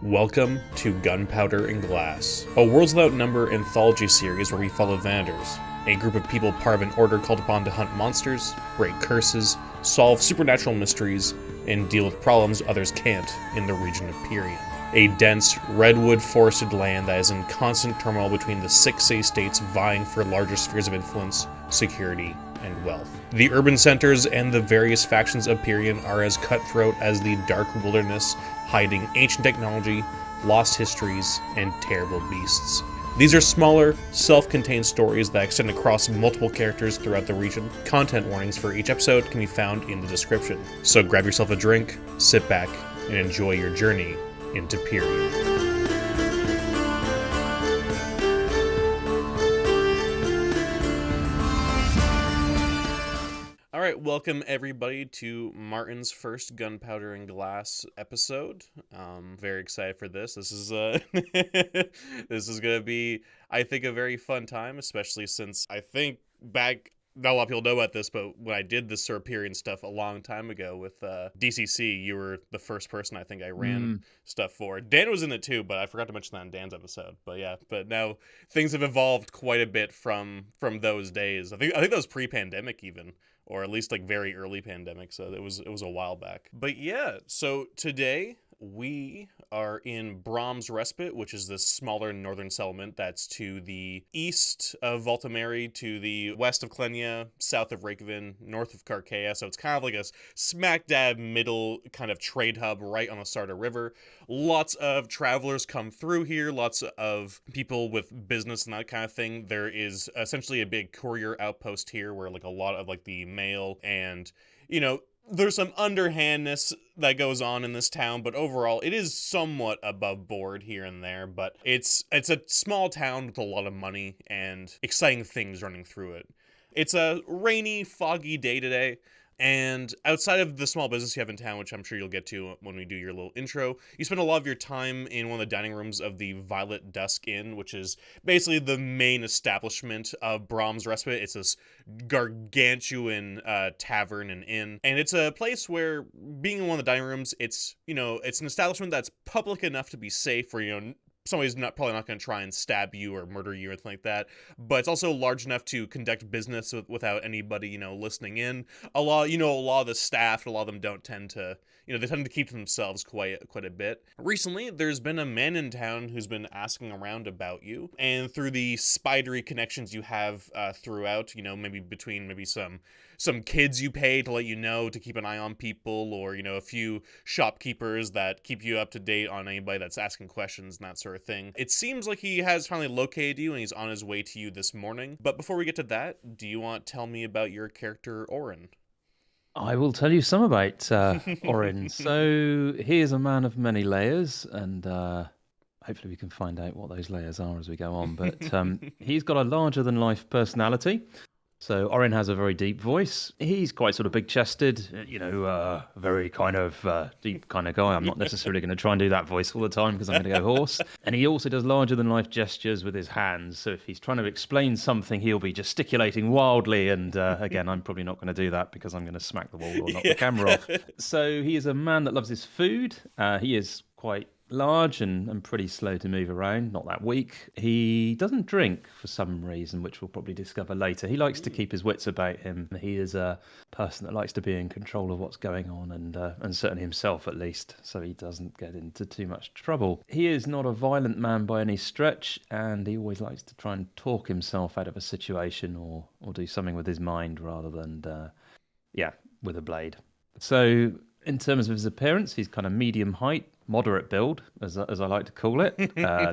Welcome to Gunpowder Glass, a Worlds Without Number anthology series where we follow Venators, a group of people part of an order called upon to hunt monsters, break curses, solve supernatural mysteries, and deal with problems others can't in the region of Pyrrhion. A dense, redwood-forested land that is in constant turmoil between the 6 city-states vying for larger spheres of influence, security, and wealth. The urban centers and the various factions of Pyrrhion are as cutthroat as the dark wilderness, hiding ancient technology, lost histories, and terrible beasts. These are smaller, self-contained stories that extend across multiple characters throughout the region. Content warnings for each episode can be found in the description. So grab yourself a drink, sit back, and enjoy your journey into Pyrrhion. Alright, welcome everybody to Martin's first Gunpowder and Glass episode. Very excited for this. This is this is gonna be, I think, a very fun time, especially since I think back, not a lot of people know about this, but when I did this sort of Pyrrhion stuff a long time ago with DCC, you were the first person I think I ran stuff for. Dan was in it too, but I forgot to mention that in Dan's episode. But yeah, but now things have evolved quite a bit from those days. I think that was pre-pandemic even, or at least like very early pandemic, so it was a while back. But yeah, so today we are in Brahm's Respite, which is this smaller northern settlement that's to the east of Voltameri, to the west of Klenia, south of Reykjavik, north of Karkea. So it's kind of like a smack dab middle kind of trade hub right on the Sarda River. Lots of travelers come through here, lots of people with business and that kind of thing. There is essentially a big courier outpost here where like a lot of like the mail and, you know, there's some underhandness that goes on in this town, but overall it is somewhat above board here and there. But it's a small town with a lot of money and exciting things running through it. It's a rainy, foggy day today. And outside of the small business you have in town, which I'm sure you'll get to when we do your little intro, you spend a lot of your time in one of the dining rooms of the Violet Dusk Inn, which is basically the main establishment of Brahm's Respite. It's this gargantuan tavern and inn. And it's a place where, being in one of the dining rooms, it's an establishment that's public enough to be safe, where, somebody's probably not going to try and stab you or murder you or anything like that, but it's also large enough to conduct business without anybody, listening in. A lot of the staff, a lot of them don't tend to, they tend to keep to themselves quite a bit. Recently, there's been a man in town who's been asking around about you, and through the spidery connections you have throughout, maybe between some kids you pay to let you know to keep an eye on people, or a few shopkeepers that keep you up to date on anybody that's asking questions and that sort of thing. It seems like he has finally located you and he's on his way to you this morning. But before we get to that, do you want to tell me about your character Orin? I will tell you some about Orin. So he is a man of many layers, and hopefully we can find out what those layers are as we go on. But he's got a larger-than-life personality. So Orin has a very deep voice. He's quite sort of big-chested, very kind of deep kind of guy. I'm not necessarily going to try and do that voice all the time because I'm going to go hoarse. And he also does larger-than-life gestures with his hands. So if he's trying to explain something, he'll be gesticulating wildly. And again, I'm probably not going to do that because I'm going to smack the wall or knock the camera off. So he is a man that loves his food. He is quite large and pretty slow to move around, not that weak. He doesn't drink for some reason, which we'll probably discover later. He likes to keep his wits about him. He is a person that likes to be in control of what's going on, and certainly himself at least, so he doesn't get into too much trouble. He is not a violent man by any stretch, and he always likes to try and talk himself out of a situation or do something with his mind rather than with a blade. So in terms of his appearance, he's kind of medium height, moderate build, as I like to call it.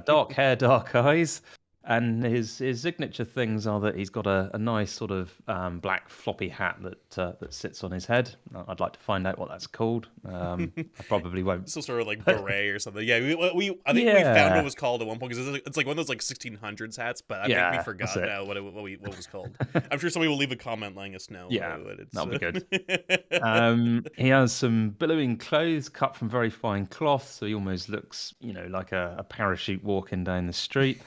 Dark hair, dark eyes. And his signature things are that he's got a nice sort of black floppy hat that sits on his head. I'd like to find out what that's called. I probably won't. Some sort of like beret or something. Yeah, we we found what it was called at one point, because it's like one of those like 1600s hats, but I think we forgot now what it was called. I'm sure somebody will leave a comment letting us know. Yeah, that'll be good. He has some billowing clothes cut from very fine cloth, so he almost looks, like a parachute walking down the street.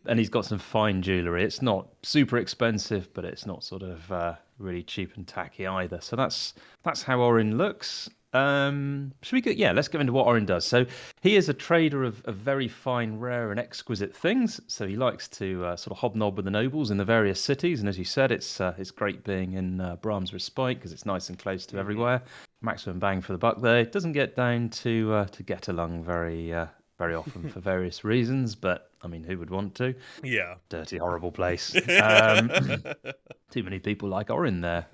And he's got some fine jewellery. It's not super expensive, but it's not sort of really cheap and tacky either. So that's how Orin looks. Should we go? Yeah, let's go into what Orin does. So he is a trader of very fine, rare, and exquisite things. So he likes to sort of hobnob with the nobles in the various cities. And as you said, it's great being in Brahm's Respite because it's nice and close to everywhere. Maximum bang for the buck there. It doesn't get down to get along very often for various reasons, but I mean, who would want to? Yeah. Dirty, horrible place. Too many people like Orin there.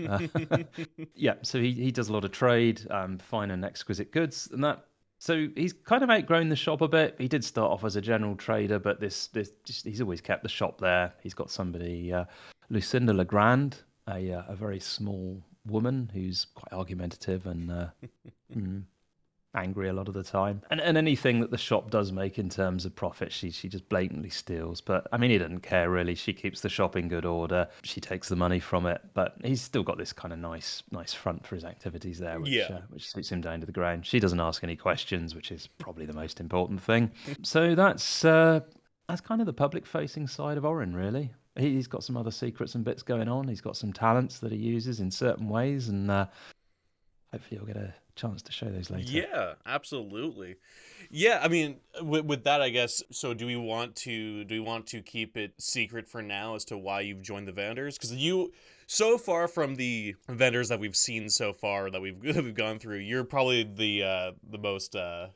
Yeah, so he does a lot of trade, fine and exquisite goods, and that. So he's kind of outgrown the shop a bit. He did start off as a general trader, but he's always kept the shop there. He's got somebody, Lucinda Legrand, a very small woman who's quite argumentative and angry a lot of the time. And anything that the shop does make in terms of profit, she just blatantly steals. But I mean, he doesn't care really. She keeps the shop in good order. She takes the money from it. But he's still got this kind of nice front for his activities there, which suits him down to the ground. She doesn't ask any questions, which is probably the most important thing. So that's kind of the public-facing side of Orin, really. He's got some other secrets and bits going on. He's got some talents that he uses in certain ways, and hopefully you'll get a chance to show those later. Yeah, absolutely. Yeah, I mean, with that, I guess. So, do we want to keep it secret for now as to why you've joined the Venators? Because so far from the vendors that we've seen so far that we've gone through, you're probably the most I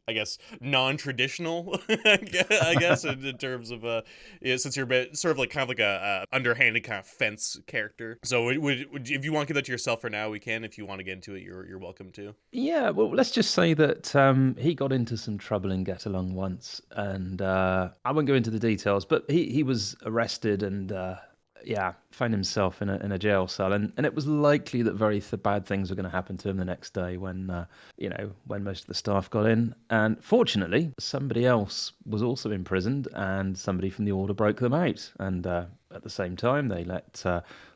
guess non-traditional I guess in terms of since you're a bit sort of like kind of like a underhanded kind of fence character. So would if you want to give that to yourself for now, we can. If you want to get into it, you're welcome to. Yeah, well, let's just say that he got into some trouble in Get Along once, and I won't go into the details, but he was arrested and found himself in a jail cell, and it was likely that very bad things were going to happen to him the next day when most of the staff got in. And fortunately, somebody else was also imprisoned, and somebody from the order broke them out. And at the same time, they let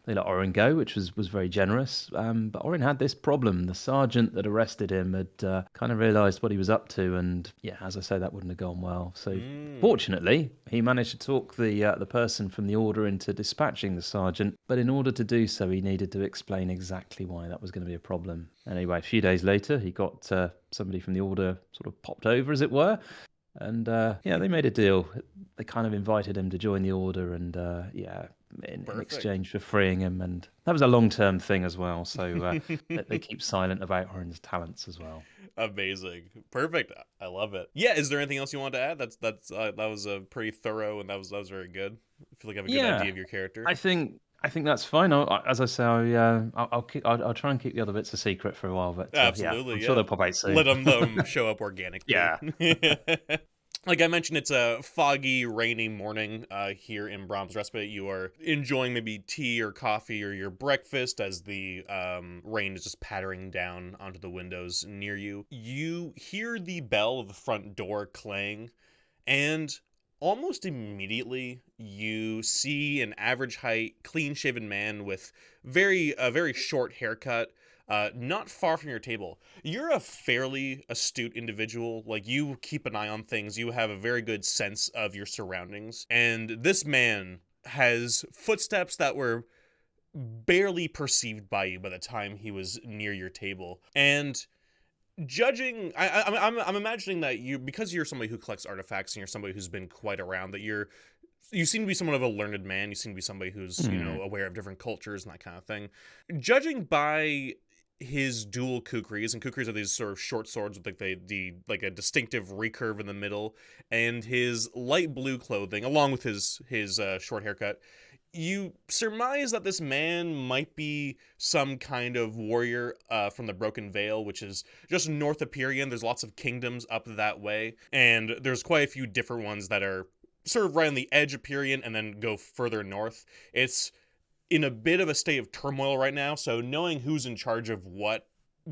Orin go, which was very generous. But Orin had this problem. The sergeant that arrested him had kind of realised what he was up to, and yeah, as I say, that wouldn't have gone well. So fortunately, he managed to talk the person from the order into dispatching the sergeant. But in order to do so, he needed to explain exactly why that was going to be a problem. Anyway, a few days later, he got somebody from the order sort of popped over, as it were. And they made a deal. They kind of invited him to join the order, and in exchange for freeing him. And that was a long-term thing as well. So they keep silent about Orin's talents as well. Amazing, perfect. I love it. Yeah, is there anything else you want to add? That was a pretty thorough, and that was very good. I feel like I have a good idea of your character. I think that's fine. As I say, I'll try and keep the other bits a secret for a while. But absolutely, I'm sure they'll pop out soon. Let them show up organically. Yeah. Like I mentioned, it's a foggy, rainy morning here in Brahm's Respite. You are enjoying maybe tea or coffee or your breakfast as the rain is just pattering down onto the windows near you. You hear the bell of the front door clang, and almost immediately you see an average height, clean-shaven man with a very short haircut, not far from your table. You're a fairly astute individual. Like, you keep an eye on things. You have a very good sense of your surroundings. And this man has footsteps that were barely perceived by you by the time he was near your table. And judging, I'm imagining that because you're somebody who collects artifacts and you're somebody who's been quite around, that you seem to be somewhat of a learned man. You seem to be somebody who's aware of different cultures and that kind of thing. Judging by his dual kukris, and kukris are these sort of short swords with like a distinctive recurve in the middle, and his light blue clothing, along with his short haircut, you surmise that this man might be some kind of warrior from the Broken Vale, which is just north of Pyrrhion. There's lots of kingdoms up that way, and there's quite a few different ones that are sort of right on the edge of Pyrrhion and then go further north. It's in a bit of a state of turmoil right now, so knowing who's in charge of what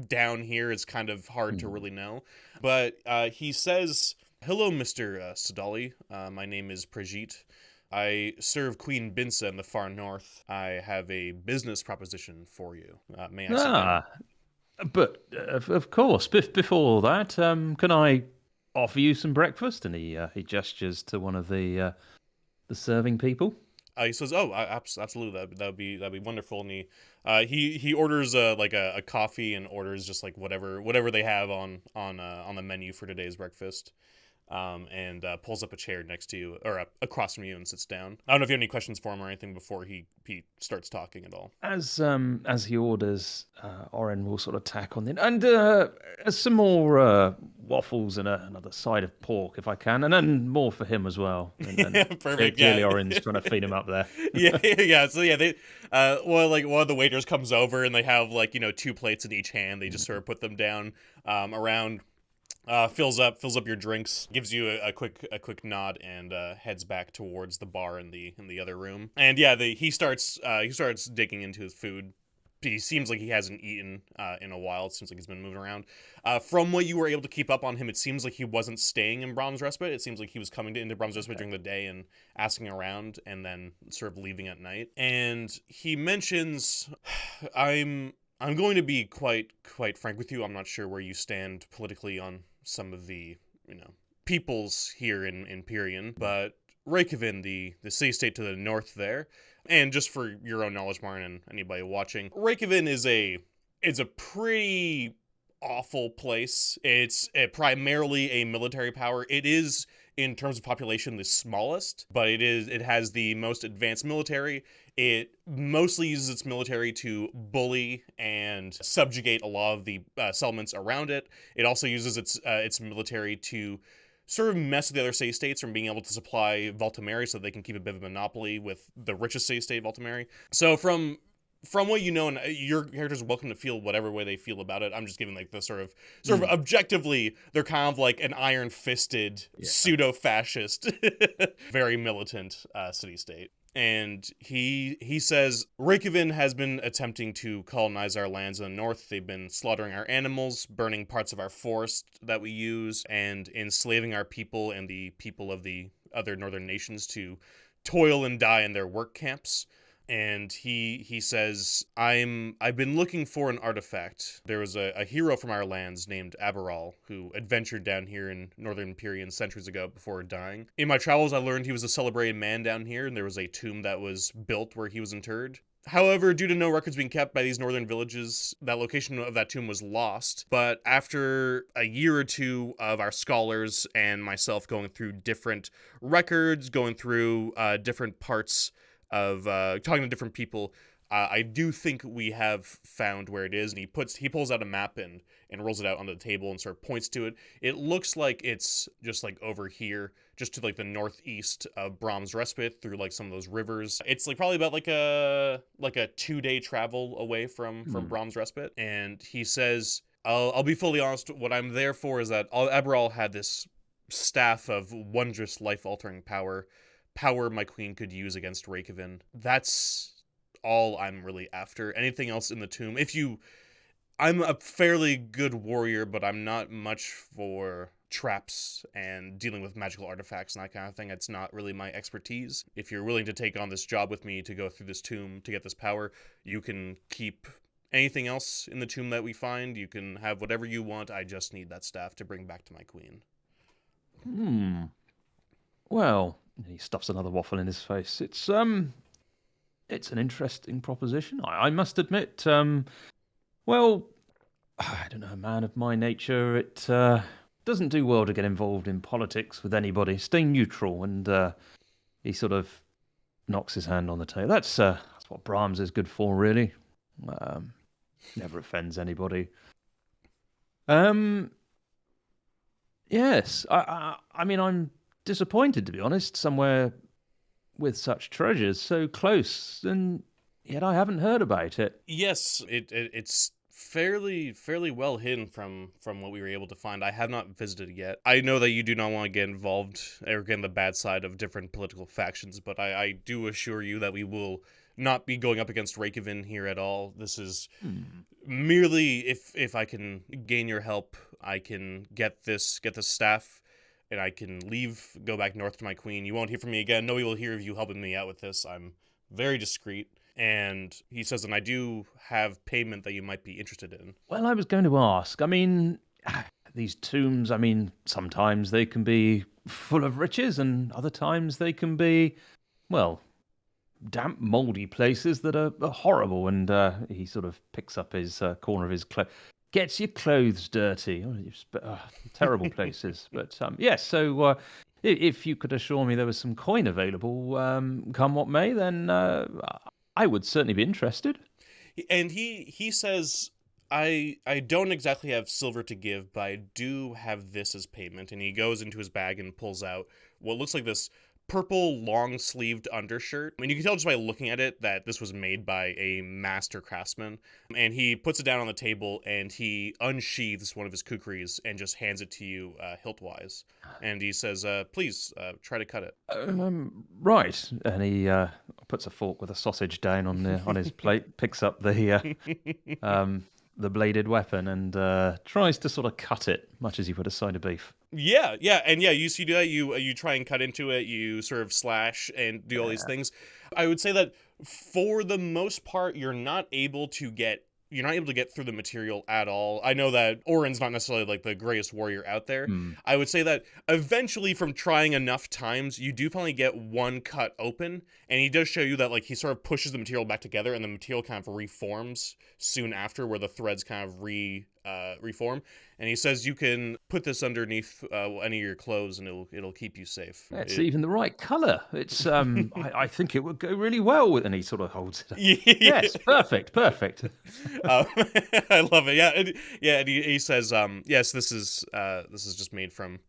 down here is kind of hard to really know. But he says, "Hello, Mr. Sadali. My name is Prajit. I serve Queen Binsa in the far north. I have a business proposition for you. May I sit down?" But of course, before all that, can I offer you some breakfast? And he gestures to one of the the serving people. He says, "Oh, absolutely, that'd be wonderful." And he orders like a coffee and orders just like whatever they have on the menu for today's breakfast. And pulls up a chair next to you or across from you and sits down. I don't know if you have any questions for him or anything before he starts talking at all. As he orders, Orin will sort of tack on in and some more waffles and another side of pork if I can, and then more for him as well. And Yeah, then perfect. clearly Yeah. Orin's trying to feed him up there. Yeah. So yeah, they like one of the waiters comes over and they have like two plates in each hand. They just sort of put them down around. Fills up your drinks, gives you a quick nod, and heads back towards the bar in the other room. And yeah, he starts digging into his food. He seems like he hasn't eaten in a while. It seems like he's been moving around. From what you were able to keep up on him, it seems like he wasn't staying in Brahm's Respite. It seems like he was coming into Brahm's Respite during the day and asking around, and then sort of leaving at night. And he mentions, I'm going to be quite frank with you. I'm not sure where you stand politically on some of the peoples here in Pyrrhion, but Reykjavik, the city state to the north there, and just for your own knowledge, Martin, and anybody watching, Reykjavik is a pretty awful place. It's primarily a military power. It is, in terms of population, the smallest, but it has the most advanced military. It mostly uses its military to bully and subjugate a lot of the settlements around it. It also uses its military to sort of mess with the other city-states from being able to supply Valtameri so they can keep a bit of a monopoly with the richest city-state, Valtameri. So from what you know, and your characters are welcome to feel whatever way they feel about it. I'm just giving like the sort of objectively, they're kind of like an iron-fisted, pseudo-fascist, very militant city-state. And he says, Reykjavik has been attempting to colonize our lands in the north. They've been slaughtering our animals, burning parts of our forest that we use, and enslaving our people and the people of the other northern nations to toil and die in their work camps. And he says, I've been looking for an artifact. There was a hero from our lands named Aberal who adventured down here in northern Pyrrhion centuries ago before dying. In my travels, I learned he was a celebrated man down here, and there was a tomb that was built where he was interred. However, due to no records being kept by these northern villages, that location of that tomb was lost. But after a year or two of our scholars and myself going through different records, going through different parts of talking to different people, I do think we have found where it is. And he pulls out a map and rolls it out onto the table and sort of points to it. It looks like it's just like over here, just to like the northeast of Brahm's Respite through like some of those rivers. It's like probably about like a 2-day travel away from Brahm's Respite. And he says, I'll be fully honest, what I'm there for is that Eberall had this staff of wondrous life-altering power my queen could use against Reykjavik. That's all I'm really after. Anything else in the tomb? I'm a fairly good warrior, but I'm not much for traps and dealing with magical artifacts and that kind of thing. It's not really my expertise. If you're willing to take on this job with me to go through this tomb to get this power, you can keep anything else in the tomb that we find. You can have whatever you want. I just need that staff to bring back to my queen. Well, he stuffs another waffle in his face. It's an interesting proposition. I must admit. Well, I don't know, a man of my nature, it doesn't do well to get involved in politics with anybody. Stay neutral, and he sort of knocks his hand on the table. That's what Brahms is good for, really. Never offends anybody. Yes, I mean, I'm disappointed, to be honest. Somewhere with such treasures so close, and yet I haven't heard about it. Yes, it's fairly well hidden from what we were able to find. I have not visited yet. I know that you do not want to get involved or get on the bad side of different political factions, but I do assure you that we will not be going up against Reykjavik here at all. This is merely if I can gain your help, I can get this staff, and I can go back north to my queen. You won't hear from me again. Nobody will hear of you helping me out with this. I'm very discreet. And he says, and I do have payment that you might be interested in. Well, I was going to ask. I mean, these tombs, I mean, sometimes they can be full of riches and other times they can be well, damp, mouldy places that are horrible. And he sort of picks up his corner of his clothes, gets your clothes dirty. Terrible places. But yes, so if you could assure me there was some coin available, come what may, then I would certainly be interested. And he says, I don't exactly have silver to give, but I do have this as payment. And he goes into his bag and pulls out what looks like this purple long-sleeved undershirt. I mean, you can tell just by looking at it that this was made by a master craftsman. And he puts it down on the table and he unsheathes one of his kukris and just hands it to you hilt-wise. And he says, please, try to cut it. Right, and he puts a fork with a sausage down on his plate, picks up the bladed weapon, and tries to sort of cut it, much as you would a side of beef. Yeah, and yeah, you do that. You try and cut into it. You sort of slash and do all these things. I would say that for the most part, you're not able to get through the material at all. I know that Orin's not necessarily like the greatest warrior out there. I would say that eventually, from trying enough times, you do finally get one cut open, and he does show you that like he sort of pushes the material back together, and the material kind of reforms soon after, where the threads kind of reform. And he says you can put this underneath any of your clothes, and it'll keep you safe. It's even the right color. It's I think it would go really well with. And he sort of holds it up. Yes, perfect. I love it. Yeah, and he says, yes, this is just made from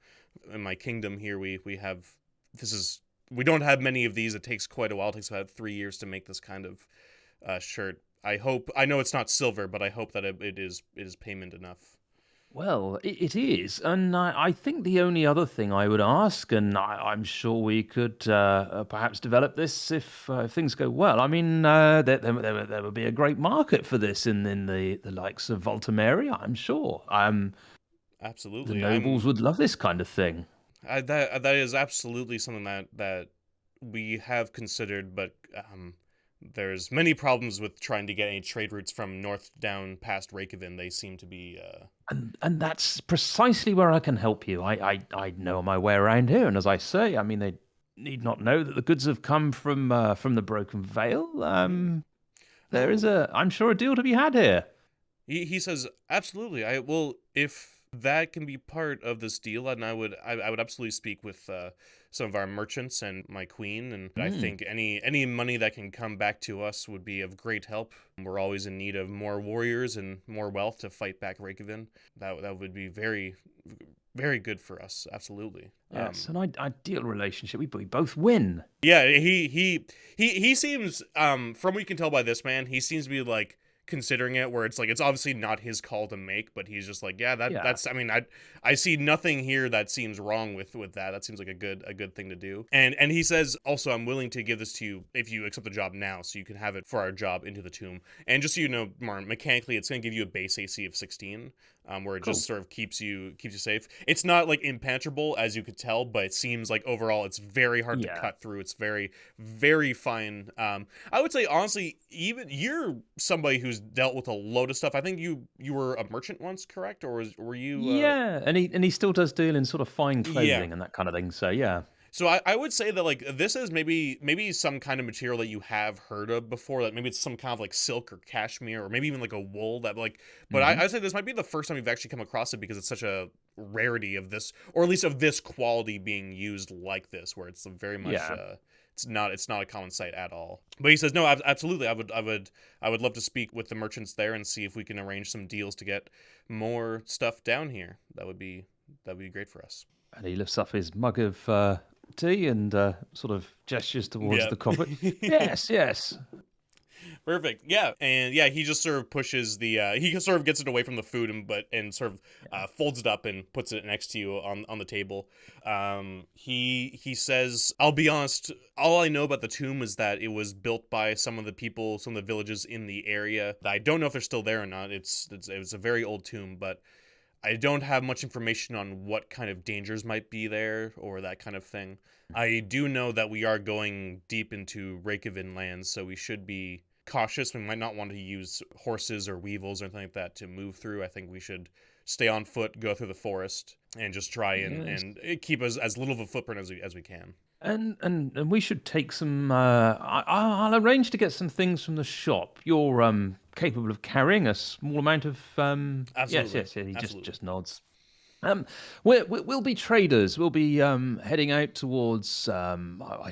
in my kingdom here. We don't have many of these. It takes quite a while. It takes about 3 years to make this kind of shirt. I know it's not silver, but I hope that it is payment enough. Well, it is, and I think the only other thing I would ask, and I'm sure we could perhaps develop this if things go well. I mean, there would be a great market for this in the likes of Voltameria, I'm sure. The Absolutely. nobles would love this kind of thing. That is absolutely something that we have considered, but there's many problems with trying to get any trade routes from north down past Reykjavik. They seem to be And that's precisely where I can help you. I know my way around here, and as I say, I mean they need not know that the goods have come from the Broken Vale. There is I'm sure, a deal to be had here. He says absolutely. I will if that can be part of this deal, and I would absolutely speak with some of our merchants and my queen, and I think any money that can come back to us would be of great help. We're always in need of more warriors and more wealth to fight back Reykjavik. That would be very, very good for us. Absolutely. Yes, an ideal relationship. We both win. Yeah, he seems from what you can tell by this man, he seems to be like considering it, where it's like it's obviously not his call to make, but he's just like, that's I mean, I see nothing here that seems wrong with that. That seems like a good thing to do. And he says also, I'm willing to give this to you if you accept the job now, so you can have it for our job into the tomb. And just so you know, Martin, mechanically it's going to give you a base AC of 16, where it just sort of keeps you safe. It's not like impenetrable, as you could tell, but it seems like overall it's very hard to cut through. It's very, very fine. I would say honestly, even you're somebody who's dealt with a load of stuff. I think you were a merchant once, correct? Or were you? Yeah, and he still does deal in sort of fine clothing and that kind of thing. So yeah. So I would say that like this is maybe some kind of material that you have heard of before. That maybe it's some kind of like silk or cashmere or maybe even like a wool that like. But I'd say this might be the first time you've actually come across it, because it's such a rarity of this, or at least of this quality being used like this, where it's very much. It's not a common sight at all. But he says no, absolutely. I would love to speak with the merchants there and see if we can arrange some deals to get more stuff down here. That would be great for us. And he lifts up his mug of tea and sort of gestures towards the cupboard. Yes. Perfect. Yeah, and yeah, he just sort of pushes he sort of gets it away from the food and sort of folds it up and puts it next to you on the table. He says, "I'll be honest. All I know about the tomb is that it was built by some of the villages in the area. I don't know if they're still there or not. It's a very old tomb, but I don't have much information on what kind of dangers might be there or that kind of thing. I do know that we are going deep into Reykjavik lands, so we should be cautious. We might not want to use horses or weevils or anything like that to move through. I think we should stay on foot, go through the forest, and just try and keep as little of a footprint as we can." And we should take some. I'll arrange to get some things from the shop. You're capable of carrying a small amount of. Yes, Absolutely. yes, yeah. He just Absolutely. just nods. We'll be traders. We'll be heading out towards I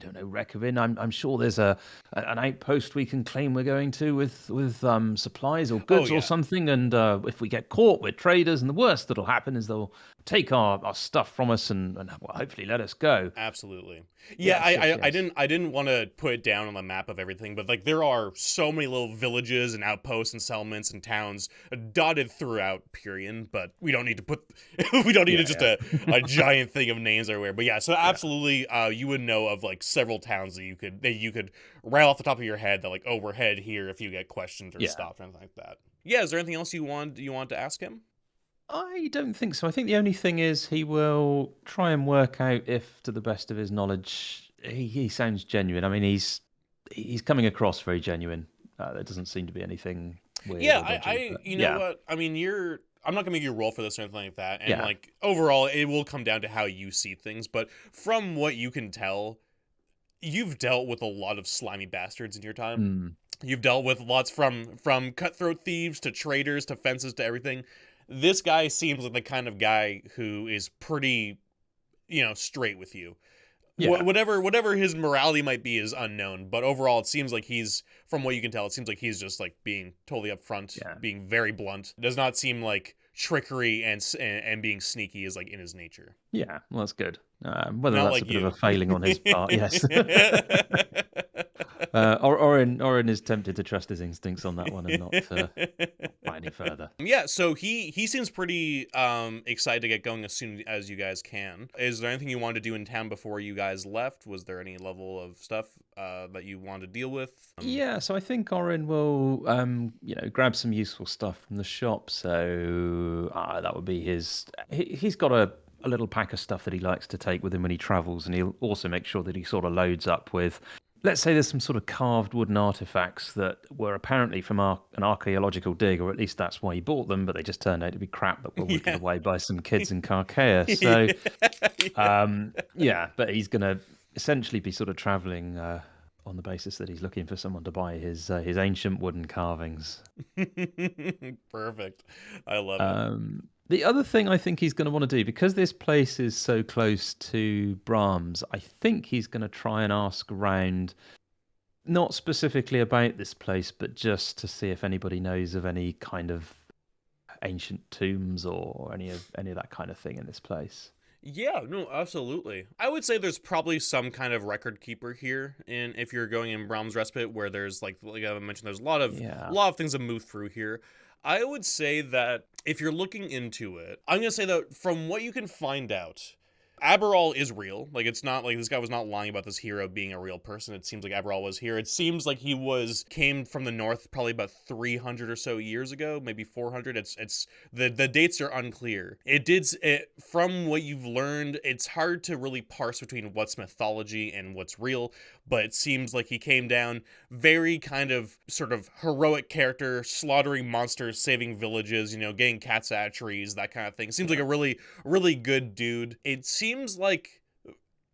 don't know, Reykjavik. I'm sure there's an outpost we can claim we're going to with supplies or Oh goods or yeah. something. And if we get caught, we're traders. And the worst that'll happen is they'll take our stuff from us and well, hopefully let us go. Absolutely. Yeah, Yes, yes, I yes. didn't want to put it down on the map of everything, but like there are so many little villages and outposts and settlements and towns dotted throughout Pyrrhion, but we don't need to put we don't need Yeah, just yeah, a giant thing of names everywhere. But yeah, so yeah. absolutely you would know of like several towns that you could rattle off the top of your head that like, oh, we're headed here if you get questioned or Yeah. stopped or anything like that. Yeah, is there anything else you want to ask him? I don't think so. I think the only thing is he will try and work out if, to the best of his knowledge, he sounds genuine. I mean, he's coming across very genuine. There doesn't seem to be anything weird Yeah, or dodgy. But you know yeah, what? I mean, I'm not gonna make you roll for this or anything like that. And yeah, like overall, it will come down to how you see things. But from what you can tell, you've dealt with a lot of slimy bastards in your time. mm, You've dealt with lots from cutthroat thieves to traders to fences to everything. This guy seems like the kind of guy who is pretty, straight with you. yeah, Whatever his morality might be is unknown, but overall it seems like from what you can tell, it seems like he's just like being totally upfront, yeah, being very blunt. It does not seem like trickery and being sneaky is like in his nature. yeah. Well, that's good. Whether Not that's a like bit of a you. failing on his part, yes. Orin is tempted to trust his instincts on that one and not buy any further. Yeah, so he seems pretty excited to get going as soon as you guys can. Is there anything you wanted to do in town before you guys left? Was there any level of stuff that you wanted to deal with? Yeah, so I think Orin will, grab some useful stuff from the shop. So that would be his. He's got a little pack of stuff that he likes to take with him when he travels, and he'll also make sure that he sort of loads up with. Let's say there's some sort of carved wooden artifacts that were apparently from an archaeological dig, or at least that's why he bought them, but they just turned out to be crap that were whittled Yeah. away by some kids in Carcaea. So, Yeah. yeah, but he's going to essentially be sort of traveling on the basis that he's looking for someone to buy his ancient wooden carvings. Perfect. I love it. The other thing I think he's going to want to do, because this place is so close to Brahms, I think he's going to try and ask around, not specifically about this place, but just to see if anybody knows of any kind of ancient tombs or any of that kind of thing in this place. Yeah, no, absolutely. I would say there's probably some kind of record keeper here, and if you're going in Brahms Respite, where there's like I mentioned, there's a lot of Yeah. things that move through here. I would say that if you're looking into it, I'm gonna say that from what you can find out, Aberall is real. Like it's not like this guy was not lying about this hero being a real person. It seems like Aberall was here. It seems like he came from the north probably about 300 or so years ago, maybe 400. It's the dates are unclear. From what you've learned, it's hard to really parse between what's mythology and what's real, but it seems like he came down very kind of sort of heroic character, slaughtering monsters, saving villages, getting cats out of trees, that kind of thing. Seems like a really, really good dude. It seems like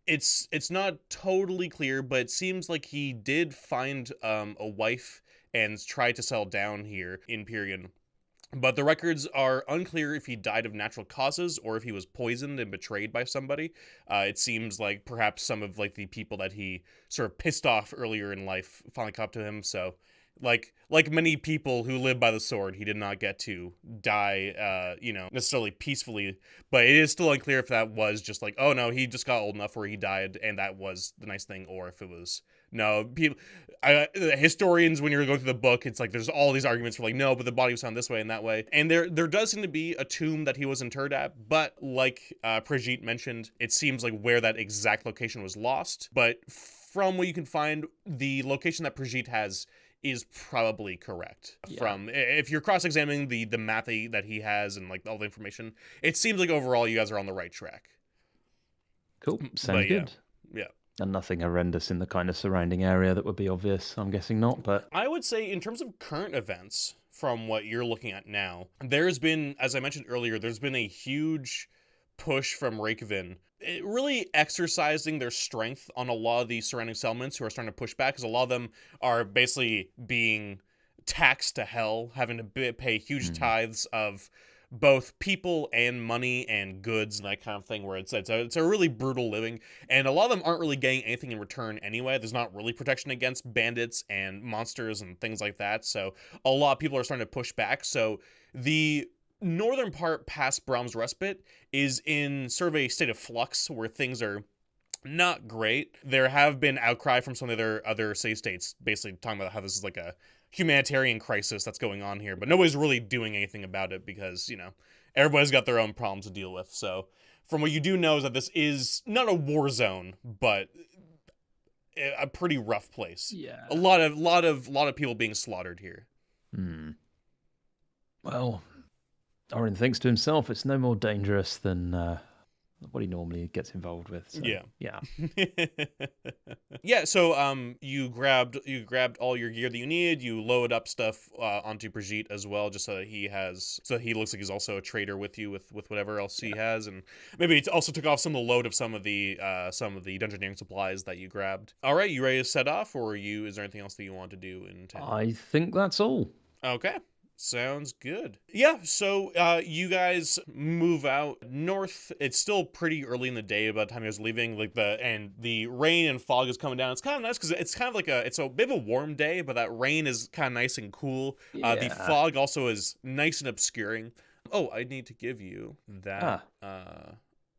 it's not totally clear, but it seems like he did find a wife and tried to settle down here in Pyrrhion. But the records are unclear if he died of natural causes or if he was poisoned and betrayed by somebody. It seems like perhaps some of like the people that he sort of pissed off earlier in life finally caught to him. So, like many people who live by the sword, he did not get to die, necessarily peacefully. But it is still unclear if that was just like, oh no, he just got old enough where he died, and that was the nice thing, or if it was no people. Historians, when you're going through the book, it's like there's all these arguments for like no, but the body was found this way and that way, and there does seem to be a tomb that he was interred at, but like Pyrrhion mentioned, it seems like where that exact location was lost. But from what you can find, the location that Pyrrhion has is probably correct. Yeah. From if you're cross-examining the map that he has and like all the information, it seems like overall you guys are on the right track. Cool. Sounds But yeah, good. yeah. And nothing horrendous in the kind of surrounding area that would be obvious. I'm guessing not, but I would say in terms of current events, from what you're looking at now, there's been, as I mentioned earlier, there's been a huge push from Reykjavik, really exercising their strength on a lot of the surrounding settlements who are starting to push back, because a lot of them are basically being taxed to hell, having to pay huge tithes of both people and money and goods and that kind of thing, where it's a really brutal living, and a lot of them aren't really getting anything in return anyway. There's not really protection against bandits and monsters and things like that, so a lot of people are starting to push back. So the northern part past Brahm's Respite is in sort of a state of flux where things are not great. There have been outcry from some of the other city-states basically talking about how this is like a humanitarian crisis that's going on here, but nobody's really doing anything about it because, you know, everybody's got their own problems to deal with. So from what you do know is that this is not a war zone, but a pretty rough place. Yeah. A lot of people being slaughtered here. Well, Orin thinks to himself it's no more dangerous than what he normally gets involved with. So, yeah. Yeah, so you grabbed all your gear that you needed. You load up stuff onto Brigitte as well, just so that he looks like he's also a trader with you with whatever else he has, and maybe it also took off some of the load of some of the dungeoneering supplies that you grabbed. All right, you ready to set off, or is there anything else that you want to do in town? I think that's all. Okay. Sounds good. Yeah, so you guys move out north. It's still pretty early in the day by the time you guys are leaving. And the rain and fog is coming down. It's kind of nice because it's kind of like it's a bit of a warm day, but that rain is kind of nice and cool. The fog also is nice and obscuring. Oh, I need to give you that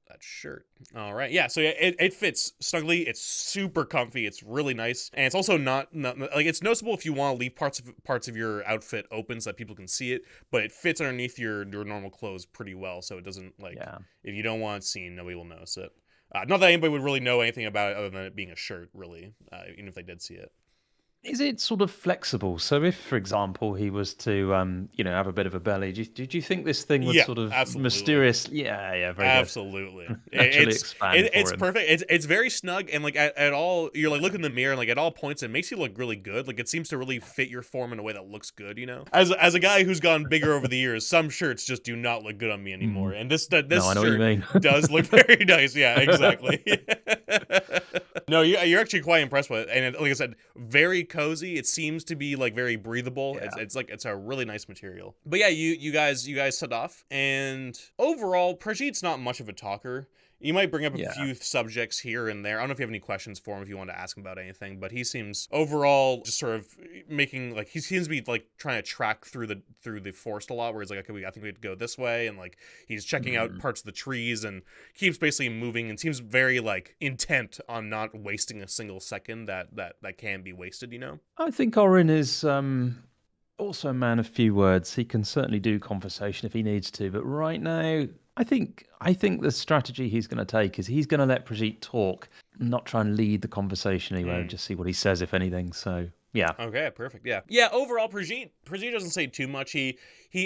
that shirt. All right, yeah, so it fits snugly. It's super comfy. It's really nice, and it's also not like, it's noticeable if you want to leave parts of your outfit open so that people can see it, but it fits underneath your normal clothes pretty well, so it doesn't if you don't want it seen, nobody will notice it. Not that anybody would really know anything about it other than it being a shirt, really, even if they did see it. Is it sort of flexible? So if, for example, he was to, have a bit of a belly, did you think this thing would sort of mysterious? Yeah, very absolutely. Good. Naturally expand it's him. perfect. It's very snug, and like at all, you're like looking in the mirror, and like at all points, it makes you look really good. Like it seems to really fit your form in a way that looks good. You know, as a guy who's gotten bigger over the years, some shirts just do not look good on me anymore, and this I know what you mean. does look very nice. Yeah, exactly. No, you're actually quite impressed with it, and like I said, very cozy. It seems to be like very breathable. Yeah. It's a really nice material. But yeah, you guys set off, and overall, Prajit's not much of a talker. You might bring up a few subjects here and there. I don't know if you have any questions for him if you want to ask him about anything, but he seems overall just sort of he seems to be like trying to track through the forest a lot, where he's like, okay, I think we have to go this way, and like he's checking out parts of the trees and keeps basically moving and seems very like intent on not wasting a single second that can be wasted, you know? I think Orin is also a man of few words. He can certainly do conversation if he needs to, but right now, I think the strategy he's going to take is he's going to let Brigitte talk, not try and lead the conversation anyway, and just see what he says, if anything. So, yeah. Okay, perfect. Yeah. Overall, Brigitte doesn't say too much. He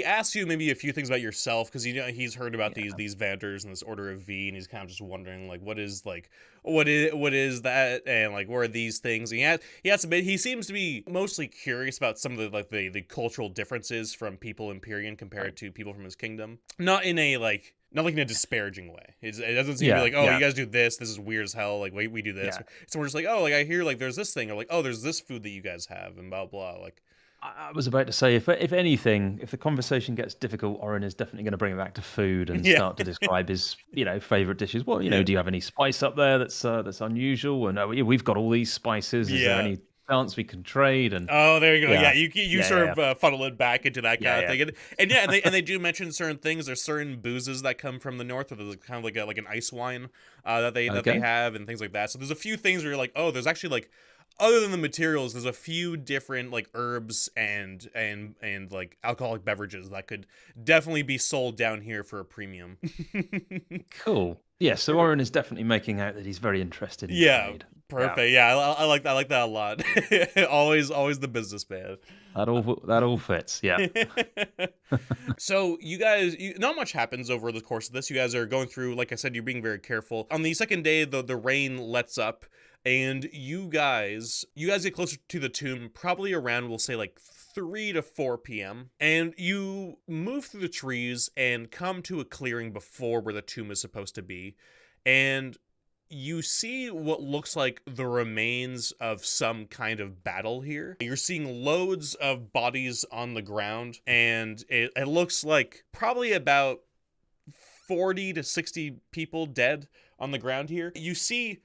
asks you maybe a few things about yourself, because he's heard about these Venators and this Order of V, and he's kind of just wondering like what is that, and like where are these things. And he has a bit. He seems to be mostly curious about some of the cultural differences from people in Pyrrhion compared to people from his kingdom. Not in a disparaging way. It doesn't seem to be like, you guys do this is weird as hell, like we do this. So we're just like, oh, like I hear like there's this thing, or like, oh, there's this food that you guys have, and blah blah. Like, I was about to say, if anything, if the conversation gets difficult, Orin is definitely going to bring it back to food and start to describe his favorite dishes. Well, do you have any spice up there that's unusual? And we've got all these spices. Is there any chance we can trade? And there you go. You sort of funnel it back into that kind of thing. And they do mention certain things. There's certain boozes that come from the north, where there's kind of like an ice wine that they have, and things like that. So there's a few things where you're like, oh, there's actually like, other than the materials, there's a few different like herbs and like alcoholic beverages that could definitely be sold down here for a premium. Cool. Yeah, so Orin is definitely making out that he's very interested in trade. Perfect. Yeah, I like that a lot. always the businessman. That all fits. Yeah. So you guys, not much happens over the course of this. You guys are going through, like I said, you're being very careful. On the second day, the rain lets up, and you guys get closer to the tomb, probably around, we'll say, like 3 to 4 p.m., and you move through the trees and come to a clearing before where the tomb is supposed to be, and you see what looks like the remains of some kind of battle here. You're seeing loads of bodies on the ground, and it looks like probably about 40 to 60 people dead on the ground here. You see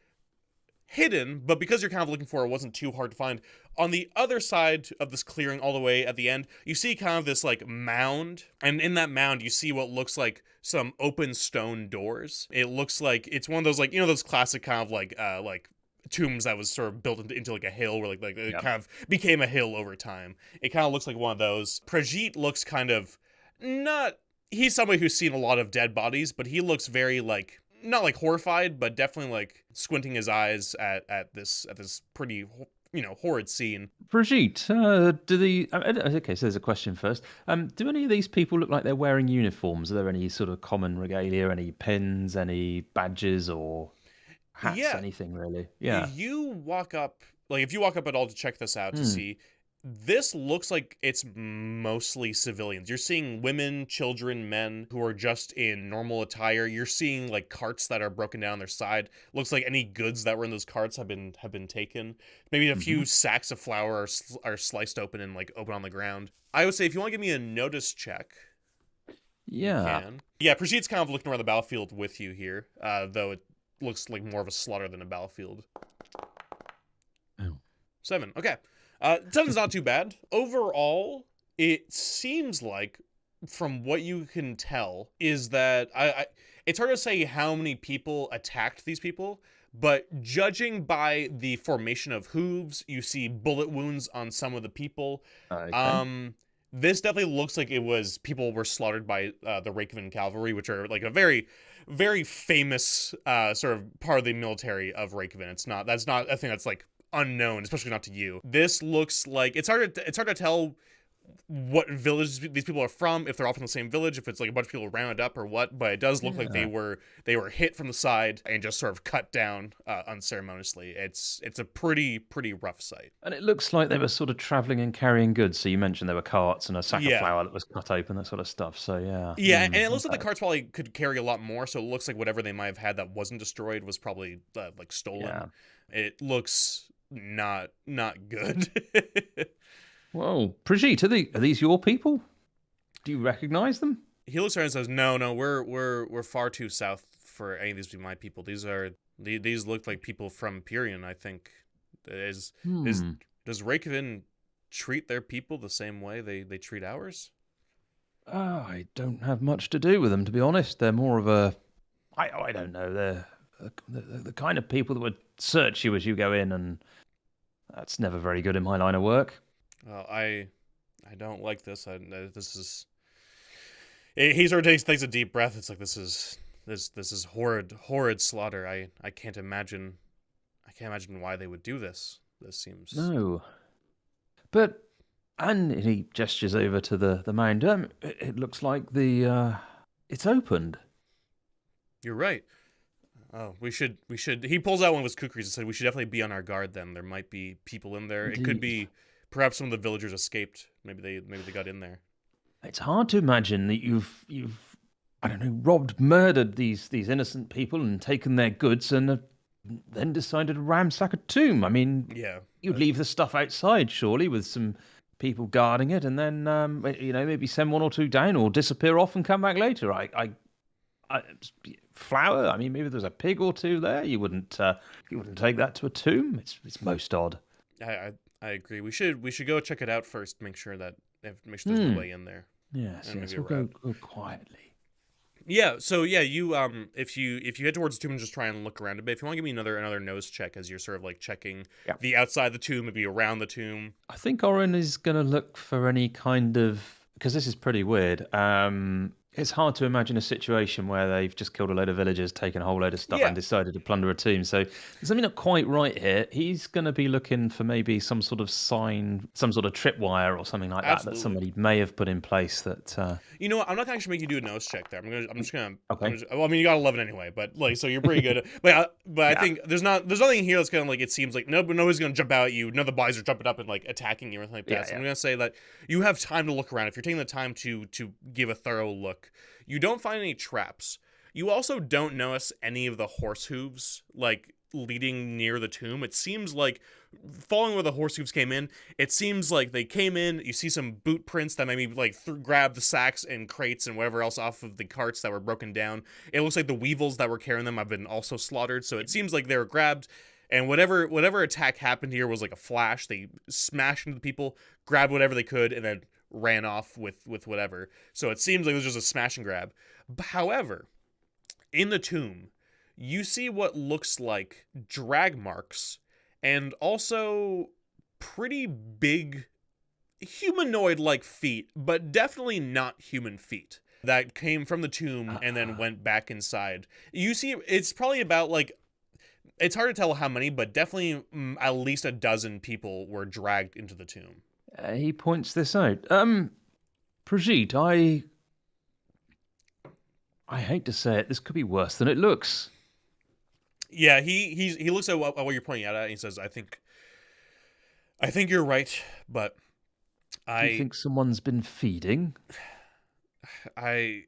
hidden, but because you're kind of looking for it, wasn't too hard to find. On the other side of this clearing, all the way at the end, you see kind of this like mound, and in that mound you see what looks like some open stone doors. It looks like it's one of those, like, you know, those classic kind of like tombs that was sort of built into like a hill, where like it Yep. kind of became a hill over time. It kind of looks like one of those. Prajit looks kind of not. He's somebody who's seen a lot of dead bodies, but he looks very like, not like horrified, but definitely like squinting his eyes at this pretty, you know, horrid scene. Brigitte, do the okay? So there's a question first. Do any of these people look like they're wearing uniforms? Are there any sort of common regalia, any pins, any badges, or hats? Yeah, Anything really? Yeah. you walk up, like if you walk up at all to check this out to Hmm. see, this looks like it's mostly civilians. You're seeing women, children, men who are just in normal attire. You're seeing like carts that are broken down on their side. Looks like any goods that were in those carts have been taken. Maybe a Hmm. few sacks of flour are sliced open and like open on the ground. I would say if you want to give me a notice check, you Yeah. can. Yeah, Prashid's kind of looking around the battlefield with you here, though it looks like more of a slaughter than a battlefield. Oh. 7. Okay. 7's not too bad. Overall, it seems like, from what you can tell, is that it's hard to say how many people attacked these people, but judging by the formation of hooves, you see bullet wounds on some of the people. Okay. This definitely looks like it was people were slaughtered by the Reykjavik cavalry, which are like a very, very famous sort of part of the military of Reykjavik. That's not a thing that's like unknown, especially not to you. This looks like it's hard to tell what village these people are from, if they're all from the same village, if it's like a bunch of people rounded up or what, but it does look like Yeah. they were hit from the side and just sort of cut down unceremoniously. It's a pretty rough sight. And it looks like they were sort of traveling and carrying goods. So you mentioned there were carts and a sack of Yeah. flour that was cut open, that sort of stuff. So yeah. Yeah, and Hmm. it looks like the Okay. carts probably could carry a lot more, so it looks like whatever they might have had that wasn't destroyed was probably like stolen. Yeah. It looks not good. Whoa, Brigitte, are these your people? Do you recognize them? He looks around and says, "No, we're far too south for any of these to be my people. These look like people from Pyrrhion. I think is Hmm. does Reykjavik treat their people the same way they treat ours?" I don't have much to do with them, to be honest. They're more of a, I don't know. They're the kind of people that would search you as you go in, and that's never very good in my line of work. Well, I don't like this. This is. He sort of takes a deep breath. It's like this is horrid slaughter. I can't imagine why they would do this. This seems. No, but and he gestures over to the mound. It looks like the it's opened. You're right. Oh, we should. He pulls out one of his kukris and said we should definitely be on our guard. Then there might be people in there. It could Indeed. be, perhaps some of the villagers escaped. Maybe they got in there. It's hard to imagine that you've I don't know, robbed, murdered these innocent people and taken their goods and then decided to ransack a tomb. I mean, Yeah. you'd leave the stuff outside, surely, with some people guarding it, and then maybe send one or two down or disappear off and come back later. I flour. I mean, maybe there's a pig or two there. You wouldn't take that to a tomb. It's most odd. I agree. We should go check it out first. Make sure there's no way in there. Yes, And yes. maybe We'll around. go quietly. Yeah, so yeah, you if you head towards the tomb and just try and look around a bit, if you want to give me another nose check as you're sort of like checking Yeah. the outside of the tomb, maybe around the tomb. I think Orin is going to look for any kind of, because this is pretty weird. It's hard to imagine a situation where they've just killed a load of villagers, taken a whole load of stuff, Yeah, and decided to plunder a tomb. So there's something not quite right here. He's going to be looking for maybe some sort of sign, some sort of tripwire or something like that absolutely. somebody may have put in place. That You know what? I'm not gonna actually make you do a nose check there. I'm just gonna. okay, Well, I mean, you gotta love it anyway. But like, so you're pretty good. But I yeah, think there's nothing here that's gonna like. It seems like nobody's gonna jump out at you. None of the bodies are jumping up and like attacking you or anything like yeah, that. So I'm yeah. gonna say that you have time to look around. If you're taking the time to give a thorough look, you don't find any traps. You also don't notice any of the horse hooves like leading near the tomb. It seems like following where the horse hooves came in, it seems like they came in. You see some boot prints that maybe like grabbed the sacks and crates and whatever else off of the carts that were broken down. It looks like the weevils that were carrying them have been also slaughtered. So it seems like they were grabbed, and whatever attack happened here was like a flash. They smashed into the people, grabbed whatever they could, and then ran off with whatever. So it seems like it was just a smash and grab. However, in the tomb, you see what looks like drag marks and also pretty big humanoid like feet, but definitely not human feet that came from the tomb and then Ah. went back inside. You see, it's probably about like, it's hard to tell how many, but definitely at least a dozen people were dragged into the tomb. He points this out. Brigitte, I hate to say it, this could be worse than it looks. Yeah, he looks at what you're pointing at and he says, I think you're right, but Do you I think someone's been feeding? I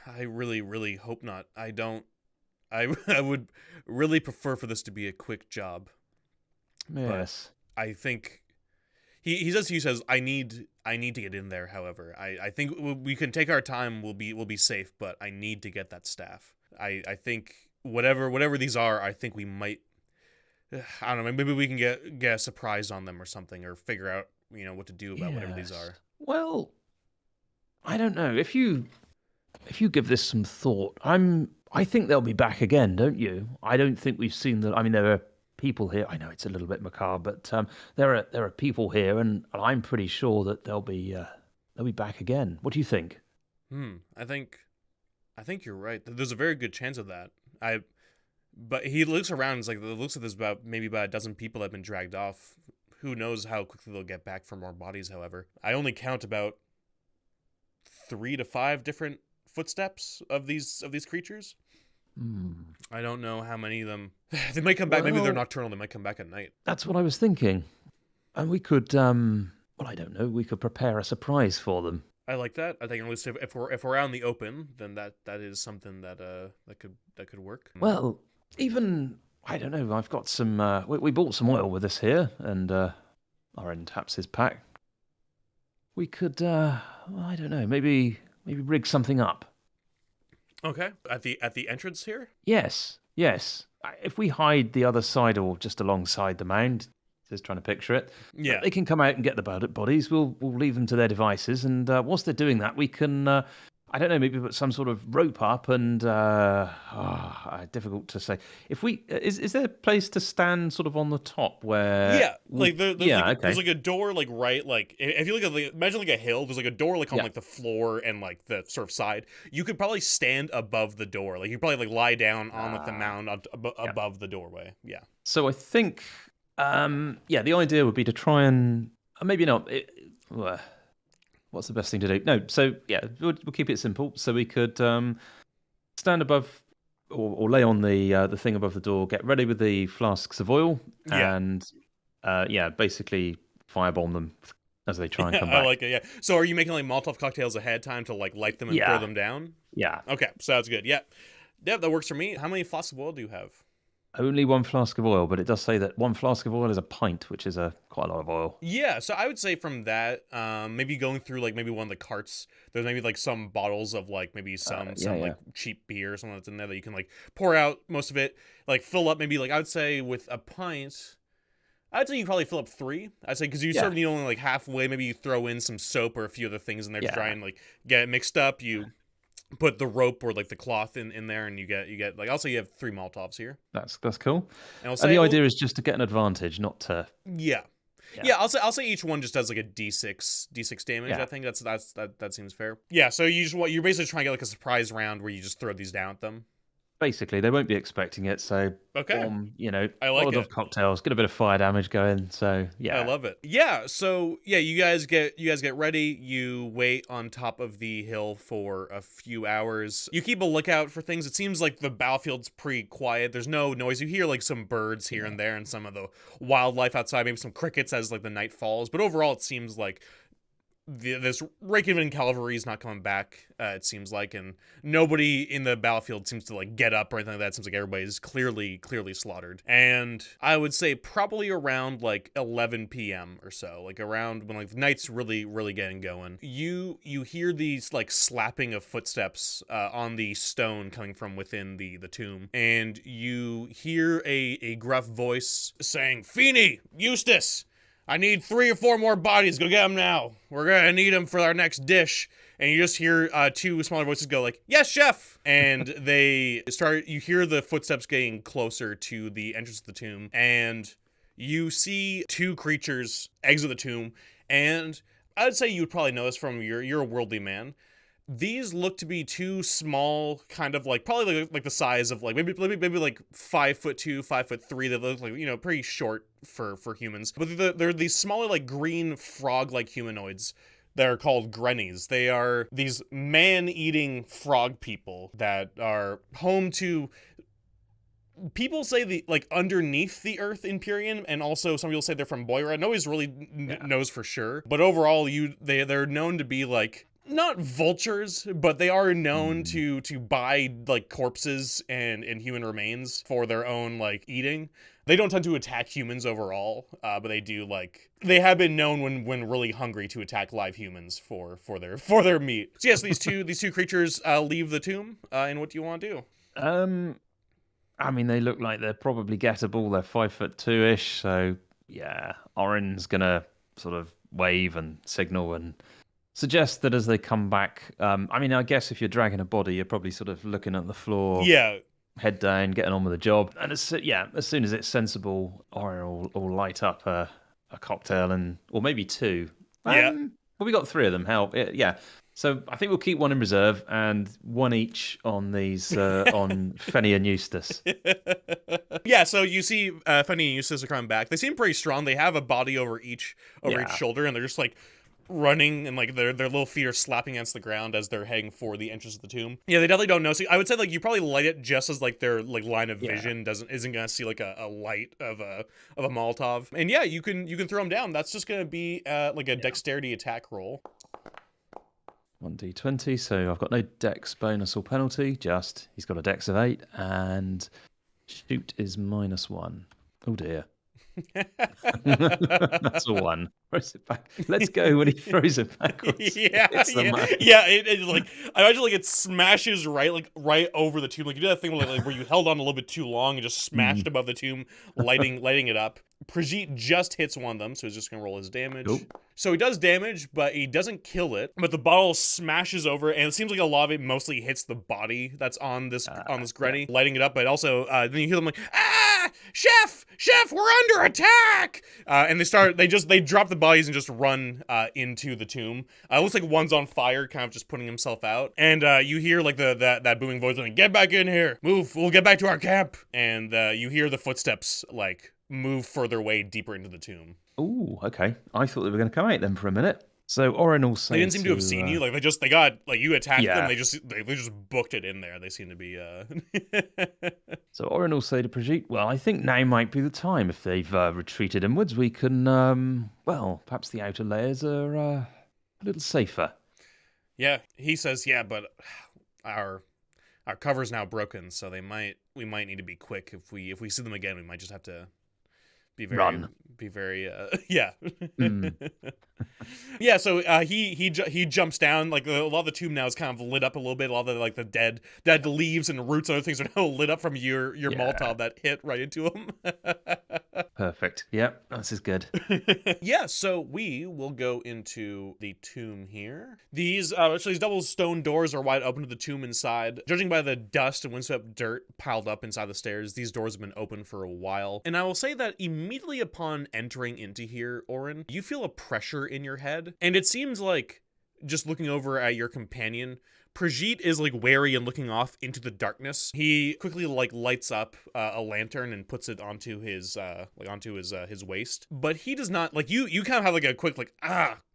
I really hope not. I don't. I would really prefer for this to be a quick job, but Yes. I think he says I need to get in there. However, I think we can take our time. We'll be safe, but I need to get that staff. I think whatever these are, I think we might. I don't know. Maybe we can get a surprise on them or something, or figure out what to do about whatever these Yes. are. Well, I don't know. If you give this some thought, I think they'll be back again, don't you? I don't think we've seen the. I mean, there are people here. I know it's a little bit macabre, but there are people here, and I'm pretty sure that they'll be back again. What do you think? I think you're right. There's a very good chance of that. But he looks around. It's like it looks like there's maybe about a dozen people that have been dragged off. Who knows how quickly they'll get back for more bodies? However, I only count about 3 to 5 different footsteps of these creatures. Hmm. I don't know how many of them. They might come back. Maybe they're Well, nocturnal. They might come back at night. that's what I was thinking, and we could. Well, I don't know. We could prepare a surprise for them. I like that. I think at least if we're out in the open, then that is something that could work. Well, even I don't know. I've got some. We bought some oil with us here, and Orin taps his pack. We could. Well, I don't know. Maybe rig something up. Okay, at the entrance here. Yes, yes. If we hide the other side or just alongside the mound, just trying to picture it, Yeah, they can come out and get the bodies. We'll leave them to their devices, and whilst they're doing that, we can. I don't know, maybe put some sort of rope up, and difficult to say. If we is there a place to stand sort of on the top where yeah. Like yeah, there's okay, like a door like right like if you look at imagine like a hill. There's like a door like on yeah, like the floor and like the sort of side. You could probably stand above the door. Like you could probably like lie down on like the uh, mound yeah. above the doorway. Yeah. So I think yeah, the idea would be to try and maybe not. What's the best thing to do? No, so yeah, we'll keep it simple. So we could stand above or lay on the thing above the door, get ready with the flasks of oil, Yeah. and yeah, basically firebomb them as they try and come I back. like it. Yeah. So are you making like Molotov cocktails ahead of time to like light them and throw Yeah, them down? yeah. Okay, sounds good. Yeah. Yeah, that works for me. How many flasks of oil do you have? Only one flask of oil, but it does say that one flask of oil is a pint, which is a quite a lot of oil. Yeah, so I would say from that, maybe going through like maybe one of the carts, there's maybe like some bottles of like maybe Yeah, some yeah. like cheap beer or something that's in there that you can like pour out most of it, like fill up maybe like I would say with a pint, I'd say you probably fill up 3. I'd say because you sort Yeah, of need only like halfway. Maybe you throw in some soap or a few other things in there to try yeah. and like get it mixed up. You put the rope or like the cloth in there, and you get like also you have 3 Molotovs here, That's cool. and I'll And say the well, idea is just to get an advantage, not to. yeah. Yeah. Yeah, I'll say each one just does like a d6 damage. I Yeah. think that seems fair. Yeah, so you're basically trying to get like a surprise round where you just throw these down at them. Basically, they won't be expecting it, so Okay, boom, I like Molotov it. cocktails, get a bit of fire damage going. So I yeah, love it. Yeah, so yeah, you guys get ready. You wait on top of the hill for a few hours. You keep a lookout for things. It seems like the battlefield's pretty quiet. There's no noise. You hear like some birds here yeah, and there and some of the wildlife outside, maybe some crickets as like the night falls. But overall it seems like this Reykjavik cavalry is not coming back, it seems like, and nobody in the battlefield seems to like get up or anything like that. It seems like everybody's clearly slaughtered. And I would say probably around like 11 p.m. or so, like around when like the night's really getting going, you hear these like slapping of footsteps on the stone coming from within the tomb, and you hear a gruff voice saying, "Feeney, Eustace, I need 3 or 4 more bodies. Go get them now. We're gonna need them for our next dish." And you just hear 2 smaller voices go like, "Yes, chef!" And they start, you hear the footsteps getting closer to the entrance of the tomb, and you see 2 creatures exit the tomb, and I'd say you would probably know this from you're a worldly man. These look to be 2 small, kind of like probably like the size of like maybe like 5'2", 5'3". They look like pretty short for humans, but they're these smaller like green frog-like humanoids that are called grennies. They are these man-eating frog people that are home to, people say, the like underneath the earth in Pyrrhion, and also some people say they're from Boira. Nobody's really knows for sure, but overall they're known to be like not vultures, but they are known to buy like corpses and human remains for their own like eating. They don't tend to attack humans overall, but they have been known when really hungry to attack live humans for their meat. So yes, these two creatures leave the tomb, and what do you want to do? I mean, they look like they're probably gettable. They're 5'2" ish. So yeah, Orin's gonna sort of wave and signal and suggest that as they come back. I mean, I guess if you're dragging a body, you're probably sort of looking at the floor, Yeah, head down, getting on with the job. And as soon as it's sensible, Orin will light up a cocktail or maybe 2. yeah. Well, we got 3 of them. Hell, yeah. So I think we'll keep 1 in reserve and 1 each on these on Fenny and Eustace. Yeah, so you see Fenny and Eustace are coming back. They seem pretty strong. They have a body over each shoulder, and they're just like running, and like their little feet are slapping against the ground as they're heading for the entrance of the tomb. Yeah, they definitely don't know. So I would say like you probably light it just as like their like line of vision isn't gonna see like a light of a Molotov. And yeah, you can throw them down. That's just gonna be like a dexterity attack roll. 1d20, so I've got no dex bonus or penalty, just he's got a dex of 8, and shoot is -1. Oh dear. That's a 1. Throws it back. Let's go when he throws it backwards. Yeah. It like, I imagine like it smashes right over the tomb. Like you did that thing where you held on a little bit too long and just smashed above the tomb, lighting it up. Prajit just hits one of them, so he's just gonna roll his damage. Cool. So he does damage, but he doesn't kill it. But the bottle smashes over, and it seems like a lot of it mostly hits the body that's on this granny, lighting it up. But also, then you hear them like, "Ah, chef, we're under attack!" And they drop the bodies and just run into the tomb. It looks like one's on fire, kind of just putting himself out. And you hear like that booming voice like, "Get back in here, move, we'll get back to our camp." And you hear the footsteps like move further away, deeper into the tomb. Oh, okay. I thought they were going to come out then for a minute. So Orin also They didn't seem to have seen you. Like they got like you attacked them. They just booked it in there. They seem to be. So Orin will say to Prajit, "Well, I think now might be the time. If they've retreated inwards, we can. Perhaps the outer layers are a little safer." Yeah, he says, "Yeah, but our cover's now broken, so we might need to be quick. If we see them again, we might just have to run. Be very yeah." Yeah, so he jumps down. Like a lot of the tomb now is kind of lit up a little bit. A lot of the dead leaves and roots and other things are now lit up from your Molotov that hit right into him. Perfect. Yep, this is good. Yeah, so we will go into the tomb here. These double stone doors are wide open to the tomb inside. Judging by the dust and windswept dirt piled up inside the stairs, these doors have been open for a while. And I will say that immediately upon entering into here, Orin, you feel a pressure in your head. And it seems like, just looking over at your companion, Prajit is like wary and looking off into the darkness. He quickly like lights up a lantern and puts it onto his his waist. But he does not like you. You kind of have like a quick like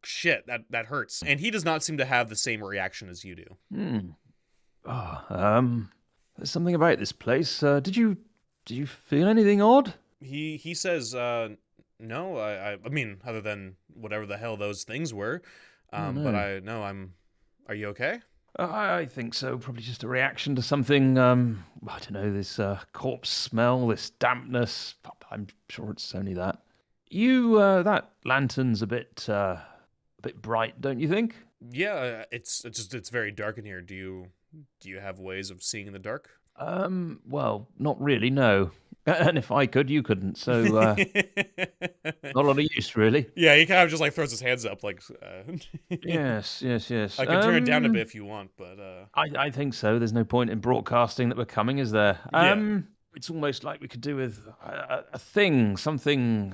shit that hurts, and he does not seem to have the same reaction as you do. There's something about this place. Did you feel anything odd? He says no. I mean, other than whatever the hell those things were. Oh, no. But I no. Are you okay? I think so. Probably just a reaction to something. I don't know. This corpse smell, this dampness. I'm sure it's only that. That lantern's a bit bright, don't you think? Yeah, it's very dark in here. Do you have ways of seeing in the dark? Well, not really. No. And if I could, you couldn't. So, not a lot of use, really. Yeah, he kind of just like throws his hands up, like. Yes. I can turn it down a bit if you want, but. I think so. There's no point in broadcasting that we're coming, is there? Yeah. It's almost like we could do with a thing, something,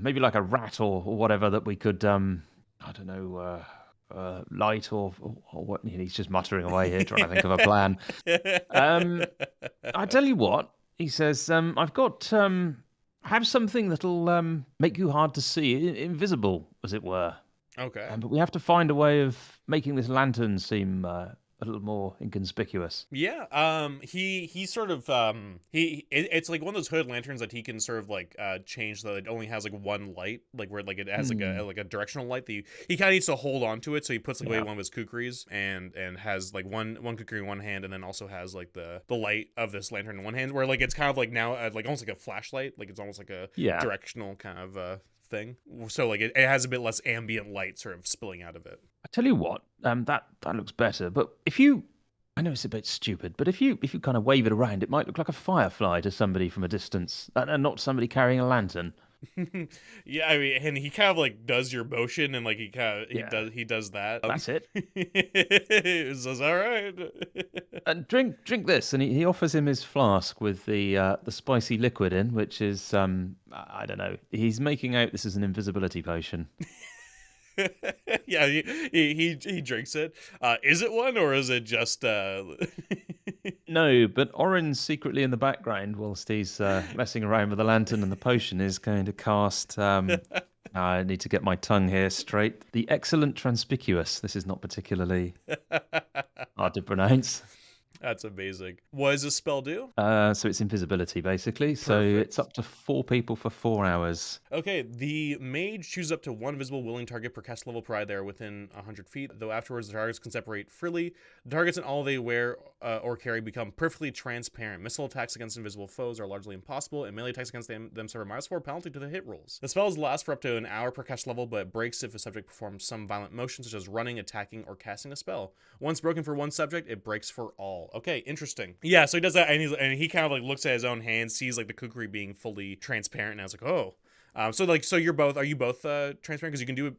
maybe like a rat or whatever that we could, I don't know, light or what. He's just muttering away here, trying to think of a plan. I tell you what, he says, I've got, have something that'll make you hard to see, invisible, as it were. Okay. But we have to find a way of making this lantern seem a little more inconspicuous. Yeah. He sort of it's like one of those hood lanterns that he can sort of like change so that it only has like one light, like where like it has like a directional light that he kind of needs to hold on to it, so he puts like away one of his kukris and has like one kukri in one hand, and then also has like the light of this lantern in one hand, where like it's kind of like now like almost like a flashlight, like it's almost like a directional kind of thing, so like it has a bit less ambient light sort of spilling out of it. I tell you what, that looks better. But if you, I know it's a bit stupid, but if you kind of wave it around, it might look like a firefly to somebody from a distance, and not somebody carrying a lantern. Yeah, I mean, and he kind of like does your motion, and like he does that. That's it. He says, "All right." And drink this, and he offers him his flask with the spicy liquid in, which is I don't know. He's making out this is an invisibility potion. Yeah, he drinks it. Is it one, or is it just No, but Orin's secretly in the background whilst he's messing around with the lantern and the potion is going to cast. I need to get my tongue here straight. The excellent transpicuous. This is not particularly hard to pronounce. That's amazing. What does this spell do? So it's invisibility, basically. So it's up to 4 people for 4 hours. Okay, the mage chooses up to 1 visible willing target per cast level provided they are within 100 feet, though afterwards the targets can separate freely. The targets and all they wear or carry become perfectly transparent. Missile attacks against invisible foes are largely impossible, and melee attacks against them suffer -4 penalty to the hit rolls. The spells last for up to an hour per cast level, but it breaks if a subject performs some violent motion, such as running, attacking, or casting a spell. Once broken for one subject, it breaks for all. Okay, interesting. Yeah, so he does that, and he kind of like looks at his own hand, sees like the kukri being fully transparent, and I was like, oh. So you're both, are you both transparent? Because you can do it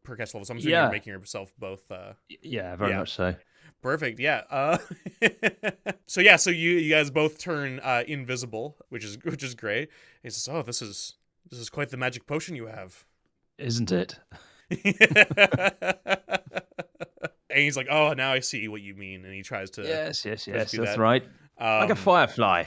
per cast level. So I'm assuming you're making yourself both. Yeah, very much so. Perfect. Yeah. So you guys both turn invisible, which is great. He says, "Oh, this is quite the magic potion you have, isn't it?" And he's like, "Oh, now I see what you mean." And he tries to yes, that's right. Like a firefly.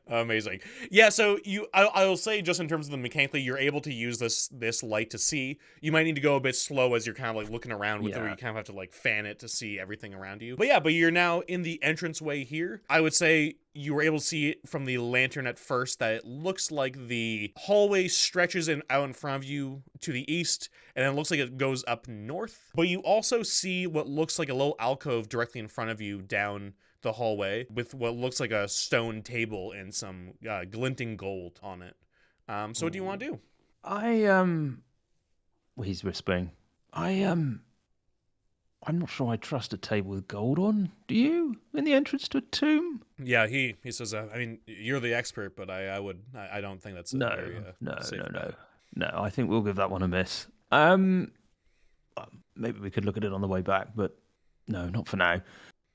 Amazing. Yeah, so I'll say, just in terms of the mechanically, you're able to use this light to see. You might need to go a bit slow as you're kind of like looking around with it, where you kind of have to like fan it to see everything around you. But you're now in the entranceway here. I would say you were able to see it from the lantern at first that it looks like the hallway stretches out in front of you to the east, and then it looks like it goes up north. But you also see what looks like a little alcove directly in front of you down the hallway with what looks like a stone table and some glinting gold on it. So what do you want to do? Well, he's whispering. I I'm not sure I trust a table with gold on. Do you? In the entrance to a tomb? Yeah, he says. I mean, you're the expert, but I don't think that's a No, very no, safe no, no. bet. No, I think we'll give that one a miss. Maybe we could look at it on the way back, but no, not for now.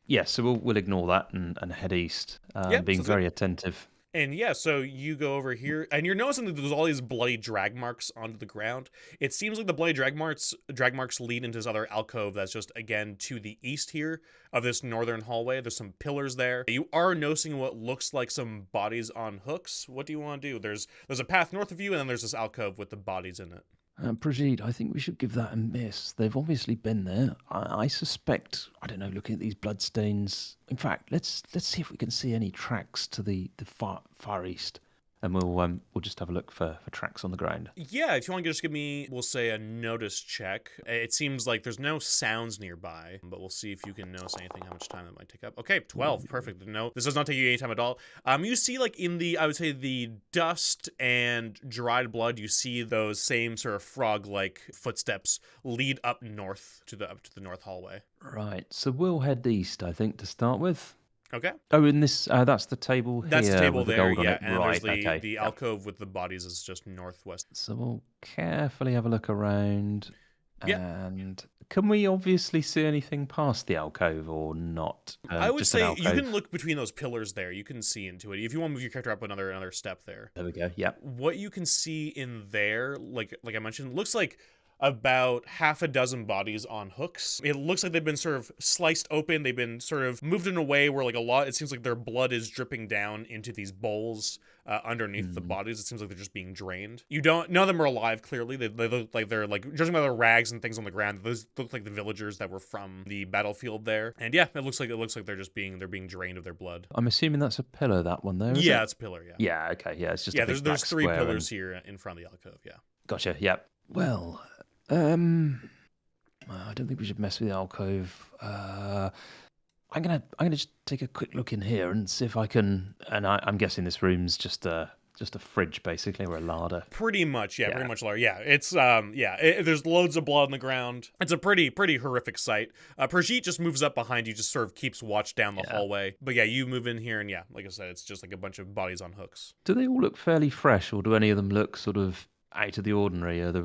Yes, so we'll ignore that and head east, Yeah, being sounds good. very attentive. And yeah, so you go over here, and you're noticing that there's all these bloody drag marks onto the ground. It seems like the bloody drag marks lead into this other alcove that's just again to the east here of this northern hallway. There's some pillars there. You are noticing what looks like some bodies on hooks. What do you want to do? There's a path north of you, and then there's this alcove with the bodies in it. Brigitte, I think we should give that a miss. They've obviously been there. I suspect, I don't know, looking at these bloodstains. In fact, let's see if we can see any tracks to the far east, and we'll just have a look for tracks on the ground. Yeah, if you want to just give me, we'll say, a notice check. It seems like there's no sounds nearby, but we'll see if you can notice anything, how much time that might take up. Okay, 12, perfect. No, this does not take you any time at all. You see, like, in the, I would say, the dust and dried blood, you see those same sort of frog-like footsteps lead up north to the north hallway. Right, so we'll head east, I think, to start with. Okay. Oh, in this, that's the table here That's the table with the there, gold on yeah, it. and then Right, there's okay. the Yeah. alcove with the bodies is just northwest. So we'll carefully have a look around. Yeah. And can we obviously see anything past the alcove or not? I would Just an say you alcove. can look between those pillars there. You can see into it. If you want to move your character up another step there. There we go. Yep. What you can see in there, like I mentioned, looks like about half a dozen bodies on hooks. It looks like they've been sort of sliced open. They've been sort of moved in a way where like a lot, it seems like their blood is dripping down into these bowls underneath the bodies. It seems like they're just being drained. None of them are alive, clearly. They look like they're like, judging by the rags and things on the ground, those look like the villagers that were from the battlefield there. And yeah, it looks like they're being drained of their blood. I'm assuming that's a pillar, that one there, is Yeah, it? it's a pillar, yeah. Yeah, okay. Yeah, it's just Yeah, a big there's black three square pillars here in front of the alcove, yeah. Gotcha, yep. Well, I don't think we should mess with the alcove. I'm gonna just take a quick look in here and see if I can. And I'm guessing this room's just a fridge basically, or a larder. Pretty much, yeah, Yeah. pretty much large. Yeah, it's there's loads of blood on the ground. It's a pretty horrific sight. Pyrrhion just moves up behind you, just sort of keeps watch down the Yeah. hallway. But yeah, you move in here, and yeah, like I said, it's just like a bunch of bodies on hooks. Do they all look fairly fresh, or do any of them look sort of out of the ordinary? Are there,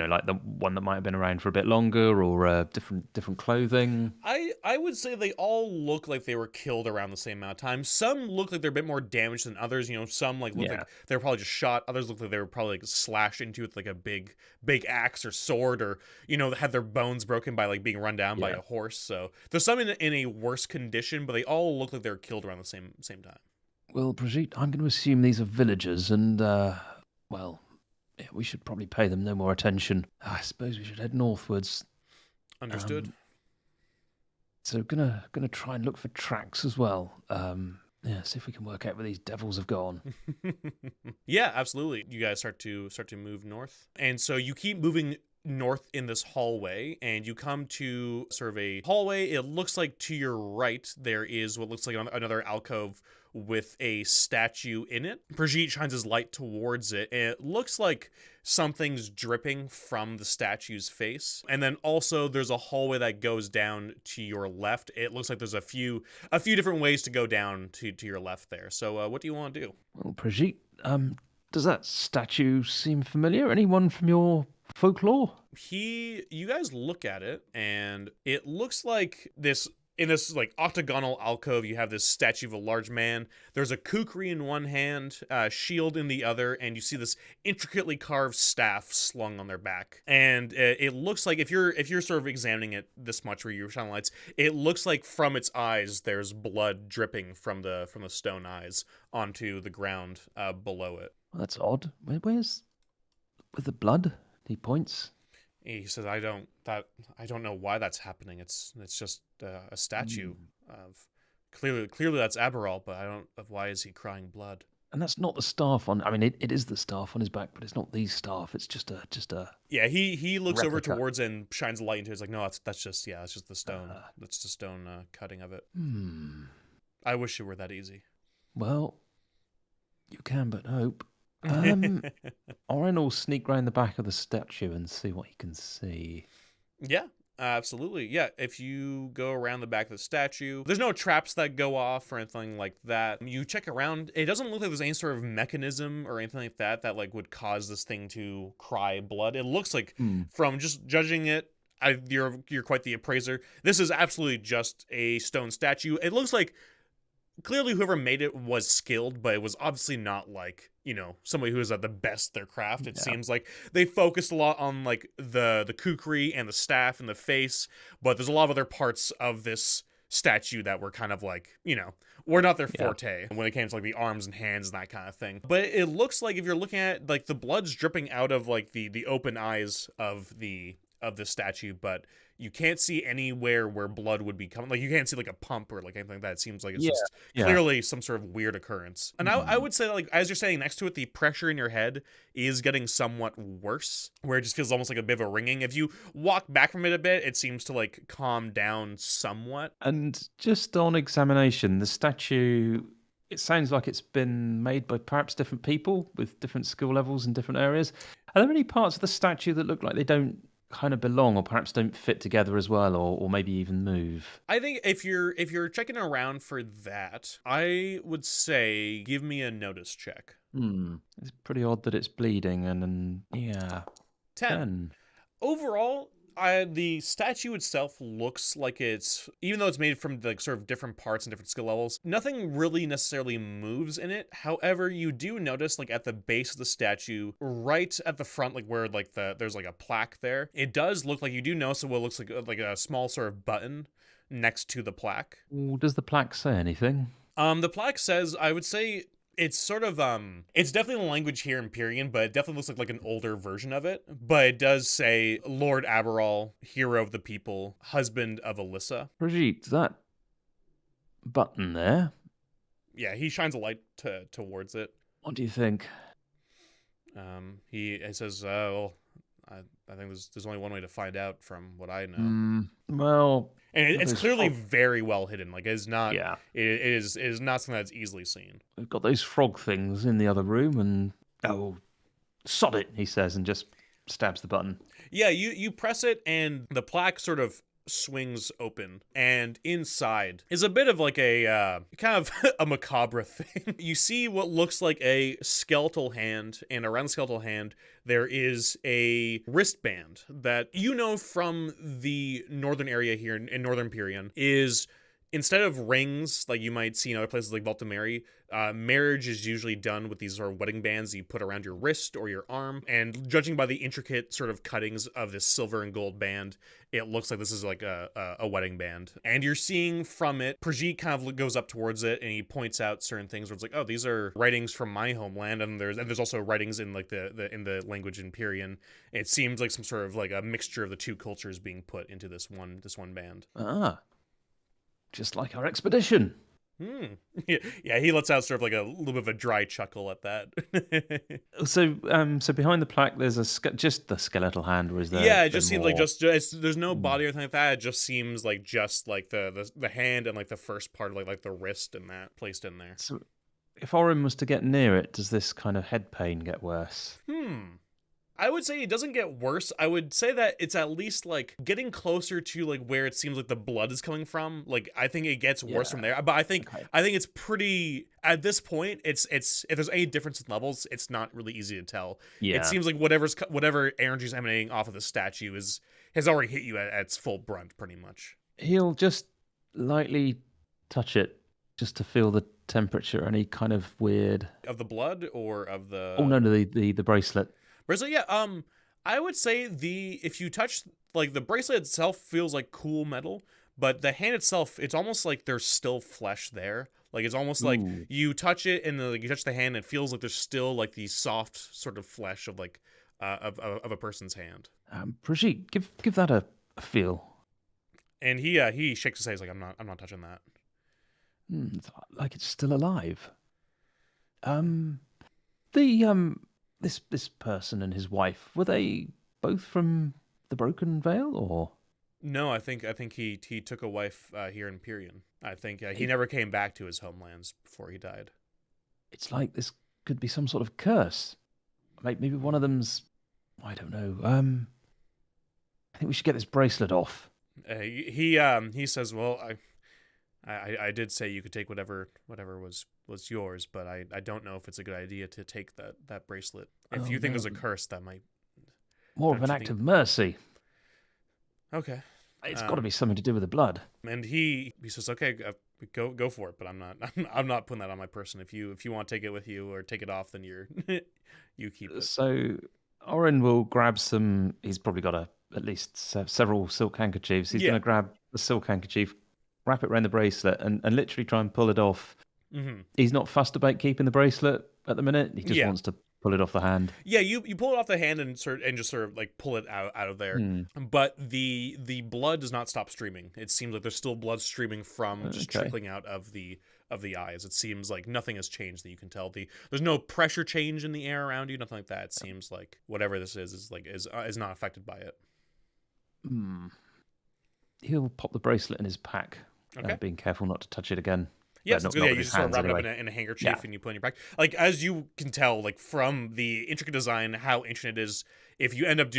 like the one that might have been around for a bit longer, or different clothing? I would say they all look like they were killed around the same amount of time. Some look like they're a bit more damaged than others. You know, some like look like they were probably just shot. Others look like they were probably like slashed into with like a big axe or sword, or had their bones broken by like being run down by a horse. So there's some in a worse condition, but they all look like they were killed around the same time. Well, Brigitte, I'm going to assume these are villagers, and yeah, we should probably pay them no more attention. I suppose we should head northwards. Understood. So gonna try and look for tracks as well. See if we can work out where these devils have gone. Yeah, absolutely. You guys start to move north, and so you keep moving north in this hallway, and you come to sort of a hallway. It looks like to your right there is what looks like another alcove with a statue in it. Pyrrhion shines his light towards it, and it looks like something's dripping from the statue's face. And then also there's a hallway that goes down to your left. It looks like there's a few different ways to go down to your left there. So what do you want to do? Well, Pyrrhion, does that statue seem familiar? Anyone from your folklore? You guys look at it, and it looks like in this like octagonal alcove, you have this statue of a large man. There's a kukri in one hand, shield in the other, and you see this intricately carved staff slung on their back. And it looks like if you're sort of examining it this much, where you're shining lights, it looks like from its eyes there's blood dripping from the stone eyes onto the ground below it. Well, that's odd. Where's with the blood? He points. He says, I don't know why that's happening. It's just a statue of clearly that's Aberral, but I don't. Why is he crying blood? And that's not the staff on. I mean, it is the staff on his back, but it's not the staff. It's just a. Yeah, he looks replica. over towards and shines a light into it. It's like, no, that's just the stone. That's the stone cutting of it. I wish it were that easy. Well, you can but hope. Orin will sneak round the back of the statue and see what he can see. Yeah. Absolutely. Yeah. If you go around the back of the statue, there's no traps that go off or anything like that. You check around, it doesn't look like there's any sort of mechanism or anything like that that like would cause this thing to cry blood. It looks like, Hmm. from just judging it, you're quite the appraiser. This is absolutely just a stone statue. It looks like clearly whoever made it was skilled, but it was obviously not like, somebody who is at the best at their craft. It Yeah. seems like they focused a lot on like the kukri and the staff and the face, but there's a lot of other parts of this statue that were kind of like, were not their Yeah. forte when it came to like the arms and hands and that kind of thing. But it looks like, if you're looking at like, the blood's dripping out of like the open eyes of the statue, but you can't see anywhere where blood would be coming. Like, you can't see like a pump or like anything like that. It seems like it's Yeah. just Yeah. clearly some sort of weird occurrence. And I Hmm. would say that, like, as you're standing next to it, the pressure in your head is getting somewhat worse, where it just feels almost like a bit of a ringing. If you walk back from it a bit, it seems to like calm down somewhat. And just on examination, the statue, it sounds like it's been made by perhaps different people with different skill levels in different areas. Are there any parts of the statue that look like they don't kind of belong or perhaps don't fit together as well, or maybe even move? I think if you're checking around for that, I would say give me a notice check. It's pretty odd that it's bleeding, and yeah, 10. 10. Overall, the statue itself looks like it's, even though it's made from like sort of different parts and different skill levels, nothing really necessarily moves in it. However, you do notice like at the base of the statue, right at the front, like where like there's like a plaque there, it does look like you do notice what looks like a small sort of button next to the plaque. Ooh, does the plaque say anything? The plaque says, I would say it's sort of it's definitely the language here in Pyrrhion, but it definitely looks like an older version of it. But it does say Lord Aberall, hero of the people, husband of Alyssa. Brigitte, that button there, Yeah, he shines a light towards it. what do you think? He says, well, I think there's only one way to find out from what I know. Well, And it's those clearly frog- very well hidden. Like, it's not. yeah, It is not something that's easily seen. we've got those frog things in the other room, and oh, sod it, he says, and just stabs the button. Yeah, you press it and the plaque sort of swings open, and inside is a bit of like a kind of a macabre thing. You see what looks like a skeletal hand, and around the skeletal hand there is a wristband that, from the northern area here in northern Pyrrhion, is, instead of rings like you might see in other places like Baltimeri, marriage is usually done with these sort of wedding bands you put around your wrist or your arm. And judging by the intricate sort of cuttings of this silver and gold band, it looks like this is like a wedding band. And you're seeing from it, Brigitte kind of goes up towards it and he points out certain things where it's like, oh, these are writings from my homeland, and there's also writings in like the language in Pyrrhion. It seems like some sort of like a mixture of the two cultures being put into this one band. Ah, just like our expedition. Yeah, he lets out sort of like a little bit of a dry chuckle at that. So behind the plaque, there's just the skeletal hand, or is there? Yeah, it there just seems like more? there's no Hmm. body or anything like that. It just seems like just like the hand and like the first part of like the wrist and that placed in there. So, if Orin was to get near it, does this kind of head pain get worse? I would say it doesn't get worse. I would say that it's at least like getting closer to like where it seems like the blood is coming from. Like, I think it gets worse from there. But Okay. I think it's pretty, at this point, it's if there's any difference in levels, it's not really easy to tell. Yeah. It seems like whatever energy is emanating off of the statue has already hit you at its full brunt, pretty much. He'll just lightly touch it just to feel the temperature. Any kind of weird. Of the blood or of the Oh no, the bracelet. bracelet? Yeah, I would say if you touch, like, the bracelet itself feels like cool metal, but the hand itself, it's almost like there's still flesh there. Like, it's almost like Ooh. you touch it and you touch the hand, and it feels like there's still like the soft sort of flesh of like of a person's hand. Brigitte, give that a feel. And he shakes his head. He's like, I'm not touching that. It's like it's still alive. The this person and his wife, were they both from the Broken Vale, or No, I think he took a wife here in Pyrrhion. I think he It- never came back to his homelands before he died. it's like this could be some sort of curse? Maybe one of them's, I don't know. I think we should get this bracelet off. He says, well, I did say you could take whatever was yours, but I don't know if it's a good idea to take that bracelet. If Oh, you think no. there's a curse, that might. More of Don't an you act think? of mercy. Okay. It's got to be something to do with the blood. And he says, okay, go for it, but I'm not I'm not putting that on my person. If you want to take it with you or take it off, then you keep it. So Orin will grab some. He's probably got at least several silk handkerchiefs. He's going Yeah. to grab the silk handkerchief, wrap it around the bracelet, and literally try and pull it off. Mm-hmm. He's not fussed about keeping the bracelet at the minute. He just Yeah. wants to pull it off the hand. Yeah, you pull it off the hand and just sort of like pull it out of there. But the blood does not stop streaming. It seems like there's still blood streaming from just trickling out of the eyes. It seems like nothing has changed that you can tell. There's no pressure change in the air around you, nothing like that. It seems like whatever this is not affected by it. He'll pop the bracelet in his pack, being careful not to touch it again. Yes, not you just sort of wrap anyway. it up in a handkerchief and you put it in your back. Like, as you can tell, like from the intricate design, how ancient it is. If you end up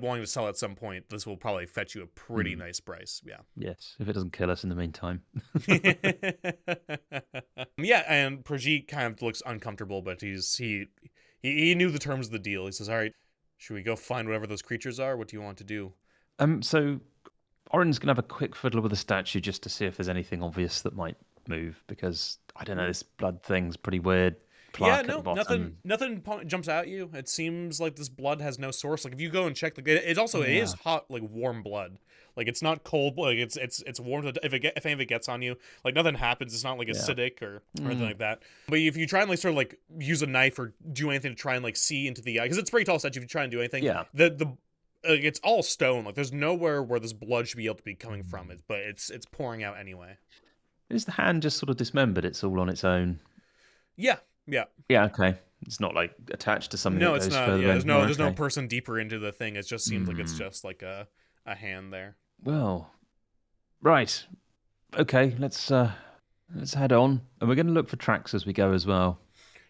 wanting to sell at some point, this will probably fetch you a pretty nice price. Yeah. Yes, if it doesn't kill us in the meantime. Yeah, and Pyrrhion kind of looks uncomfortable, but he knew the terms of the deal. He says, "All right, should we go find whatever those creatures are? What do you want to do?" So Orin's gonna have a quick fiddle with the statue just to see if there's anything obvious that might move, because I don't know, this blood thing's pretty weird. Yeah, no, nothing jumps out at you. It seems like this blood has no source. Like if you go and check, it is hot, like warm blood. Like it's not cold. Like it's warm. If any of it gets on you, like nothing happens. It's not like acidic or anything like that. But if you try and like sort of like use a knife or do anything to try and like see into the eye, because it's a pretty tall statue. If you try and do anything, it's all stone. Like there's nowhere where this blood should be able to be coming from. But it's pouring out anyway. Is the hand just sort of dismembered? It's all on its own. Yeah. Yeah. Okay. It's not like attached to something. No, it's not. Further Yeah, in. there's no person deeper into the thing. It just seems like it's just like a hand there. Well, right. Okay. Let's head on, and we're going to look for tracks as we go as well.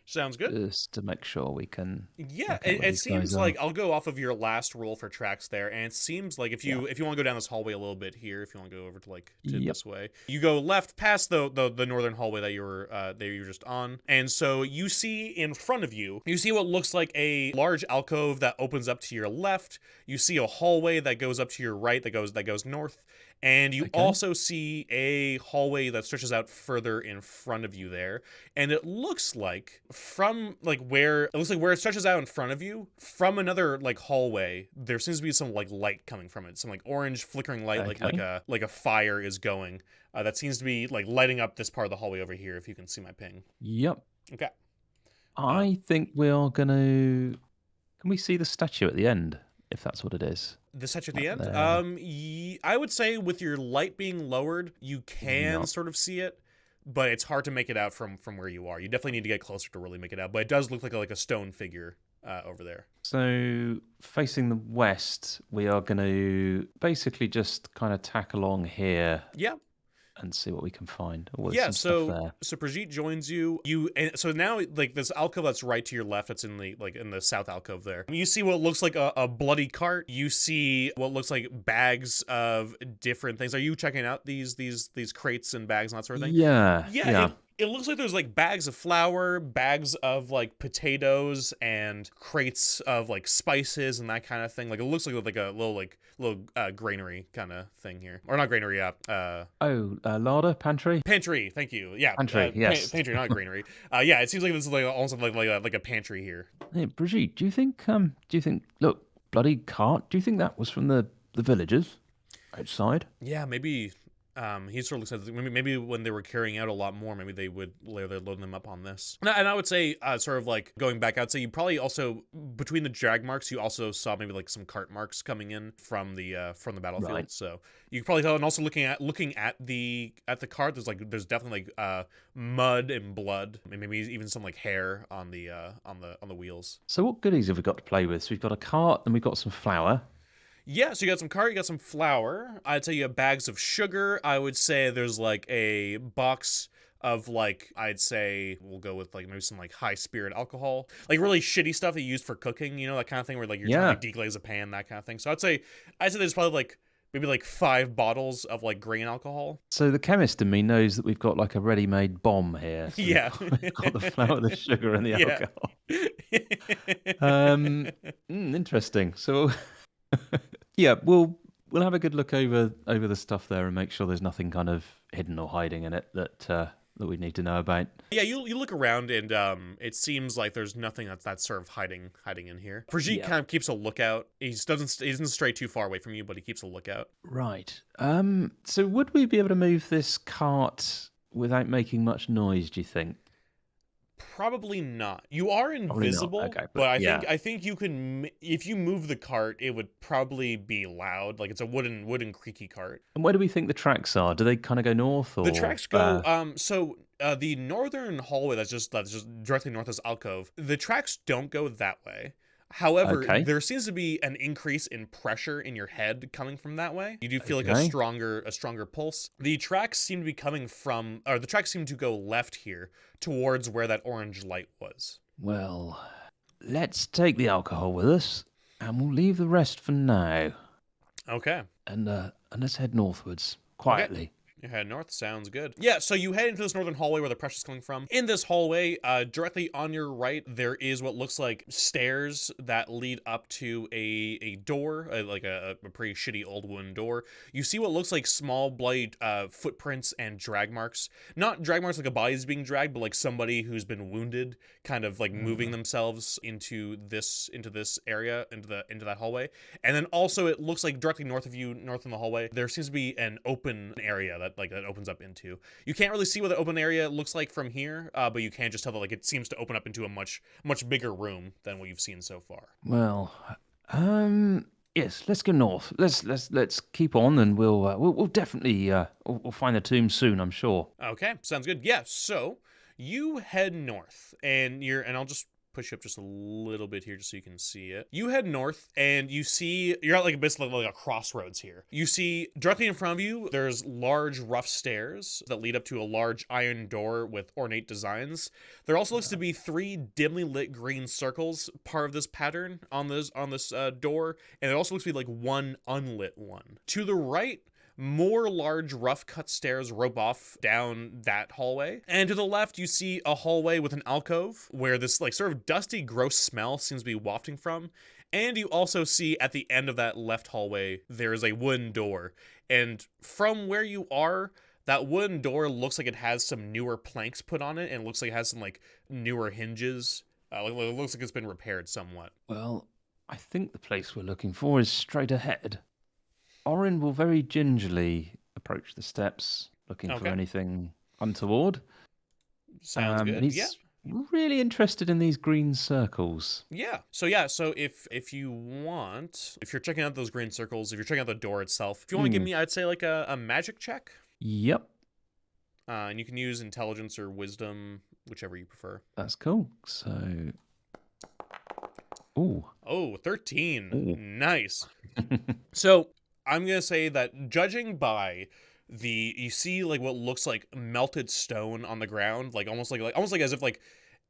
Sounds good. Just to make sure we can. Yeah, it seems like I'll go off of your last roll for tracks there, and it seems like if you want to go down this hallway a little bit here, if you want to go over to this way, you go left past the northern hallway that you were just on, and so you see in front of you, what looks like a large alcove that opens up to your left. You see a hallway that goes up to your right that goes north. And you also see a hallway that stretches out further in front of you there. And it looks like where it stretches out in front of you, from another like hallway, there seems to be some like light coming from it. Some like orange flickering light, like a fire is going. That seems to be like lighting up this part of the hallway over here, if you can see my ping. Yep. Okay. I think we are gonna. Can we see the statue at the end? If that's what it is. The statue at the end? I would say with your light being lowered, you can sort of see it, but it's hard to make it out from where you are. You definitely need to get closer to really make it out, but it does look like a stone figure over there. So facing the west, we are going to basically just kind of tack along here. Yeah. And see what we can find. So Pyrrhion joins you. So now like this alcove that's right to your left, it's in the south alcove there. You see what looks like a bloody cart. You see what looks like bags of different things. Are you checking out these crates and bags and that sort of thing? Yeah. It looks like there's like bags of flour, bags of like potatoes, and crates of like spices and that kind of thing. Like it looks like a little granary kind of thing here, or not granary. Larder, pantry. Pantry, thank you. Yeah, pantry. Yes, pantry, not granary. Yeah, it seems like this is like almost like a pantry here. Hey, Brigitte, do you think? Look, bloody cart. Do you think that was from the villagers outside? Yeah, maybe. He sort of looks at maybe when they were carrying out a lot more, maybe they would load them up on this. And I would say, sort of like going back, I'd say you probably also, between the drag marks, you also saw maybe like some cart marks coming in from the battlefield. Right. So you could probably tell. And also looking at the cart, there's definitely like mud and blood, maybe even some like hair on the wheels. So what goodies have we got to play with? So we've got a cart and we've got some flour. Yeah, so you got some cart, you got some flour. I'd say you have bags of sugar. I would say there's like a box of like, I'd say we'll go with like maybe some like high spirit alcohol, like really shitty stuff that you use for cooking, you know, that kind of thing where like you're trying to Yeah. like deglaze a pan, that kind of thing. So I'd say there's probably like maybe like 5 bottles of like grain alcohol. So the chemist in me knows that we've got like a ready-made bomb here. So we've Yeah. got, we've got the flour, the sugar, and the Yeah. alcohol. Interesting. So yeah, we'll have a good look over the stuff there and make sure there's nothing kind of hidden or hiding in it that we need to know about. Yeah, you look around and it seems like there's nothing that's sort of hiding in here. Brigitte Yeah. kind of keeps a lookout. He doesn't stray too far away from you, but he keeps a lookout. Right. So would we be able to move this cart without making much noise, do you think? Probably not. You are Probably not. invisible, Okay, but yeah. I think you can if you move the cart, it would probably be loud. Like it's a wooden creaky cart. And where do we think the tracks are? Do they kind of go north or The tracks go the northern hallway that's just directly north of this alcove. The tracks don't go that way. However, Okay. there seems to be an increase in pressure in your head coming from that way. You do feel like a Okay. stronger pulse. The tracks seem to be coming from, or the tracks seem to go left here towards where that orange light was. Well, let's take the alcohol with us and we'll leave the rest for now. Okay. And let's head northwards Okay. quietly. You head north. Sounds good. Yeah, so you head into this northern hallway where the pressure's coming from. In this hallway, directly on your right, there is what looks like stairs that lead up to a door, like a pretty shitty old wooden door. You see what looks like small bloody footprints and drag marks. Not drag marks like a body's being dragged, but like somebody who's been wounded, kind of like moving themselves into this area, into that hallway. And then also it looks like directly north of you, north in the hallway, there seems to be an open area that opens up into. You can't really see what the open area looks like from here, but you can just tell that like it seems to open up into a much bigger room than what you've seen so far. Well, yes, let's go north. Let's keep on, and we'll definitely we'll find the tomb soon, I'm sure. Okay, sounds good. Yeah, so you head north, and I'll just push you up just a little bit here just so you can see it. You head north and you're at like basically like a crossroads here. You see directly in front of you, there's large rough stairs that lead up to a large iron door with ornate designs. There also looks to be 3 dimly lit green circles, part of this pattern on this door, and there also looks to be like 1 unlit one. To the right, more large rough cut stairs rope off down that hallway. And to the left, you see a hallway with an alcove where this like sort of dusty, gross smell seems to be wafting from. And you also see at the end of that left hallway, there is a wooden door. And from where you are, that wooden door looks like it has some newer planks put on it, and it looks like it has some like newer hinges. It looks like it's been repaired somewhat. Well, I think the place we're looking for is straight ahead. Orin will very gingerly approach the steps, looking for Okay. anything untoward. Sounds good. And he's Yeah. really interested in these green circles. Yeah. So if you want, if you're checking out those green circles, if you're checking out the door itself, if you want to give me, I'd say like a magic check. Yep, And you can use intelligence or wisdom, whichever you prefer. that's cool. So, ooh, Oh, 13. Ooh. Nice. So I'm gonna say that judging by you see like what looks like melted stone on the ground, like almost like as if like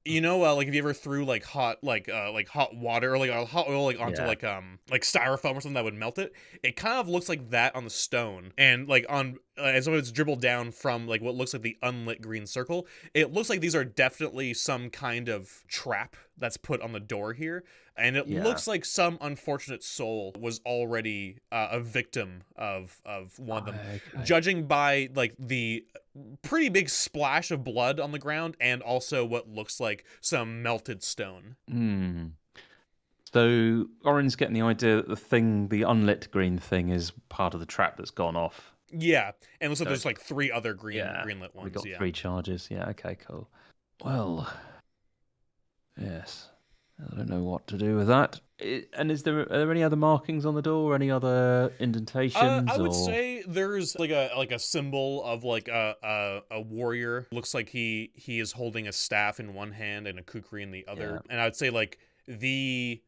like if you ever threw like hot water or like hot oil like onto Yeah. like styrofoam or something that would melt it. It kind of looks like that on the stone, and like on as if it's dribbled down from like what looks like the unlit green circle. It looks like these are definitely some kind of trap that's put on the door here, and it Yeah. looks like some unfortunate soul was already a victim of one of them. Okay. Judging by like the pretty big splash of blood on the ground and also what looks like some melted stone. So Orin's getting the idea that the unlit green thing, is part of the trap that's gone off. Yeah, and it looks like So there's like 3 other greenlit We ones. got Yeah. 3 charges. Yeah, okay, cool. Well, yes. I don't know what to do with that. And are there any other markings on the door? Any other indentations? I would or... say there's like a symbol of like a warrior. Looks like he is holding a staff in one hand and a kukri in the other. Yeah. And I would say like the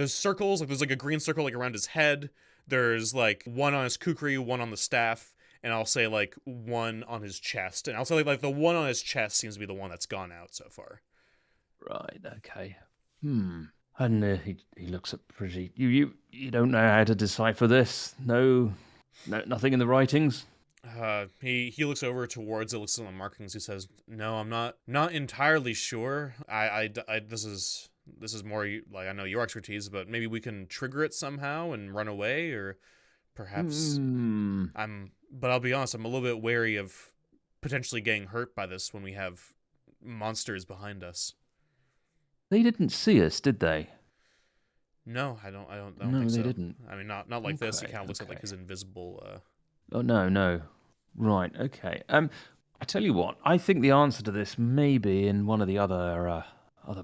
circles, like there's like a green circle like around his head. There's like one on his kukri, one on the staff, and I'll say like one on his chest, and I'll say like the one on his chest seems to be the one that's gone out so far. Right. Okay. And he looks at pretty. You don't know how to decipher this? No, nothing in the writings. He looks over towards it, looks at the markings. He says, "No, I'm not entirely sure. This is more like I know your expertise, but maybe we can trigger it somehow and run away, or perhaps But I'll be honest, I'm a little bit wary of potentially getting hurt by this when we have monsters behind us." They didn't see us, did they? No, I don't No, think they so. didn't. I mean, not like this. He Okay, kind of looks at okay. like his invisible. Oh no. Right. Okay. I tell you what. I think the answer to this may be in one of the other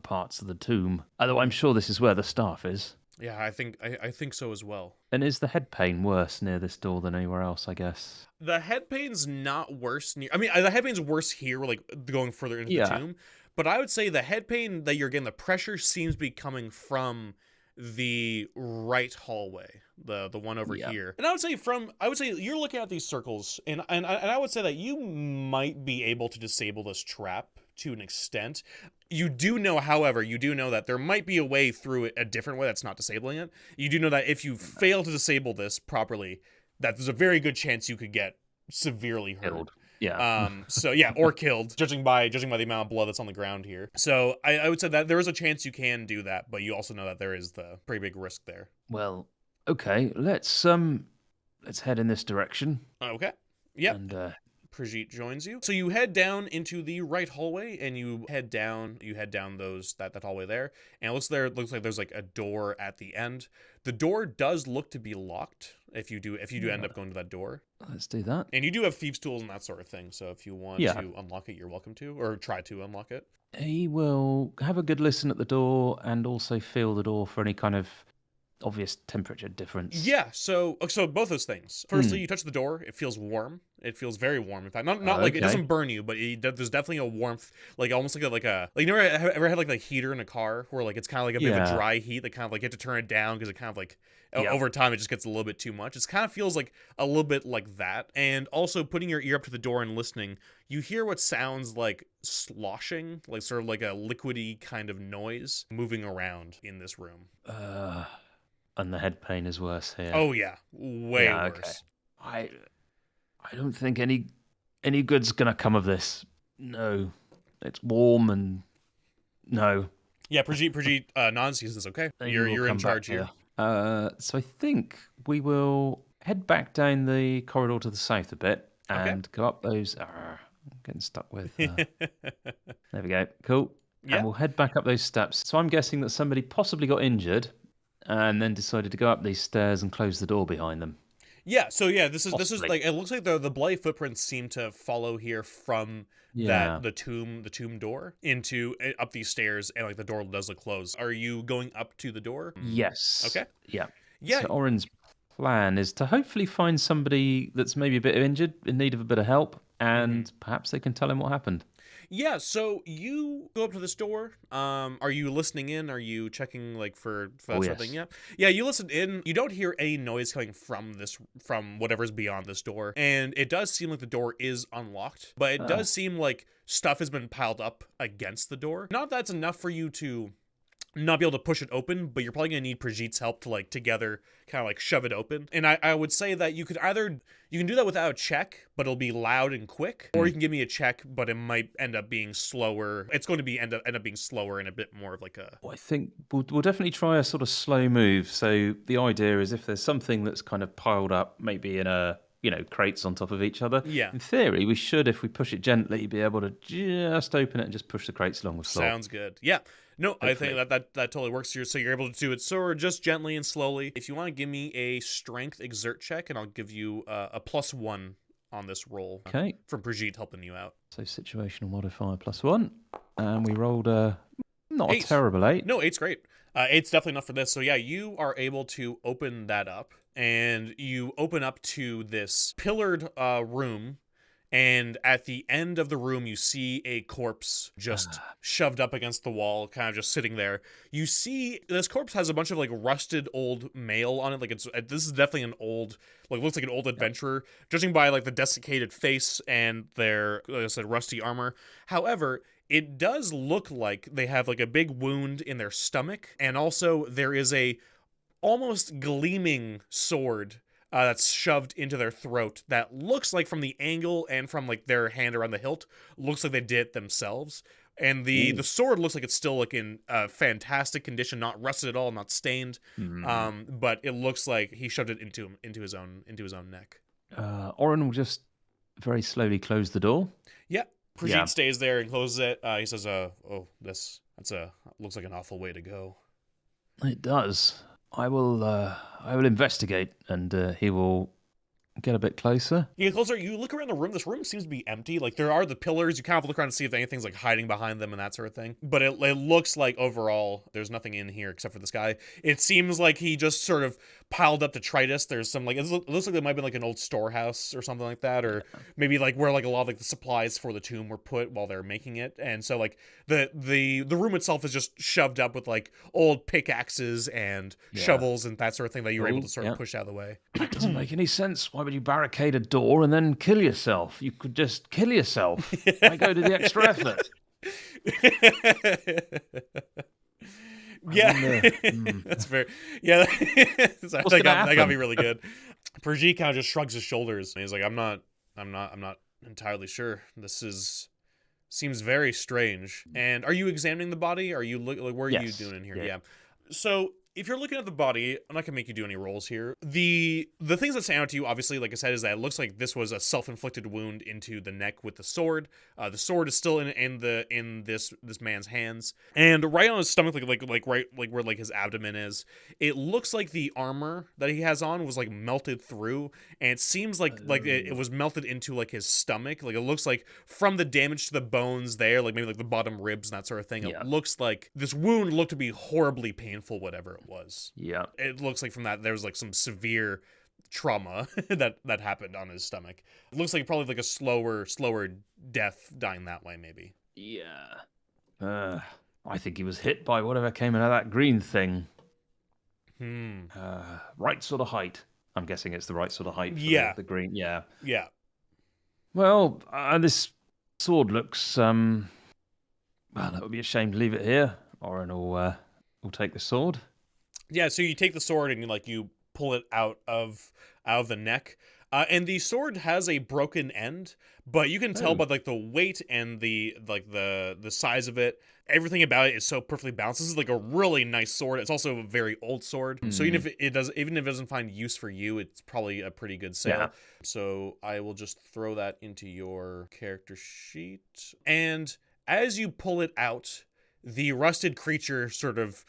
parts of the tomb. Although I'm sure this is where the staff is. Yeah, I think so as well. And is the head pain worse near this door than anywhere else? I guess. The head pain's not worse near. I mean, the head pain's worse here, like going further into the Yeah. tomb. But I would say the head pain that you're getting, the pressure seems to be coming from the right hallway, the one over here. And I would say you're looking at these circles, and I would say that you might be able to disable this trap to an extent. You do know, however, that there might be a way through it, a different way that's not disabling it. You do know that if you fail to disable this properly, that there's a very good chance you could get severely hurt. Killed. Yeah. So yeah, or killed, judging by the amount of blood that's on the ground here. So I would say that there is a chance you can do that, but you also know that there is the pretty big risk there. Well, okay. Let's head in this direction. Okay. Yep. And Brigitte joins you. So you head down into the right hallway, and you head down that hallway there, and it looks like there's like a door at the end. The door does look to be locked if you do end up going to that door. Let's do that. And you do have thieves' tools and that sort of thing, so if you want to unlock it, you're welcome to, or try to unlock it. He will have a good listen at the door and also feel the door for any kind of obvious temperature difference. Yeah, so both those things. Firstly, you touch the door, it feels warm. It feels very warm. In fact, not like it doesn't burn you, but there's definitely a warmth, like almost like you never ever had like a heater in a car where like it's kind of like a bit of a dry heat that kind of like you have to turn it down because it kind of like over time it just gets a little bit too much. It kind of feels like a little bit like that. And also putting your ear up to the door and listening, you hear what sounds like sloshing, like sort of like a liquidy kind of noise moving around in this room. And the head pain is worse here. Oh yeah, way worse. Okay. I don't think any good's gonna come of this. No, it's warm and no. Yeah, Brigitte nods. He says, "Okay, you're in charge here." So I think we will head back down the corridor to the south a bit and go up those. I'm getting stuck with. There we go. Cool. Yeah. And we'll head back up those steps. So I'm guessing that somebody possibly got injured and then decided to go up these stairs and close the door behind them. Yeah, so yeah, this is like it looks like the bloody footprints seem to follow here from the tomb door into up these stairs, and like the door does look closed. Are you going up to the door? Yes. Okay. Yeah. Yeah. So Orin's plan is to hopefully find somebody that's maybe a bit injured, in need of a bit of help, and perhaps they can tell him what happened. Yeah, so you go up to this door. Are you listening in? Are you checking like for something? Yes. Yeah, you listen in. You don't hear any noise coming from whatever's beyond this door. And it does seem like the door is unlocked, but it does seem like stuff has been piled up against the door. Not that's enough for you to not be able to push it open, but you're probably gonna need Brigitte's help to like together kind of like shove it open. And I would say that you can do that without a check, but it'll be loud and quick, or you can give me a check, but it might end up being slower. It's going to be end up being slower and a bit more of like a. Well, I think we'll definitely try a sort of slow move. So the idea is if there's something that's kind of piled up, maybe in crates on top of each other. Yeah. In theory, we should, if we push it gently, be able to just open it and just push the crates along the floor. Sounds good. Yeah. No, hopefully. I think that totally works here. So you're able to do it sort of just gently and slowly. If you want to give me a strength exert check, and I'll give you a +1 on this roll. Okay. From Brigitte helping you out. So situational modifier +1. And we rolled not 8. A terrible 8. No, 8's great. 8's definitely enough for this. So yeah, you are able to open that up. And you open up to this pillared room. And at the end of the room, you see a corpse just shoved up against the wall, kind of just sitting there. You see this corpse has a bunch of like rusted old mail on it. Like this is definitely an old, like looks like an old adventurer, judging by like the desiccated face and their, like I said, rusty armor. However, it does look like they have like a big wound in their stomach, and also there is a almost gleaming sword that's shoved into their throat that looks like, from the angle and from like their hand around the hilt, looks like they did it themselves. And the sword looks like it's still like in fantastic condition, not rusted at all, not stained. But it looks like he shoved it into his own neck. Orin will just very slowly close the door. Yeah, Pyrrhion stays there and closes it. He says, "Oh, that's looks like an awful way to go." It does. I will investigate, and he will get a bit closer. You get closer, you look around the room. This room seems to be empty. Like, there are the pillars. You kind of look around to see if anything's like hiding behind them and that sort of thing. But it looks like overall there's nothing in here except for this guy. It seems like he just sort of piled up detritus. There's some like, it looks like there might be like an old storehouse or something like that, or maybe like where like a lot of like the supplies for the tomb were put while they're making it. And so like the room itself is just shoved up with like old pickaxes and shovels and that sort of thing that you were able to sort of push out of the way. That doesn't make any sense. Why would you barricade a door and then kill yourself? You could just kill yourself. Why go to the extra effort? That's fair. Yeah, that got me really good. Pyrrhion kind of just shrugs his shoulders and he's like, I'm not entirely sure. Seems very strange. And are you examining the body? Are you like, where are you doing in here? Yeah. So if you're looking at the body, I'm not gonna make you do any rolls here. The things that stand out to you, obviously, like I said, is that it looks like this was a self-inflicted wound into the neck with the sword. The sword is still in this man's hands, and right on his stomach, like right like where like his abdomen is. It looks like the armor that he has on was like melted through, and it seems like it was melted into like his stomach. Like it looks like from the damage to the bones there, like maybe like the bottom ribs and that sort of thing. It looks like this wound looked to be horribly painful, whatever it was. Yeah. It looks like from that there was like some severe trauma that happened on his stomach. It looks like probably like a slower death, dying that way maybe. Yeah. I think he was hit by whatever came out of that green thing. Right sort of height. I'm guessing it's the right sort of height for the green. Yeah. Well, this sword looks well, that would be a shame to leave it here. Orin will take the sword. Yeah, so you take the sword and you pull it out of the neck, and the sword has a broken end, but you can tell by like the weight and the size of it. Everything about it is so perfectly balanced. This is like a really nice sword. It's also a very old sword, so even if it doesn't find use for you, it's probably a pretty good sale. Yeah. So I will just throw that into your character sheet, and as you pull it out, the rusted creature sort of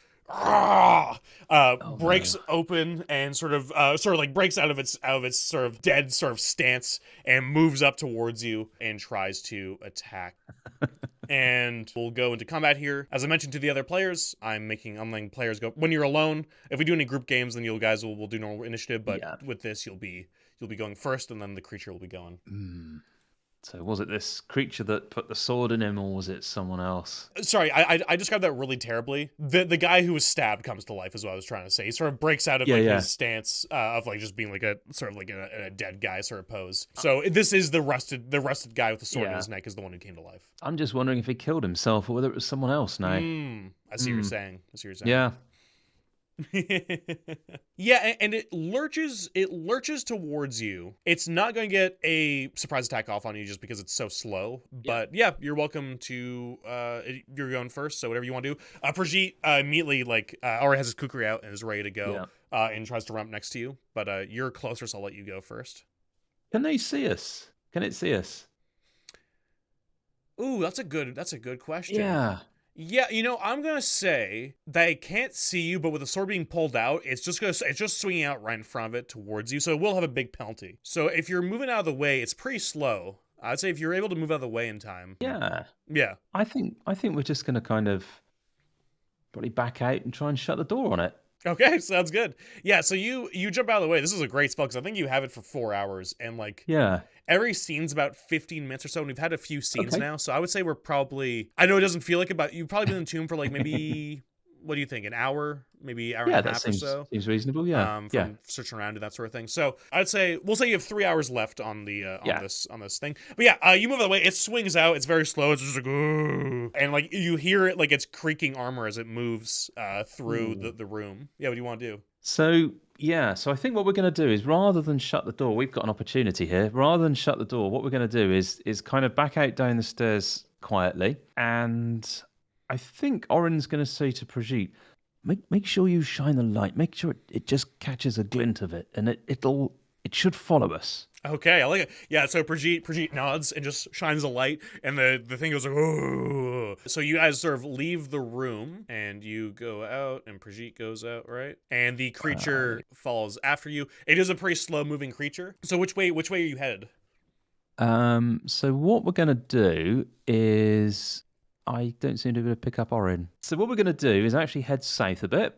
breaks open and sort of like breaks out of its sort of dead sort of stance and moves up towards you and tries to attack. And we'll go into combat here. As I mentioned to the other players, I'm letting players go when you're alone. If we do any group games, then you guys will do normal initiative. But with this, you'll be going first, and then the creature will be going. So was it this creature that put the sword in him, or was it someone else? Sorry, I described that really terribly. The guy who was stabbed comes to life, is what I was trying to say. He sort of breaks out of his stance of like just being like a sort of like a dead guy sort of pose. So this is the rusted guy with the sword in his neck is the one who came to life. I'm just wondering if he killed himself or whether it was someone else now. I see what you're saying. Yeah. Yeah, and it lurches towards you. It's not going to get a surprise attack off on you just because it's so slow. But yeah, you're welcome to you're going first, so whatever you want to do. Pyrrhion immediately already has his kukri out and is ready to go and tries to run up next to you. But you're closer, so I'll let you go first. Can they see us? Can it see us? Ooh, that's a good question. Yeah, I'm gonna say they can't see you, but with the sword being pulled out, it's just swinging out right in front of it towards you, so it will have a big penalty. So if you're moving out of the way, it's pretty slow. I'd say if you're able to move out of the way in time. Yeah. Yeah. I think we're just gonna kind of probably back out and try and shut the door on it. Okay, sounds good. Yeah, so you jump out of the way. This is a great spell because I think you have it for 4 hours, and like Yeah. every scene's about 15 minutes or so, and we've had a few scenes Okay. now, so I would say we're probably. I know it doesn't feel like it, but you've probably been in the tomb for like maybe. What do you think? An hour, maybe hour and Yeah, a that half or seems so. seems reasonable. Yeah. Yeah. From searching around and that sort of thing. So I'd say we'll say you have 3 hours left on the Yeah. on this thing. But yeah, you move out of the way. It swings out. It's very slow. It's just like ooh, and like you hear it like it's creaking armor as it moves through Ooh. the room. Yeah, what do you want to do? So yeah, so I think what we're going to do is rather than shut the door, we've got an opportunity here. Rather than shut the door, what we're going to do is kind of back out down the stairs quietly, and I think Orin's going to say to Brigitte, make sure you shine the light. Make sure it just catches a glint of it, and it should follow us. Okay, I like it. Yeah, so Brigitte nods and just shines a light, and the thing goes like, oh. So you guys sort of leave the room, and you go out, and Brigitte goes out, right? And the creature follows after you. It is a pretty slow moving creature. So which way are you headed? So what we're going to do is I don't seem to be able to pick up Orin. So what we're going to do is actually head south a bit.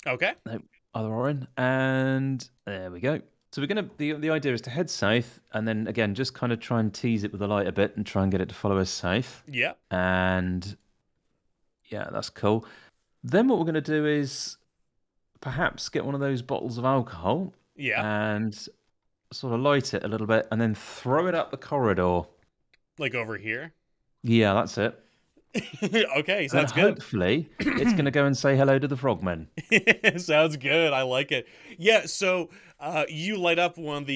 Okay. No, other Orin, and there we go. So we're gonna the idea is to head south, and then again just kind of try and tease it with the light a bit, and try and get it to follow us south. Yeah. And yeah, that's cool. Then what we're gonna do is perhaps get one of those bottles of alcohol Yeah. and sort of light it a little bit, and then throw it up the corridor. Like over here. Yeah, that's it. Okay, And sounds good. hopefully it's gonna go and say hello to the frogmen. Sounds good. I like it. Yeah. So you light up one of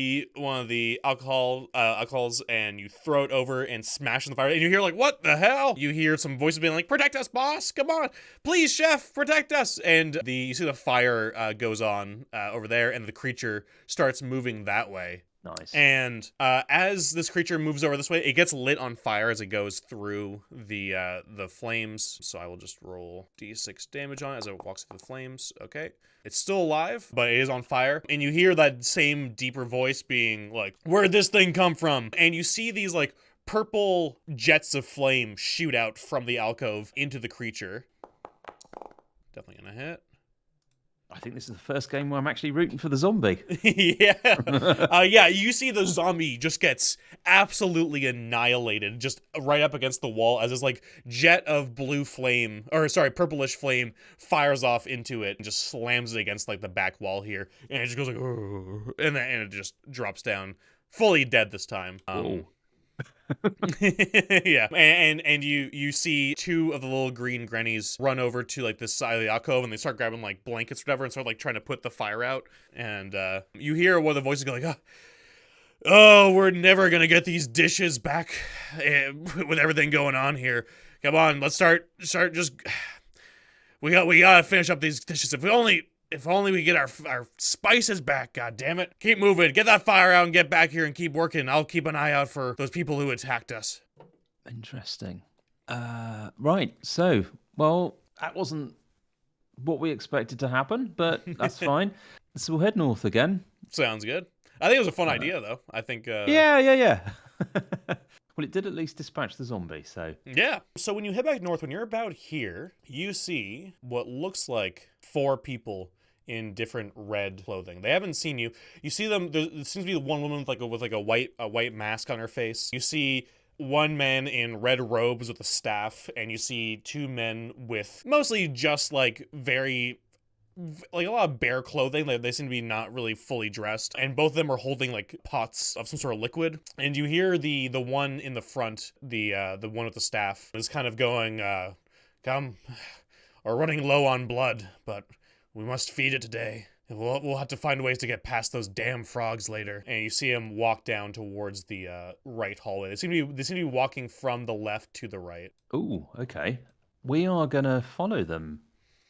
the alcohols, and you throw it over and smash in the fire. And you hear like, "What the hell?" You hear some voices being like, "Protect us, boss! Come on, please, chef, protect us!" And you see the fire goes on over there, and the creature starts moving that way. Nice. And as this creature moves over this way, it gets lit on fire as it goes through the flames. So I will just roll d6 damage on it as it walks through the flames. Okay. It's still alive, but it is on fire. And you hear that same deeper voice being like, "Where'd this thing come from?" And you see these like purple jets of flame shoot out from the alcove into the creature. Definitely gonna hit. I think this is the first game where I'm actually rooting for the zombie. Yeah. You see the zombie just gets absolutely annihilated, just right up against the wall as this like jet of purplish flame fires off into it and just slams it against like the back wall here, and it just goes like, "Ugh," and it just drops down, fully dead this time. Yeah, and you see two of the little green grannies run over to like this side of the alcove, and they start grabbing like blankets or whatever and start like trying to put the fire out. And you hear one of the voices go like, "Oh, we're never gonna get these dishes back with everything going on here. Come on, let's start just we gotta finish up these dishes. If only we get our spices back, god damn it. Keep moving, get that fire out and get back here and keep working. I'll keep an eye out for those people who attacked us." Interesting. Right. So, well, that wasn't what we expected to happen, but that's fine. So we'll head north again. Sounds good. I think it was a fun idea, though. I think... Yeah. Well, it did at least dispatch the zombie, so... Yeah. So when you head back north, when you're about here, you see what looks like 4 people in different red clothing. They haven't seen you. You see them... There seems to be one woman with a white mask on her face. You see one man in red robes with a staff, and you see 2 men with mostly just like a lot of bare clothing. They seem to be not really fully dressed, and both of them are holding like pots of some sort of liquid. And you hear the one in the front, the one with the staff, is kind of going, "Come, we're running low on blood, but we must feed it today. We'll have to find ways to get past those damn frogs later." And you see him walk down towards the right hallway. They seem to be walking from the left to the right. Ooh, okay. We are gonna follow them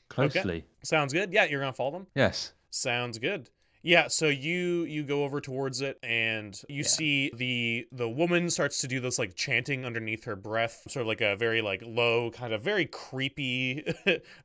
closely. Okay. Sounds good. Yeah, you're gonna follow them? Yes. Sounds good. Yeah, so you go over towards it, and you see the woman starts to do this like chanting underneath her breath, sort of like a very like low, kind of very creepy,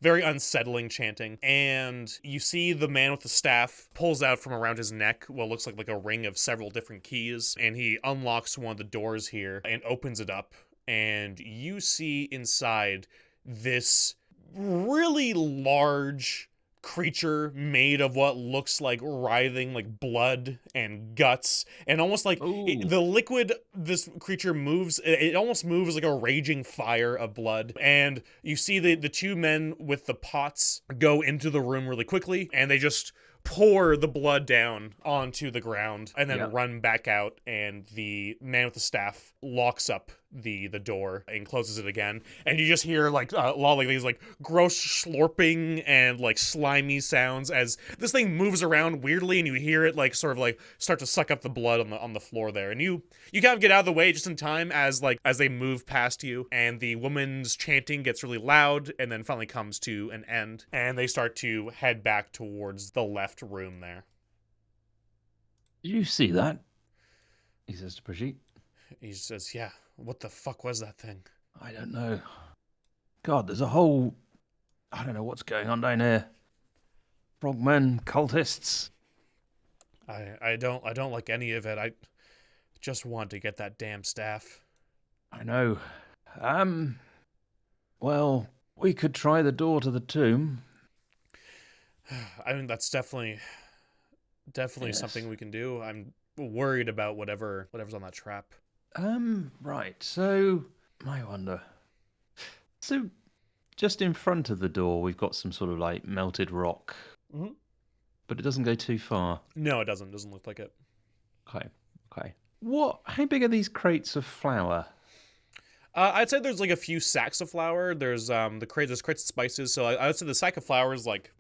very unsettling chanting. And you see the man with the staff pulls out from around his neck what looks like a ring of several different keys, and he unlocks one of the doors here and opens it up, and you see inside this really large creature made of what looks like writhing like blood and guts, and almost like Ooh. the liquid this creature moves, it almost moves like a raging fire of blood. And you see the two men with the pots go into the room really quickly, and they just pour the blood down onto the ground and then Yeah. run back out, and the man with the staff locks up the door and closes it again, and you just hear like a lot of like these like gross slurping and like slimy sounds as this thing moves around weirdly, and you hear it like sort of like start to suck up the blood on the floor there, and you kind of get out of the way just in time as they move past you, and the woman's chanting gets really loud and then finally comes to an end, and they start to head back towards the left room there. Did you see that? He says to Brigitte. He says, yeah, what the fuck was that thing? I don't know. God, there's a whole... I don't know what's going on down here. Frogmen, cultists. I don't like any of it. I just want to get that damn staff. I know. Well, we could try the door to the tomb. I mean, that's definitely Yes. something we can do. I'm worried about whatever's on that trap. Right, so... I wonder... So, just in front of the door, we've got some sort of, like, melted rock. Mm-hmm. But it doesn't go too far. No, it doesn't. Doesn't look like it. Okay. How big are these crates of flour? I'd say there's like a few sacks of flour. There's crates of spices. So I would say the sack of flour is like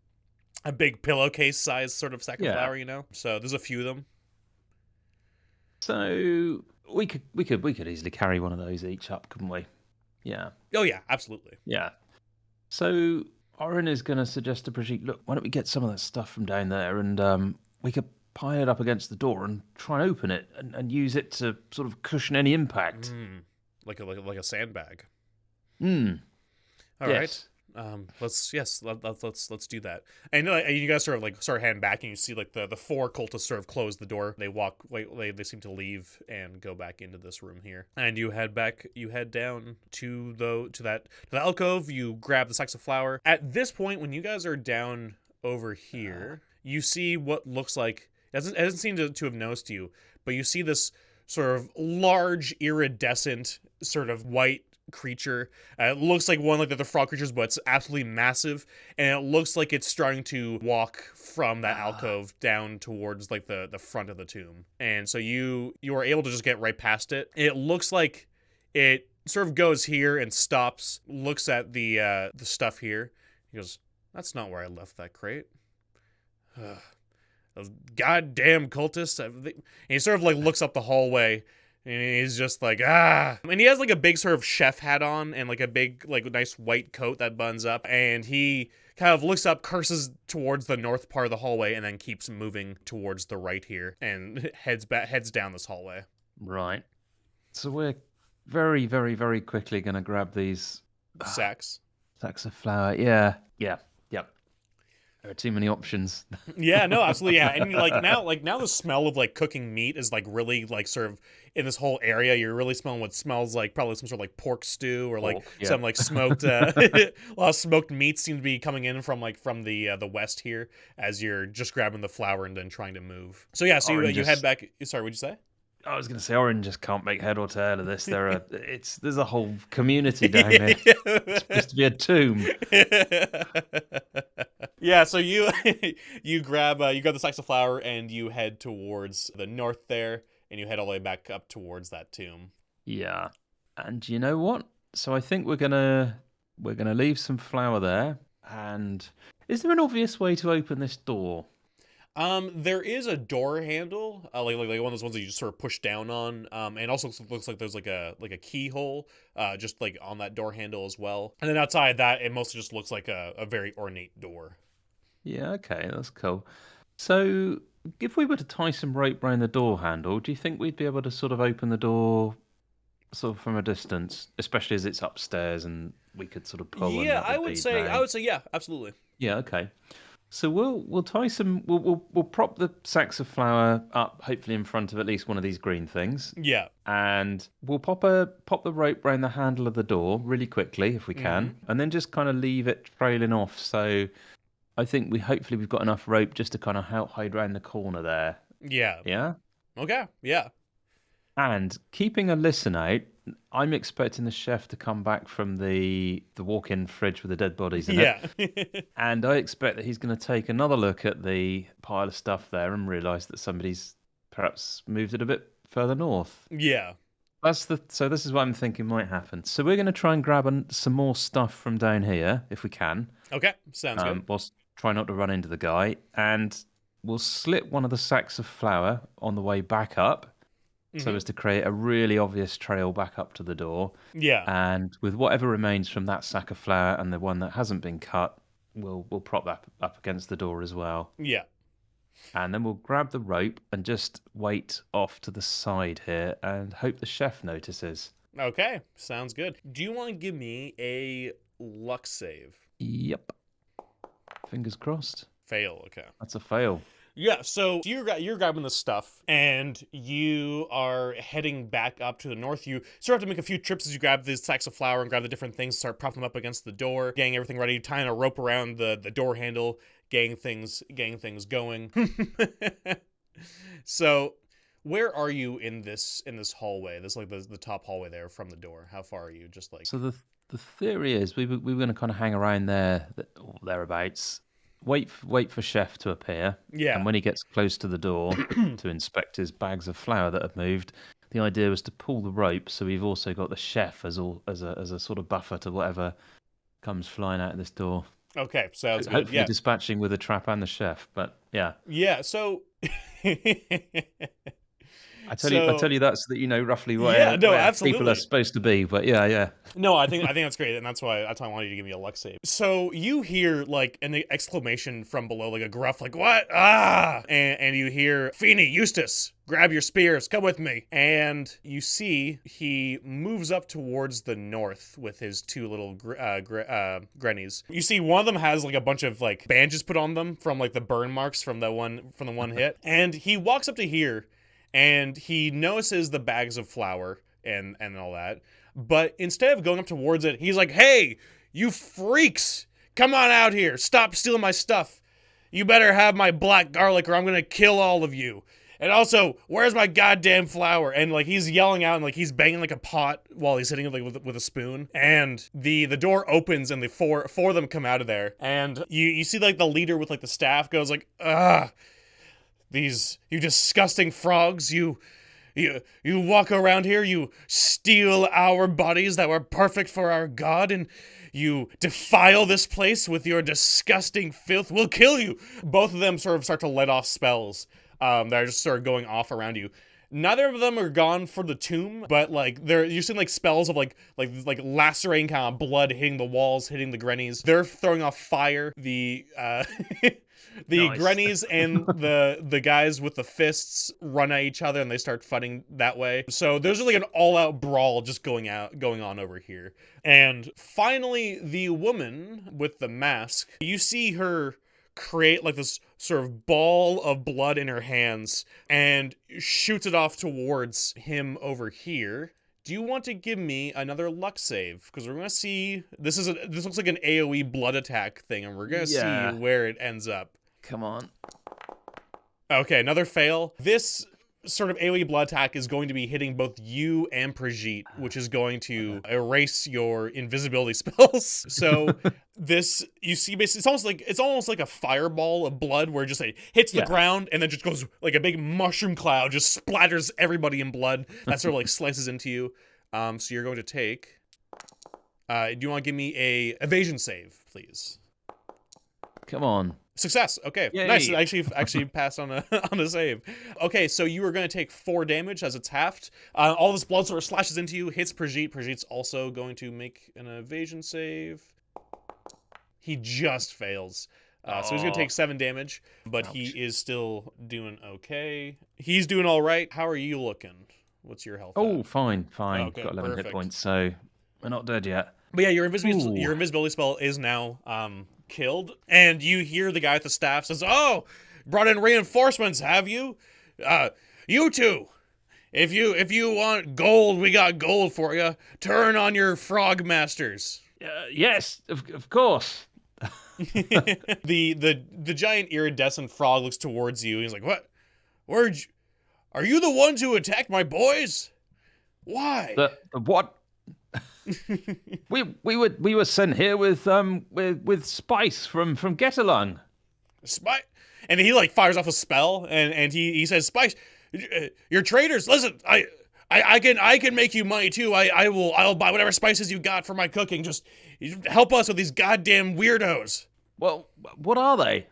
a big pillowcase size sort of sack of flour, you know. So there's a few of them. So we could easily carry one of those each up, couldn't we? Yeah. Oh yeah, absolutely. Yeah. So Orin is going to suggest to Brigitte, look, why don't we get some of that stuff from down there, and we could pile it up against the door and try and open it and use it to sort of cushion any impact. Like a sandbag. All right. Let's do that. And you guys sort of heading back, and you see like the four cultists sort of close the door. They seem to leave and go back into this room here. And you head down to the alcove. You grab the sacks of flour. At this point, when you guys are down over here, you see what looks like it doesn't seem to have noticed you, but you see this sort of large iridescent sort of white creature. It looks like one like the frog creatures, but it's absolutely massive, and it looks like it's starting to walk from that alcove down towards like the front of the tomb. And so you are able to just get right past it. It looks like it sort of goes here and stops, looks at the stuff here. He goes, "That's not where I left that crate. Those goddamn cultists." And he sort of like looks up the hallway, and he's just like, ah. And he has like a big sort of chef hat on and like a big, like nice white coat that buns up. And he kind of looks up, curses towards the north part of the hallway, and then keeps moving towards the right here and heads down this hallway. Right. So we're very, very, very quickly going to grab these sacks of flour. Yeah. There are too many options. Yeah, no, absolutely, yeah. And now the smell of like cooking meat is like really like sort of in this whole area. You're really smelling what smells like probably some sort of like pork stew or like some like smoked a lot of smoked meats seem to be coming in from the west here as you're just grabbing the flour and then trying to move. So yeah, so you head back. Sorry, what'd you say? I was going to say, Orin just can't make head or tail of this. There's a whole community down there. It's supposed to be a tomb. Yeah, so you grab the sacks of flour and you head towards the north there, and you head all the way back up towards that tomb. Yeah, and you know what? So I think we're gonna leave some flour there. And is there an obvious way to open this door? There is a door handle, like one of those ones that you just sort of push down on, and also looks like there's like a keyhole, just like on that door handle as well. And then outside that, it mostly just looks like a very ornate door. Yeah, okay, that's cool. So if we were to tie some rope around the door handle, do you think we'd be able to sort of open the door sort of from a distance, especially as it's upstairs and we could sort of pull? Yeah, I would say yeah, absolutely. Yeah, okay. So we'll tie some. We'll prop the sacks of flour up, hopefully in front of at least one of these green things. Yeah, and we'll pop the rope around the handle of the door really quickly if we can, and then just kind of leave it trailing off. So I think hopefully we've got enough rope just to kind of hide around the corner there. Yeah. Yeah? Okay. Yeah. And keeping a listen out, I'm expecting the chef to come back from the walk-in fridge with the dead bodies in it. Yeah. And I expect that he's going to take another look at the pile of stuff there and realise that somebody's perhaps moved it a bit further north. Yeah. So this is what I'm thinking might happen. So we're going to try and grab some more stuff from down here if we can. Okay. Sounds good. Whilst try not to run into the guy, and we'll slit one of the sacks of flour on the way back up, so as to create a really obvious trail back up to the door. Yeah. And with whatever remains from that sack of flour and the one that hasn't been cut, we'll prop that up against the door as well. Yeah. And then we'll grab the rope and just wait off to the side here and hope the chef notices. Okay. Sounds good. Do you want to give me a luck save? Yep. Fingers crossed. Fail. Okay. That's a fail. Yeah, so you're grabbing the stuff, and you are heading back up to the north. You sort of have to make a few trips as you grab these sacks of flour and grab the different things, start propping them up against the door, getting everything ready, tying a rope around the door handle, getting things going. So, where are you in this hallway? This like the top hallway there from the door. How far are you? Just like So the theory is we were going to kind of hang around there or thereabouts. Wait for Chef to appear. Yeah. And when he gets close to the door to inspect his bags of flour that have moved, the idea was to pull the rope, so we've also got the chef as a sort of buffer to whatever comes flying out of this door. Okay, sounds good. Hopefully Yeah. dispatching with the trap and the chef, but yeah. Yeah, so I tell you that so that you know roughly where absolutely. people are supposed to be, but yeah. No, I think that's great, and that's why I wanted you to give me a luck save. So you hear like an exclamation from below, like a gruff, like "What? Ah!" and you hear Feeney, Eustace, grab your spears, come with me. And you see he moves up towards the north with his two little grannies. You see one of them has like a bunch of like bandages put on them from like the burn marks from the one hit, and he walks up to here. And he notices the bags of flour and all that. But instead of going up towards it, he's like, "Hey, you freaks! Come on out here. Stop stealing my stuff. You better have my black garlic or I'm going to kill all of you. And also, where's my goddamn flour?" And like he's yelling out and like he's banging like a pot while he's hitting it like with a spoon. And the door opens and the four of them come out of there. And you see like the leader with like the staff goes like, "Ugh. You disgusting frogs, you walk around here, you steal our bodies that were perfect for our god, and you defile this place with your disgusting filth. We'll kill you." Both of them sort of start to let off spells that are just sort of going off around you. Neither of them are gone for the tomb, but like you're seeing like spells of like lacerating kind of blood hitting the walls, hitting the grannies. They're throwing off fire. The Nice. grannies and the guys with the fists run at each other and they start fighting that way. So there's like an all-out brawl just going on over here. And finally, the woman with the mask, you see her create like this sort of ball of blood in her hands and shoots it off towards him over here. Do you want to give me another luck save? Because we're going to see, this looks like an AoE blood attack thing, and we're going to see where it ends up. Come on. Okay, another fail. This sort of AoE blood attack is going to be hitting both you and Brigitte, which is going to erase your invisibility spells. So this, you see, basically, it's almost like a fireball of blood where it just like hits the ground and then just goes like a big mushroom cloud, just splatters everybody in blood. That sort of like slices into you. So you're going to take. Do you want to give me a evasion save, please? Come on. Success. Okay. Yay. Nice. Actually passed on a save. Okay, so you are going to take 4 damage as it's halved. All this blood sort of slashes into you, hits Brigitte. Brigitte's also going to make an evasion save. He just fails. So he's going to take 7 damage, but he is still doing okay. He's doing all right. How are you looking? What's your health? Oh, at? fine. Okay, Got 11 perfect. hit points, so we're not dead yet. But yeah, your invisibility spell is now killed, and you hear the guy with the staff says, "Oh, brought in reinforcements, have you? You two, if you want gold, we got gold for you. Turn on your frog masters." Yes, of course. The giant iridescent frog looks towards you. He's like, "What? Where'd you? Are you the ones who attacked my boys? Why?" The what? we were sent here with spice from Getalung. Spice. And he like fires off a spell, and he says, "Spice, you're traitors. Listen, I can make you money too. I'll buy whatever spices you got for my cooking. Just help us with these goddamn weirdos." Well, what are they?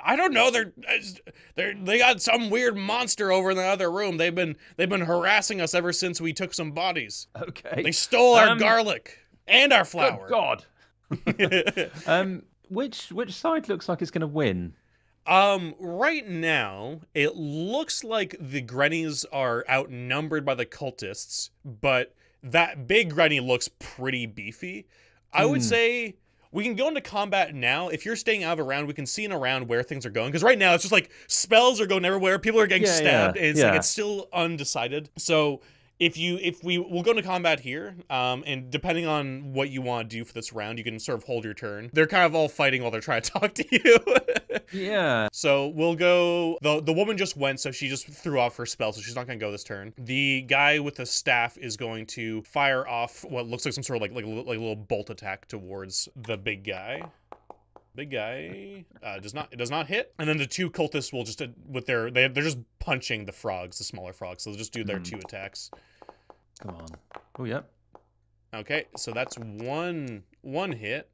I don't know. They got some weird monster over in the other room. They've been harassing us ever since we took some bodies. Okay. They stole our garlic and our flour. Good God. Which side looks like it's going to win? Right now, it looks like the Grennies are outnumbered by the cultists, but that big Grenny looks pretty beefy. I would say we can go into combat now. If you're staying out of a round, we can see in a round where things are going. Because right now, it's just like spells are going everywhere. People are getting stabbed, and it's like it's still undecided. So we'll go into combat here, and depending on what you want to do for this round, you can sort of hold your turn. They're kind of all fighting while they're trying to talk to you. Yeah. So we'll go. The woman just went, so she just threw off her spell, so she's not going to go this turn. The guy with the staff is going to fire off what looks like some sort of like a little bolt attack towards the big guy. Big guy does not hit, and then the two cultists will just they're just punching the frogs, the smaller frogs. So they'll just do their 2 attacks. Come on. Oh, yep. Okay, so that's one hit.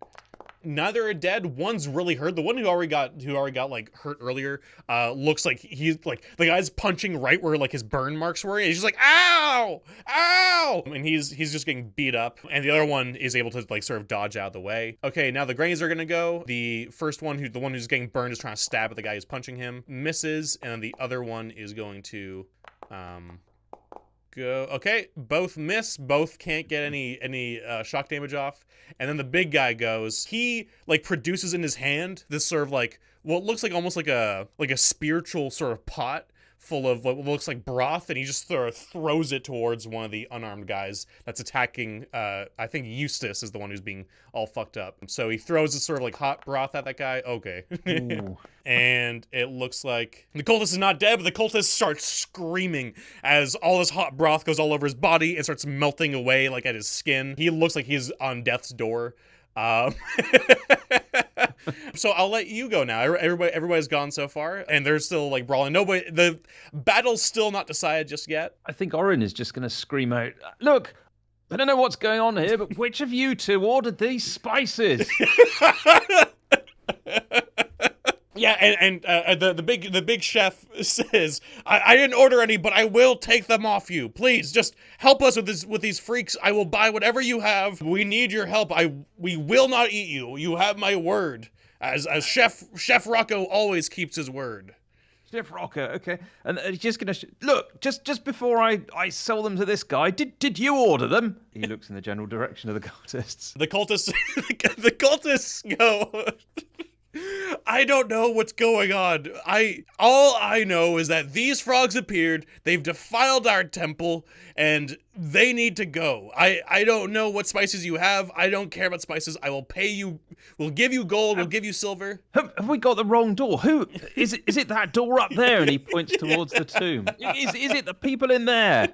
Neither are dead. One's really hurt. The one who already got like hurt earlier looks like he's like the guy's punching right where like his burn marks were. He's just like, ow, ow, and he's just getting beat up. And the other one is able to like sort of dodge out of the way. Okay, now the Grannies are gonna go. The first one, the one who's getting burned, is trying to stab at the guy who's punching him, misses, and then the other one is going to go. Okay, both miss. Both can't get any shock damage off. And then the big guy goes. He like produces in his hand this sort of like what looks like almost like a spiritual sort of pot full of what looks like broth, and he just sort of throws it towards one of the unarmed guys that's attacking. I think Eustace is the one who's being all fucked up. So he throws this sort of like hot broth at that guy. Okay. And it looks like the cultist is not dead, but the cultist starts screaming as all this hot broth goes all over his body and starts melting away like at his skin. He looks like he's on death's door. So I'll let you go now. Everybody's gone so far, and they're still like brawling. Nobody. The battle's still not decided just yet. I think Orin is just going to scream out, "Look, I don't know what's going on here, but which of you two ordered these spices?" Yeah, and the big chef says, I didn't order any, but I will take them off you. Please, just help us with these freaks. I will buy whatever you have. We need your help. We will not eat you. You have my word. As Chef Rocco always keeps his word. Chef Rocco, okay. And he's just gonna look, just before I sell them to this guy, did you order them? He looks in the general direction of the cultists. The cultists go, I don't know what's going on. All I know is that these frogs appeared, they've defiled our temple, and they need to go. I don't know what spices you have. I don't care about spices. I will pay you. We'll give you gold. We'll give you silver. Have we got the wrong door? Who is it? Is it that door up there? And he points towards the tomb. Is it the people in there?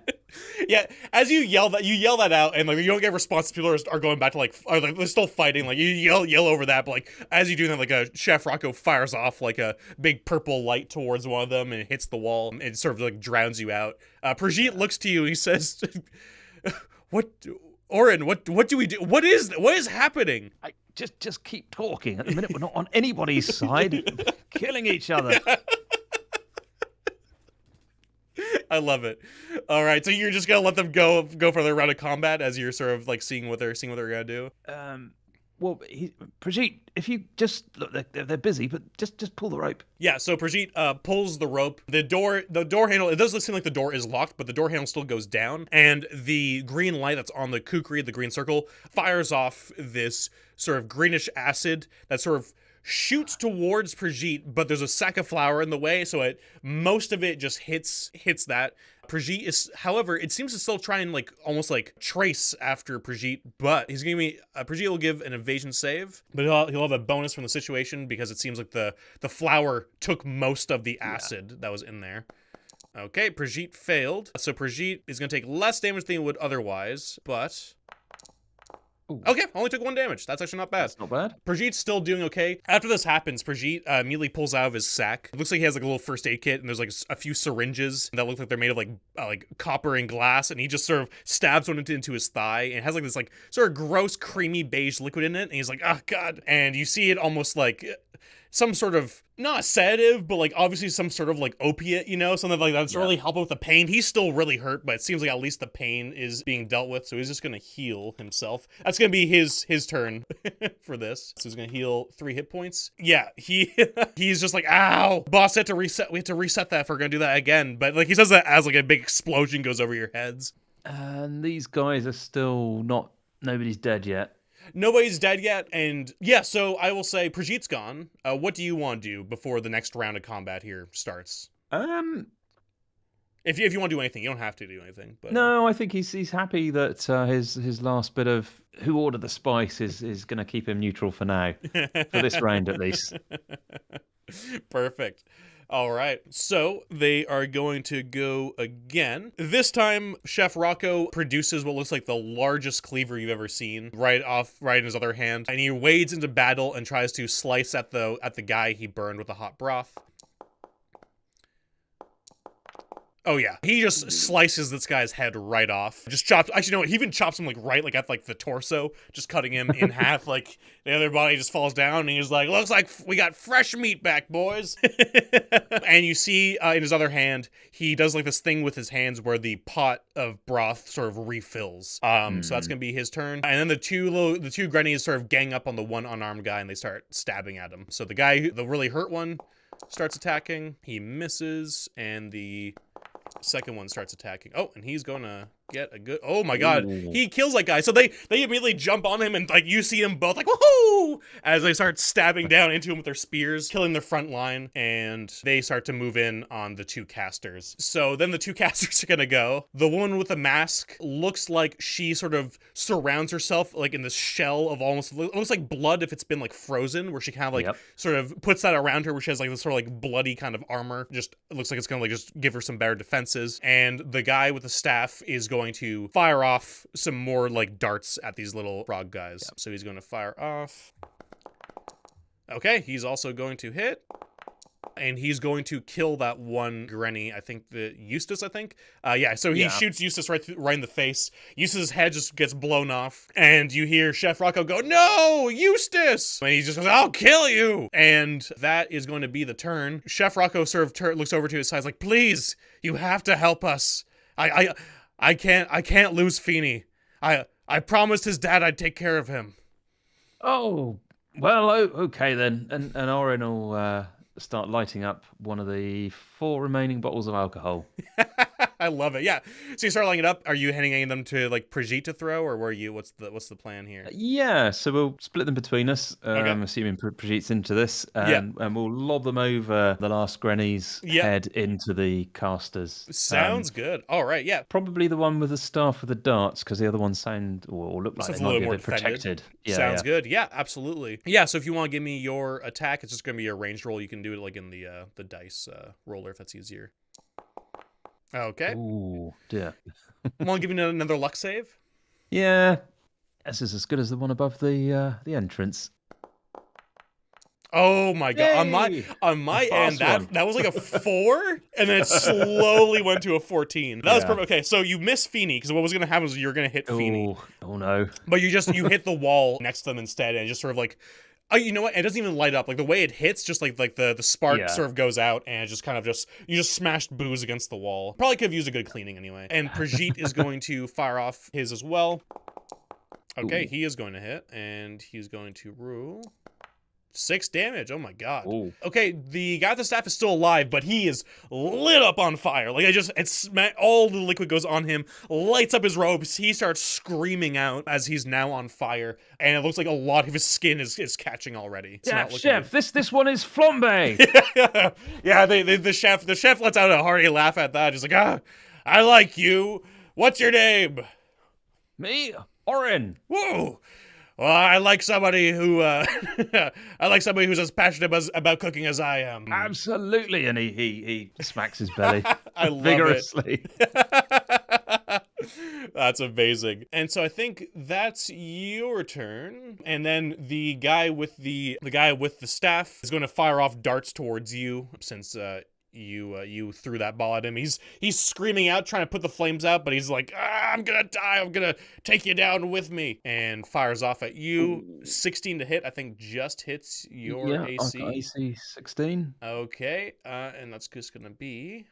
Yeah. As you yell that out, and like you don't get a response. People are going back to like they're still fighting. Like you yell over that, but like as you do that, like a Chef Rocco fires off like a big purple light towards one of them, and it hits the wall. And it sort of like drowns you out. Pyrrhion looks to you. And he says, "What, Orin? What do we do? What is happening?" Just keep talking. At the minute, we're not on anybody's side. Killing each other. I love it. All right, so you're just gonna let them go for their round of combat as you're sort of like seeing what they're gonna do. Well, Pyrrhion, if you just look, they're busy, but just pull the rope. Yeah, so Pyrrhion pulls the rope. The door handle, it does seem like the door is locked, but the door handle still goes down, and the green light that's on the kukri, the green circle, fires off this sort of greenish acid that sort of shoots towards Brigitte, but there's a sack of flour in the way, so most of it just hits that. Brigitte is, however, it seems to still try and like almost like trace after Brigitte, but he's gonna be Brigitte will give an evasion save, but he'll have a bonus from the situation because it seems like the flour took most of the acid that was in there. Okay, Brigitte failed, so Brigitte is gonna take less damage than he would otherwise, but. Ooh. Okay, only took 1 damage. That's actually not bad. That's not bad. Brigitte's still doing okay. After this happens, Brigitte immediately pulls out of his sack. It looks like he has like a little first aid kit, and there's like a few syringes that look like they're made of like copper and glass, and he just sort of stabs one into his thigh, and it has like this like sort of gross, creamy beige liquid in it, and he's like, oh god. And you see it almost like some sort of, not a sedative, but like obviously some sort of like opiate, you know, something like that's really helping with the pain. He's still really hurt, but it seems like at least the pain is being dealt with, so he's just gonna heal himself. That's gonna be his turn for this. So he's gonna heal 3 hit points. Yeah, he's just like, ow, boss, we have to reset that if we're gonna do that again. But like he says that as like a big explosion goes over your heads. And these guys are still nobody's dead yet. Nobody's dead yet, and yeah, so I will say Brigitte's gone. What do you want to do before the next round of combat here starts? If you want to do anything, you don't have to do anything. But no, I think he's happy that his last bit of who ordered the spice is going to keep him neutral for now, for this round at least. Perfect. All right, so they are going to go again. This time, Chef Rocco produces what looks like the largest cleaver you've ever seen, right in his other hand, and he wades into battle and tries to slice at the guy he burned with the hot broth. Oh yeah, he just slices this guy's head right off. Just chops. Actually, no, he even chops him right at like the torso, just cutting him in half. Like the other body just falls down, and he's like, "Looks like we got fresh meat back, boys." And you see in his other hand, he does like this thing with his hands where the pot of broth sort of refills. So that's gonna be his turn. And then the two grennies sort of gang up on the one unarmed guy, and they start stabbing at him. So the guy, the really hurt one, starts attacking. He misses, and the second one starts attacking. Oh, and he's gonna get a good. Oh my god, he kills that guy. So they immediately jump on him, and like you see them both like woohoo as they start stabbing down into him with their spears, killing the front line, and they start to move in on the 2 casters. So then the 2 casters are gonna go. The woman with the mask looks like she sort of surrounds herself like in this shell of almost like blood if it's been like frozen, where she kind of like sort of puts that around her, where she has like this sort of like bloody kind of armor. Just looks like it's gonna like just give her some better defenses. And the guy with the staff is going to fire off some more like darts at these little frog guys. So he's going to fire off. Okay, he's also going to hit. And he's going to kill that one granny, I think Eustace, yeah, so he shoots Eustace right in the face. Eustace's head just gets blown off, and you hear Chef Rocco go, "No, Eustace!" And he just goes, "I'll kill you!" And that is going to be the turn. Chef Rocco sort of looks over to his side, like, "Please, you have to help us. I can't lose Feeney. I promised his dad I'd take care of him." Oh, well, okay then. And Orin will start lighting up one of the 4 remaining bottles of alcohol. I love it. Yeah. So you start lining it up. Are you handing them to like Brigitte to throw, or what's the plan here? Yeah, so we'll split them between us. I'm assuming Brigitte's into this, and we'll lob them over the last granny's head into the casters. Sounds good. All right, yeah. Probably the one with the staff with the darts, because the other ones sound or look like they might be a bit protected. Yeah, sounds good. Yeah, absolutely. Yeah, so if you want to give me your attack, it's just going to be a ranged roll. You can do it like in the dice roller if that's easier. Okay. Ooh, dear. Want to give you another luck save? Yeah. This is as good as the one above the entrance. Oh my god. Yay! On my end, that was like a 4, and then it slowly went to a 14. That was perfect. Okay, so you miss Feeney, because what was gonna happen was you're gonna hit Feeney. Oh no. But you hit the wall next to them instead, and it just sort of like, oh, you know what? It doesn't even light up. Like the way it hits, just like the spark sort of goes out, and it just kind of you just smashed booze against the wall. Probably could have used a good cleaning anyway. And Brigitte is going to fire off his as well. Okay, he is going to hit, and he's going to rule 6 damage. Oh my god. Oh. Okay, the guy with the staff is still alive, but he is lit up on fire. Like, all the liquid goes on him, lights up his robes. He starts screaming out as he's now on fire, and it looks like a lot of his skin is catching already. It's not looking Chef, this one is flambe. good. Yeah, the chef lets out a hearty laugh at that. He's like, I like you. What's your name? Me, Orin. Whoa. Well, I like somebody who, I like somebody who's as passionate about cooking as I am. Absolutely, and he smacks his belly I love vigorously. That's amazing. And so I think that's your turn. And then the guy with the staff is going to fire off darts towards you since you threw that ball at him. He's screaming out, trying to put the flames out, but he's like, I'm gonna die. I'm gonna take you down with me, and fires off at you. 16 to hit, I think, just hits your AC. I've got AC 16. Okay, and that's just gonna be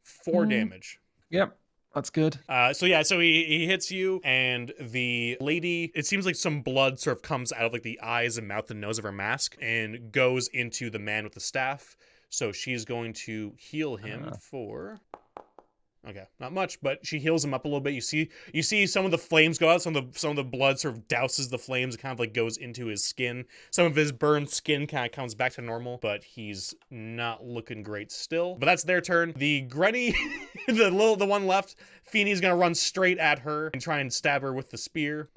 4 damage. Yep. That's good. So he hits you, and the lady, it seems like some blood sort of comes out of like the eyes and mouth and nose of her mask and goes into the man with the staff. So she's going to heal him for... Okay, not much, but she heals him up a little bit. You see some of the flames go out, some of the blood sort of douses the flames. It kind of like goes into his skin. Some of his burned skin kind of comes back to normal, but he's not looking great still. But that's their turn. The Granny, the one left, Feeney's gonna run straight at her and try and stab her with the spear.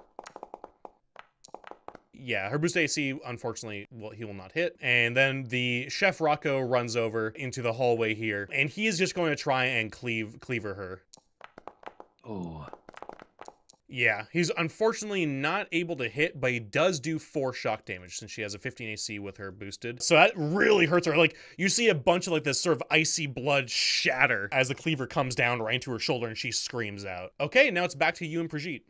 Yeah, her boost AC, unfortunately, he will not hit. And then the Chef Rocco runs over into the hallway here, and he is just going to try and cleaver her. Oh. Yeah, he's unfortunately not able to hit, but he does do 4 shock damage since she has a 15 AC with her boosted. So that really hurts her. Like, you see a bunch of like this sort of icy blood shatter as the cleaver comes down right into her shoulder and she screams out. Okay, now it's back to you and Brigitte.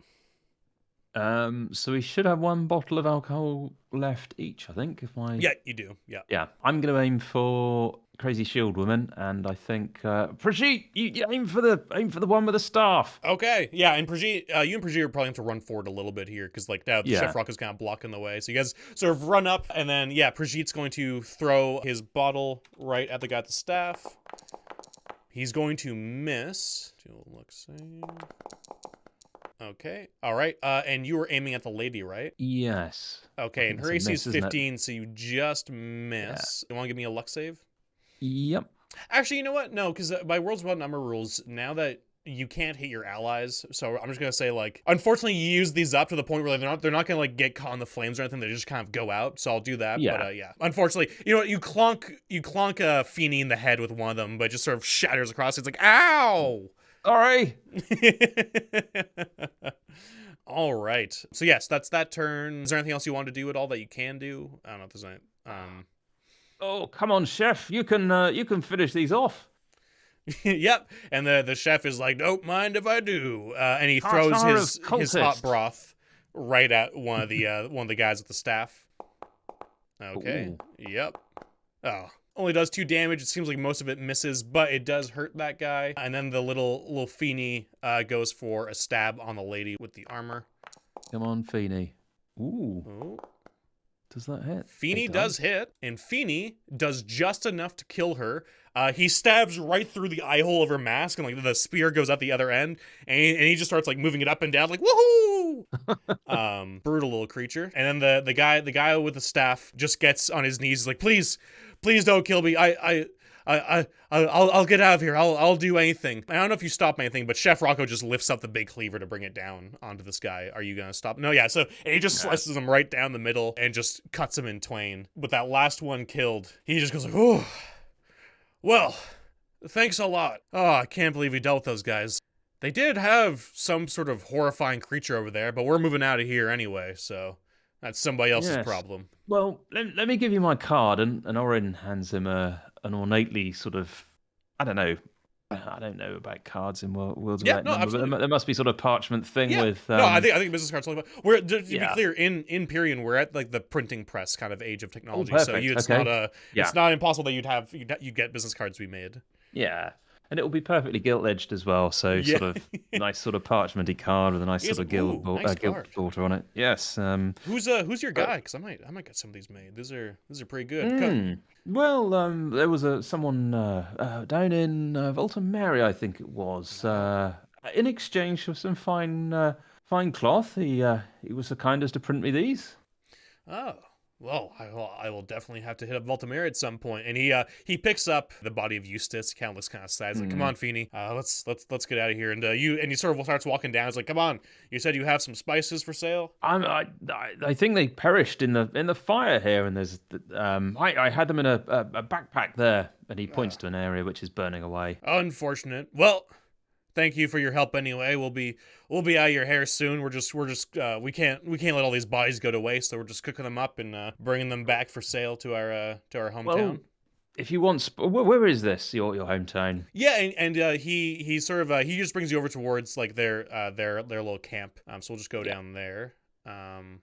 So we should have 1 bottle of alcohol left each, I think. Yeah, you do. Yeah. Yeah. I'm going to aim for Crazy Shield Woman, and I think Brigitte, you aim for the one with the staff. Okay. Yeah, and Brigitte, you and Brigitte are probably have to run forward a little bit here because like now Chef Rock is kind of blocking the way. So you guys sort of run up, and then Brigitte's going to throw his bottle right at the guy with the staff. He's going to miss. Let's see. Okay. All right. And you were aiming at the lady, right? Yes. Okay, and her AC is 15, so you just miss. You want to give me a luck save? Yep. Actually, you know what? No, because by World's About Number rules, now that you can't hit your allies, so I'm just gonna say like, unfortunately, you use these up to the point where they're not gonna like get caught in the flames or anything. They just kind of go out. So I'll do that. Yeah. But unfortunately, you know what? You clonk Feeney in the head with one of them, but it just sort of shatters across. It's like, ow! Sorry. All right. So yes, that's that turn. Is there anything else you want to do at all that you can do? I don't know if there's any. Oh, come on, chef! You can finish these off. Yep. And the chef is like, don't mind if I do. And he throws his hot broth right at one of the guys with the staff. Okay. Ooh. Yep. Oh. Only does 2 damage. It seems like most of it misses, but it does hurt that guy. And then the little Feeney goes for a stab on the lady with the armor. Come on, Feeney. Ooh. Does that hit? Feeney does hit, and Feeney does just enough to kill her. He stabs right through the eye hole of her mask, and like the spear goes out the other end, and he just starts like moving it up and down, like woohoo! Brutal little creature. And then the guy with the staff just gets on his knees, like, please don't kill me. I'll get out of here. I'll do anything. I don't know if you stop anything, but Chef Rocco just lifts up the big cleaver to bring it down onto this guy. Are you gonna stop? No, yeah. So and he just slices him right down the middle and just cuts him in twain. With that last one killed, he just goes like, "Oh, well, thanks a lot. Oh, I can't believe we dealt with those guys. They did have some sort of horrifying creature over there, but we're moving out of here anyway, so that's somebody else's problem." Well, let me give you my card, and Orin hands him an ornately sort of, I don't know about cards in Worlds of Light and Number, but there must be sort of parchment thing with. No, I think business cards. We're to be clear, in Pyrrhion, we're at like the printing press kind of age of technology, so it's not impossible that you'd get business cards to be made. Yeah. And it will be perfectly gilt-edged as well, so Yeah. sort of nice sort of parchmenty card with a nice He's sort like, of ooh, nice gilt card. border on it. Yes. Who's your But guy? Because I might get some of these made. These are pretty good. well, there was someone down in Volta Mary, I think it was. Oh. In exchange for some fine cloth, he was so kind as to print me these. Oh. Well, I will definitely have to hit up Voltamir at some point. And he picks up the body of Eustace. He kind of looks kind of sad. He's like, "Come Hmm. on, Feeney, let's get out of here." And he sort of starts walking down. He's like, "Come on, you said you have some spices for sale." I think they perished in the fire here, and I had them in a backpack there, and he points to an area which is burning away. Unfortunate. Well, thank you for your help anyway. We'll be out of your hair soon. We can't let all these bodies go to waste. So we're just cooking them up and bringing them back for sale to our hometown. Well, if you want, where is this? Your hometown? Yeah, and he sort of he just brings you over towards like their little camp. So we'll just go Yeah. down there. Um,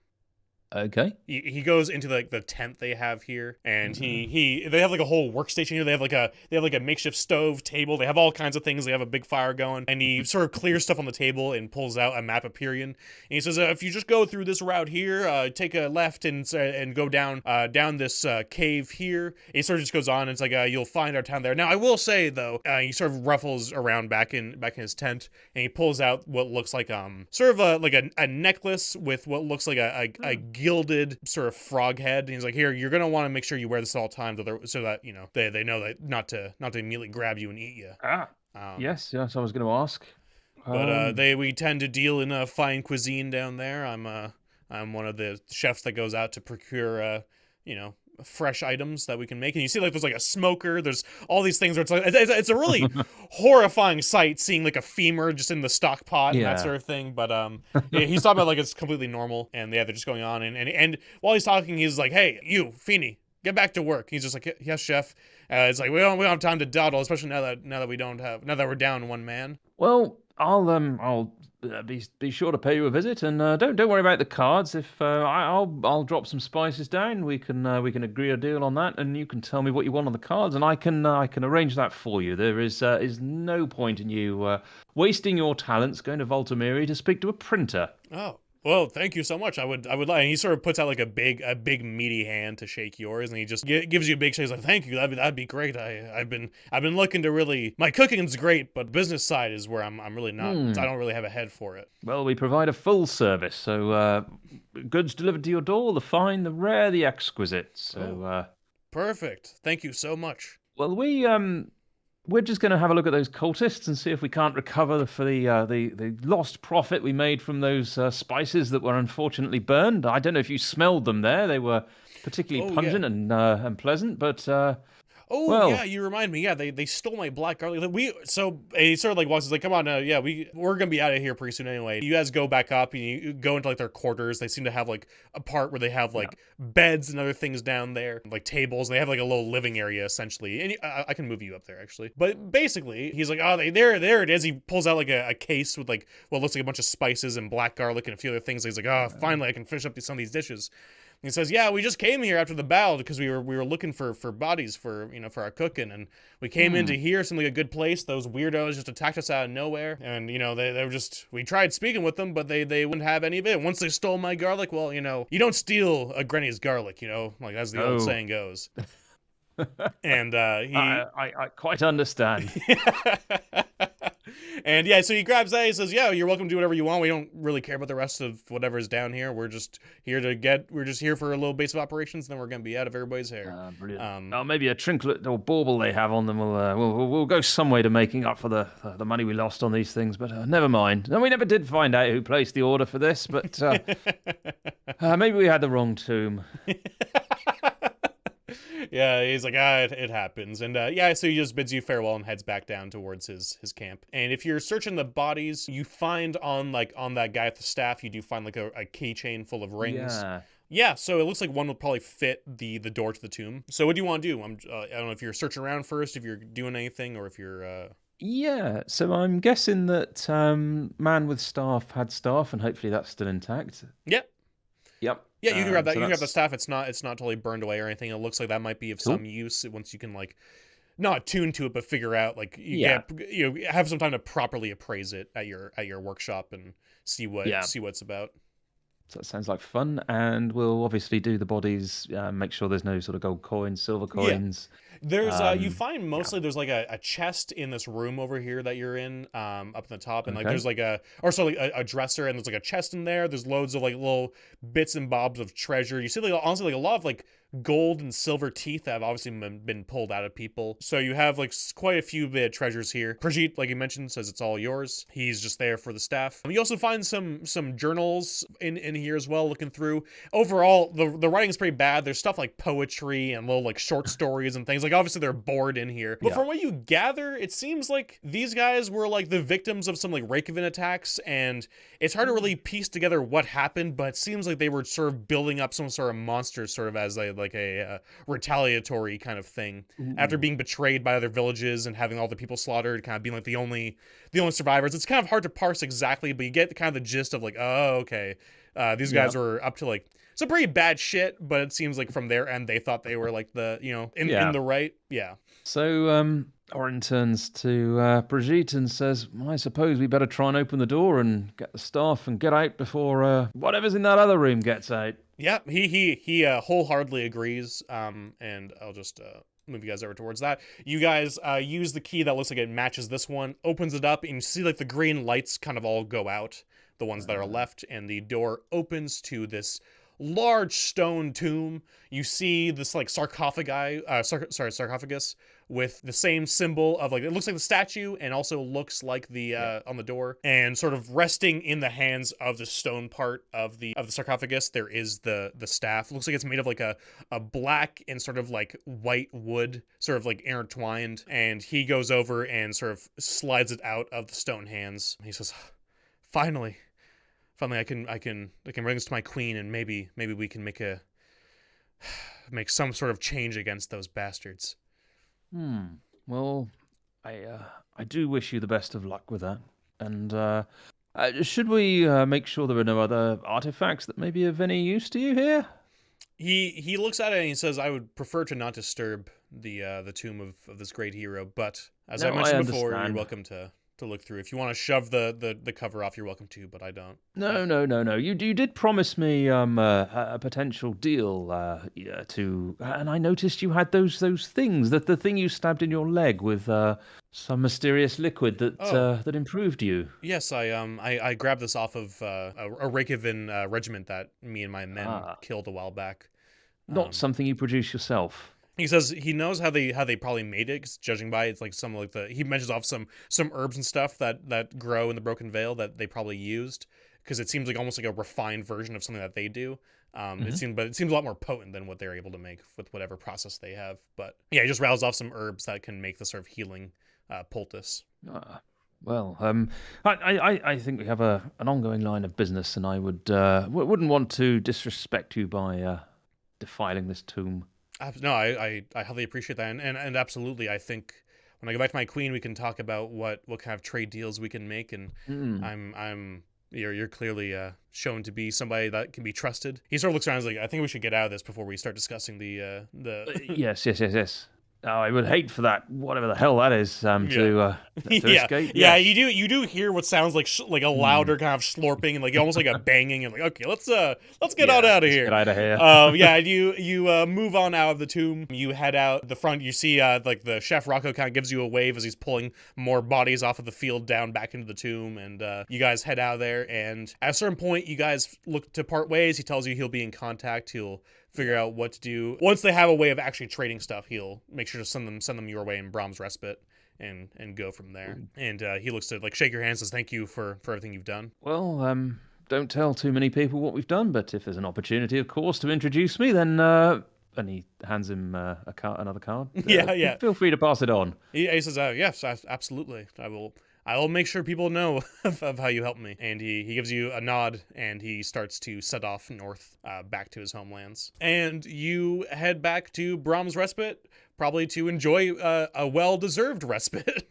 Okay. he goes into like the tent they have here, and they have like a whole workstation here. They have like a makeshift stove table. They have all kinds of things. They have a big fire going, and he sort of clears stuff on the table and pulls out a map of Pyrrhion. And he says, if you just go through this route here, take a left and go down this cave here. And he sort of just goes on. And it's like you'll find our town there. Now I will say though, he sort of ruffles around back in his tent, and he pulls out what looks like sort of a necklace with what looks like a gilded sort of frog head. And he's like, here, you're gonna want to make sure you wear this at all times, so that they know that not to immediately grab you and eat you. Ah, yes, I was going to ask. But we tend to deal in fine cuisine down there. I'm one of the chefs that goes out to procure fresh items that we can make. And you see like there's like a smoker, there's all these things where it's a really horrifying sight seeing like a femur just in the stock pot and that Yeah. sort of thing. But yeah, he's talking about like it's completely normal, and yeah, they're just going on, and while he's talking, he's like, hey, you Feeney, get back to work. He's just like, yes, chef. It's like we don't have time to dawdle, especially now that we're down one man. Well, I'll be sure to pay you a visit, and don't worry about the cards. If I'll drop some spices down, we can agree a deal on that, and you can tell me what you want on the cards, and I can arrange that for you. There is no point in you wasting your talents going to Voltamiri to speak to a printer. Oh, well, thank you so much. I would like. And he sort of puts out like a big meaty hand to shake yours, and he just gives you a big shake. He's like, thank you. That'd be great. I've been looking to really. My cooking's great, but business side is where I'm really not. I don't really have a head for it. Well, we provide a full service, so goods delivered to your door, the fine, the rare, the exquisite. So, Perfect. Thank you so much. well, we're just going to have a look at those cultists and see if we can't recover for the lost profit we made from those spices that were unfortunately burned. I don't know if you smelled them there; they were particularly Oh yeah. pungent and pleasant, but Oh well, yeah, you remind me. Yeah, they stole my black garlic. So he sort of like walks. He's like, come on, yeah, we're gonna be out of here pretty soon anyway. You guys go back up and you go into like their quarters. They seem to have like a part where they have like beds and other things down there, like tables. And they have like a little living area essentially. And I can move you up there actually. But basically, he's like, oh, there it is. He pulls out like a case with like what looks like a bunch of spices and black garlic and a few other things. He's like, oh, finally I can finish up some of these dishes. He says, "Yeah, we just came here after the battle because we were looking for bodies for our cooking, and we came into here, seemed like a good place. Those weirdos just attacked us out of nowhere, and they were just we tried speaking with them, but they wouldn't have any of it. Once they stole my garlic, well, you don't steal a granny's garlic, like as the old saying goes." And I quite understand. And yeah, so he grabs that. He says, "Yeah, you're welcome to do whatever you want. We don't really care about the rest of whatever is down here. We're just here for a little base of operations, and then we're gonna be out of everybody's hair." Brilliant. Maybe a trinket or bauble they have on them will go some way to making up for the money we lost on these things. But never mind. And we never did find out who placed the order for this. But maybe we had the wrong tomb. Yeah, he's like, it happens. And yeah, so he just bids you farewell and heads back down towards his camp. And if you're searching the bodies, you find on that guy at the staff, you do find like a keychain full of rings. Yeah, so it looks like one would probably fit the door to the tomb. So what do you want to do? I don't know if you're searching around first, if you're doing anything, or if you're... Yeah, so I'm guessing that man with staff had staff, and hopefully that's still intact. Yep. Yep. Yeah, you can grab that. So you can grab the staff. It's not totally burned away or anything. It looks like that might be of some use once you can like not attuned to it, but figure out like Yeah. have some time to properly appraise it at your workshop and Yeah. see what's about. So that sounds like fun, and we'll obviously do the bodies, make sure there's no sort of gold coins, silver Yeah. coins. There's you find Yeah. mostly there's like a chest in this room over here that you're in, up in the top, and like Okay. there's like a dresser, and there's like a chest in there. There's loads of like little bits and bobs of treasure. You see like honestly like a lot of like gold and silver teeth that have obviously been pulled out of people. So you have like quite a few bit of treasures here. Pyrrhion, like you mentioned, says it's all yours. He's just there for the staff. You also find some journals in here as well. Looking through, overall the writing is pretty bad. There's stuff like poetry and little like short stories and things. Like obviously they're bored in here, but Yeah. from what you gather, it seems like these guys were like the victims of some like Reykjavik attacks, and it's hard to really piece together what happened. But it seems like they were sort of building up some sort of monsters, sort of as a retaliatory kind of thing after Ooh. being betrayed by other villages and having all the people slaughtered, kind of being like the only survivors. It's kind of hard to parse exactly, but you get kind of the gist of like, oh, okay, these guys Yeah. were up to like some pretty bad shit, but it seems like from their end they thought they were like the in Yeah. the right. Yeah. So Orin turns to Brigitte and says, "I suppose we better try and open the door and get the staff and get out before whatever's in that other room gets out." Yeah, he wholeheartedly agrees. And I'll just move you guys over towards that. You guys use the key that looks like it matches this one, opens it up, and you see like the green lights kind of all go out, the ones that are left, and the door opens to this large stone tomb. You see this like sarcophagus with the same symbol of like, it looks like the statue and also looks like the on the door, and sort of resting in the hands of the stone part of the sarcophagus there is the staff. It looks like it's made of like a black and sort of like white wood, sort of like intertwined, and he goes over and sort of slides it out of the stone hands. He says, finally I can bring this to my queen, and maybe we can make some sort of change against those bastards. Well, I do wish you the best of luck with that. And should we make sure there are no other artifacts that may be of any use to you here? He looks at it and he says, I would prefer to not disturb the tomb of this great hero, but as I No, I mentioned before, you're understand. welcome to look through. If you want to shove the cover off, you're welcome to, but I don't. No. You did promise me a potential deal and I noticed you had those things, that the thing you stabbed in your leg with some mysterious liquid that that improved you. Yes, I grabbed this off of a Reykjavik regiment that me and my men killed a while back. Not something you produce yourself. He says he knows how they probably made it, 'cause judging by it's like some like he mentions off some herbs and stuff that grow in the Broken Vale that they probably used, because it seems like almost like a refined version of something that they do. It seems a lot more potent than what they're able to make with whatever process they have. But yeah, he just rattles off some herbs that can make the sort of healing poultice. Well, I think we have an ongoing line of business, and I wouldn't want to disrespect you by defiling this tomb. No, I highly appreciate that, and absolutely, I think when I go back to my queen, we can talk about what kind of trade deals we can make, and you're clearly shown to be somebody that can be trusted. He sort of looks around and is like, I think we should get out of this before we start discussing the Yes. Oh, I would hate for that, whatever the hell that is, to escape. Yeah, Yes. you do hear what sounds like like a louder kind of slurping and like almost like a banging, and like, okay, let's get on out of here. Get out of here. Yeah, you move on out of the tomb. You head out the front. You see like the chef Rocco kind of gives you a wave as he's pulling more bodies off of the field down back into the tomb, and you guys head out there. And at a certain point, you guys look to part ways. He tells you he'll be in contact. He'll figure out what to do once they have a way of actually trading stuff. He'll make sure to send them your way in Brahm's respite, and go from there. And he looks to like shake your hand, says thank you for everything you've done. Well, don't tell too many people what we've done, but if there's an opportunity, of course, to introduce me, then and he hands him another card. Yeah. Feel free to pass it on. He says, yes, absolutely. I will make sure people know of how you helped me. And he gives you a nod, and he starts to set off north, back to his homelands. And you head back to Brahm's respite, probably to enjoy a well-deserved respite.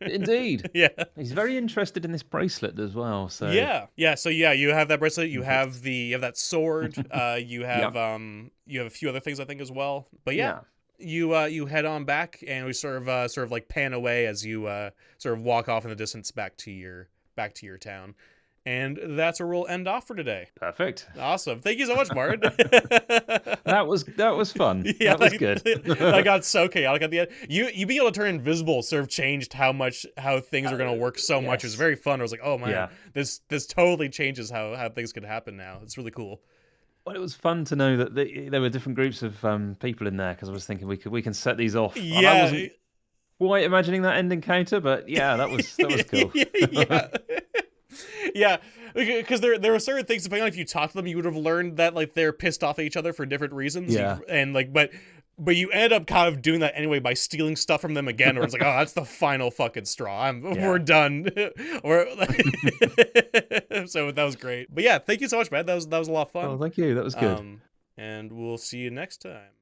Indeed. Yeah. He's very interested in this bracelet as well. So yeah. So yeah, you have that bracelet. You have that sword. You have you have a few other things I think as well. But yeah. you head on back, and we sort of like pan away as you sort of walk off in the distance back to your town. And that's where we'll end off for today. Perfect. Awesome. Thank you so much, Martin. That was fun. Yeah, that was good. I got so chaotic at the end. You being able to turn invisible sort of changed how things are going to work so much. It was very fun. I was like, oh man, this totally changes how things could happen now. It's really cool. Well, it was fun to know that there were different groups of people in there, because I was thinking we can set these off. Yeah. And I wasn't quite imagining that end encounter, but yeah, that was cool. Yeah. Yeah, because there were certain things, depending on if you talk to them, you would have learned that like they're pissed off at each other for different reasons. Yeah. And like, but you end up kind of doing that anyway by stealing stuff from them again, or it's like, oh, that's the final fucking straw. We're done. So that was great. But yeah, thank you so much, man. That was a lot of fun. Oh, thank you. That was good. And we'll see you next time.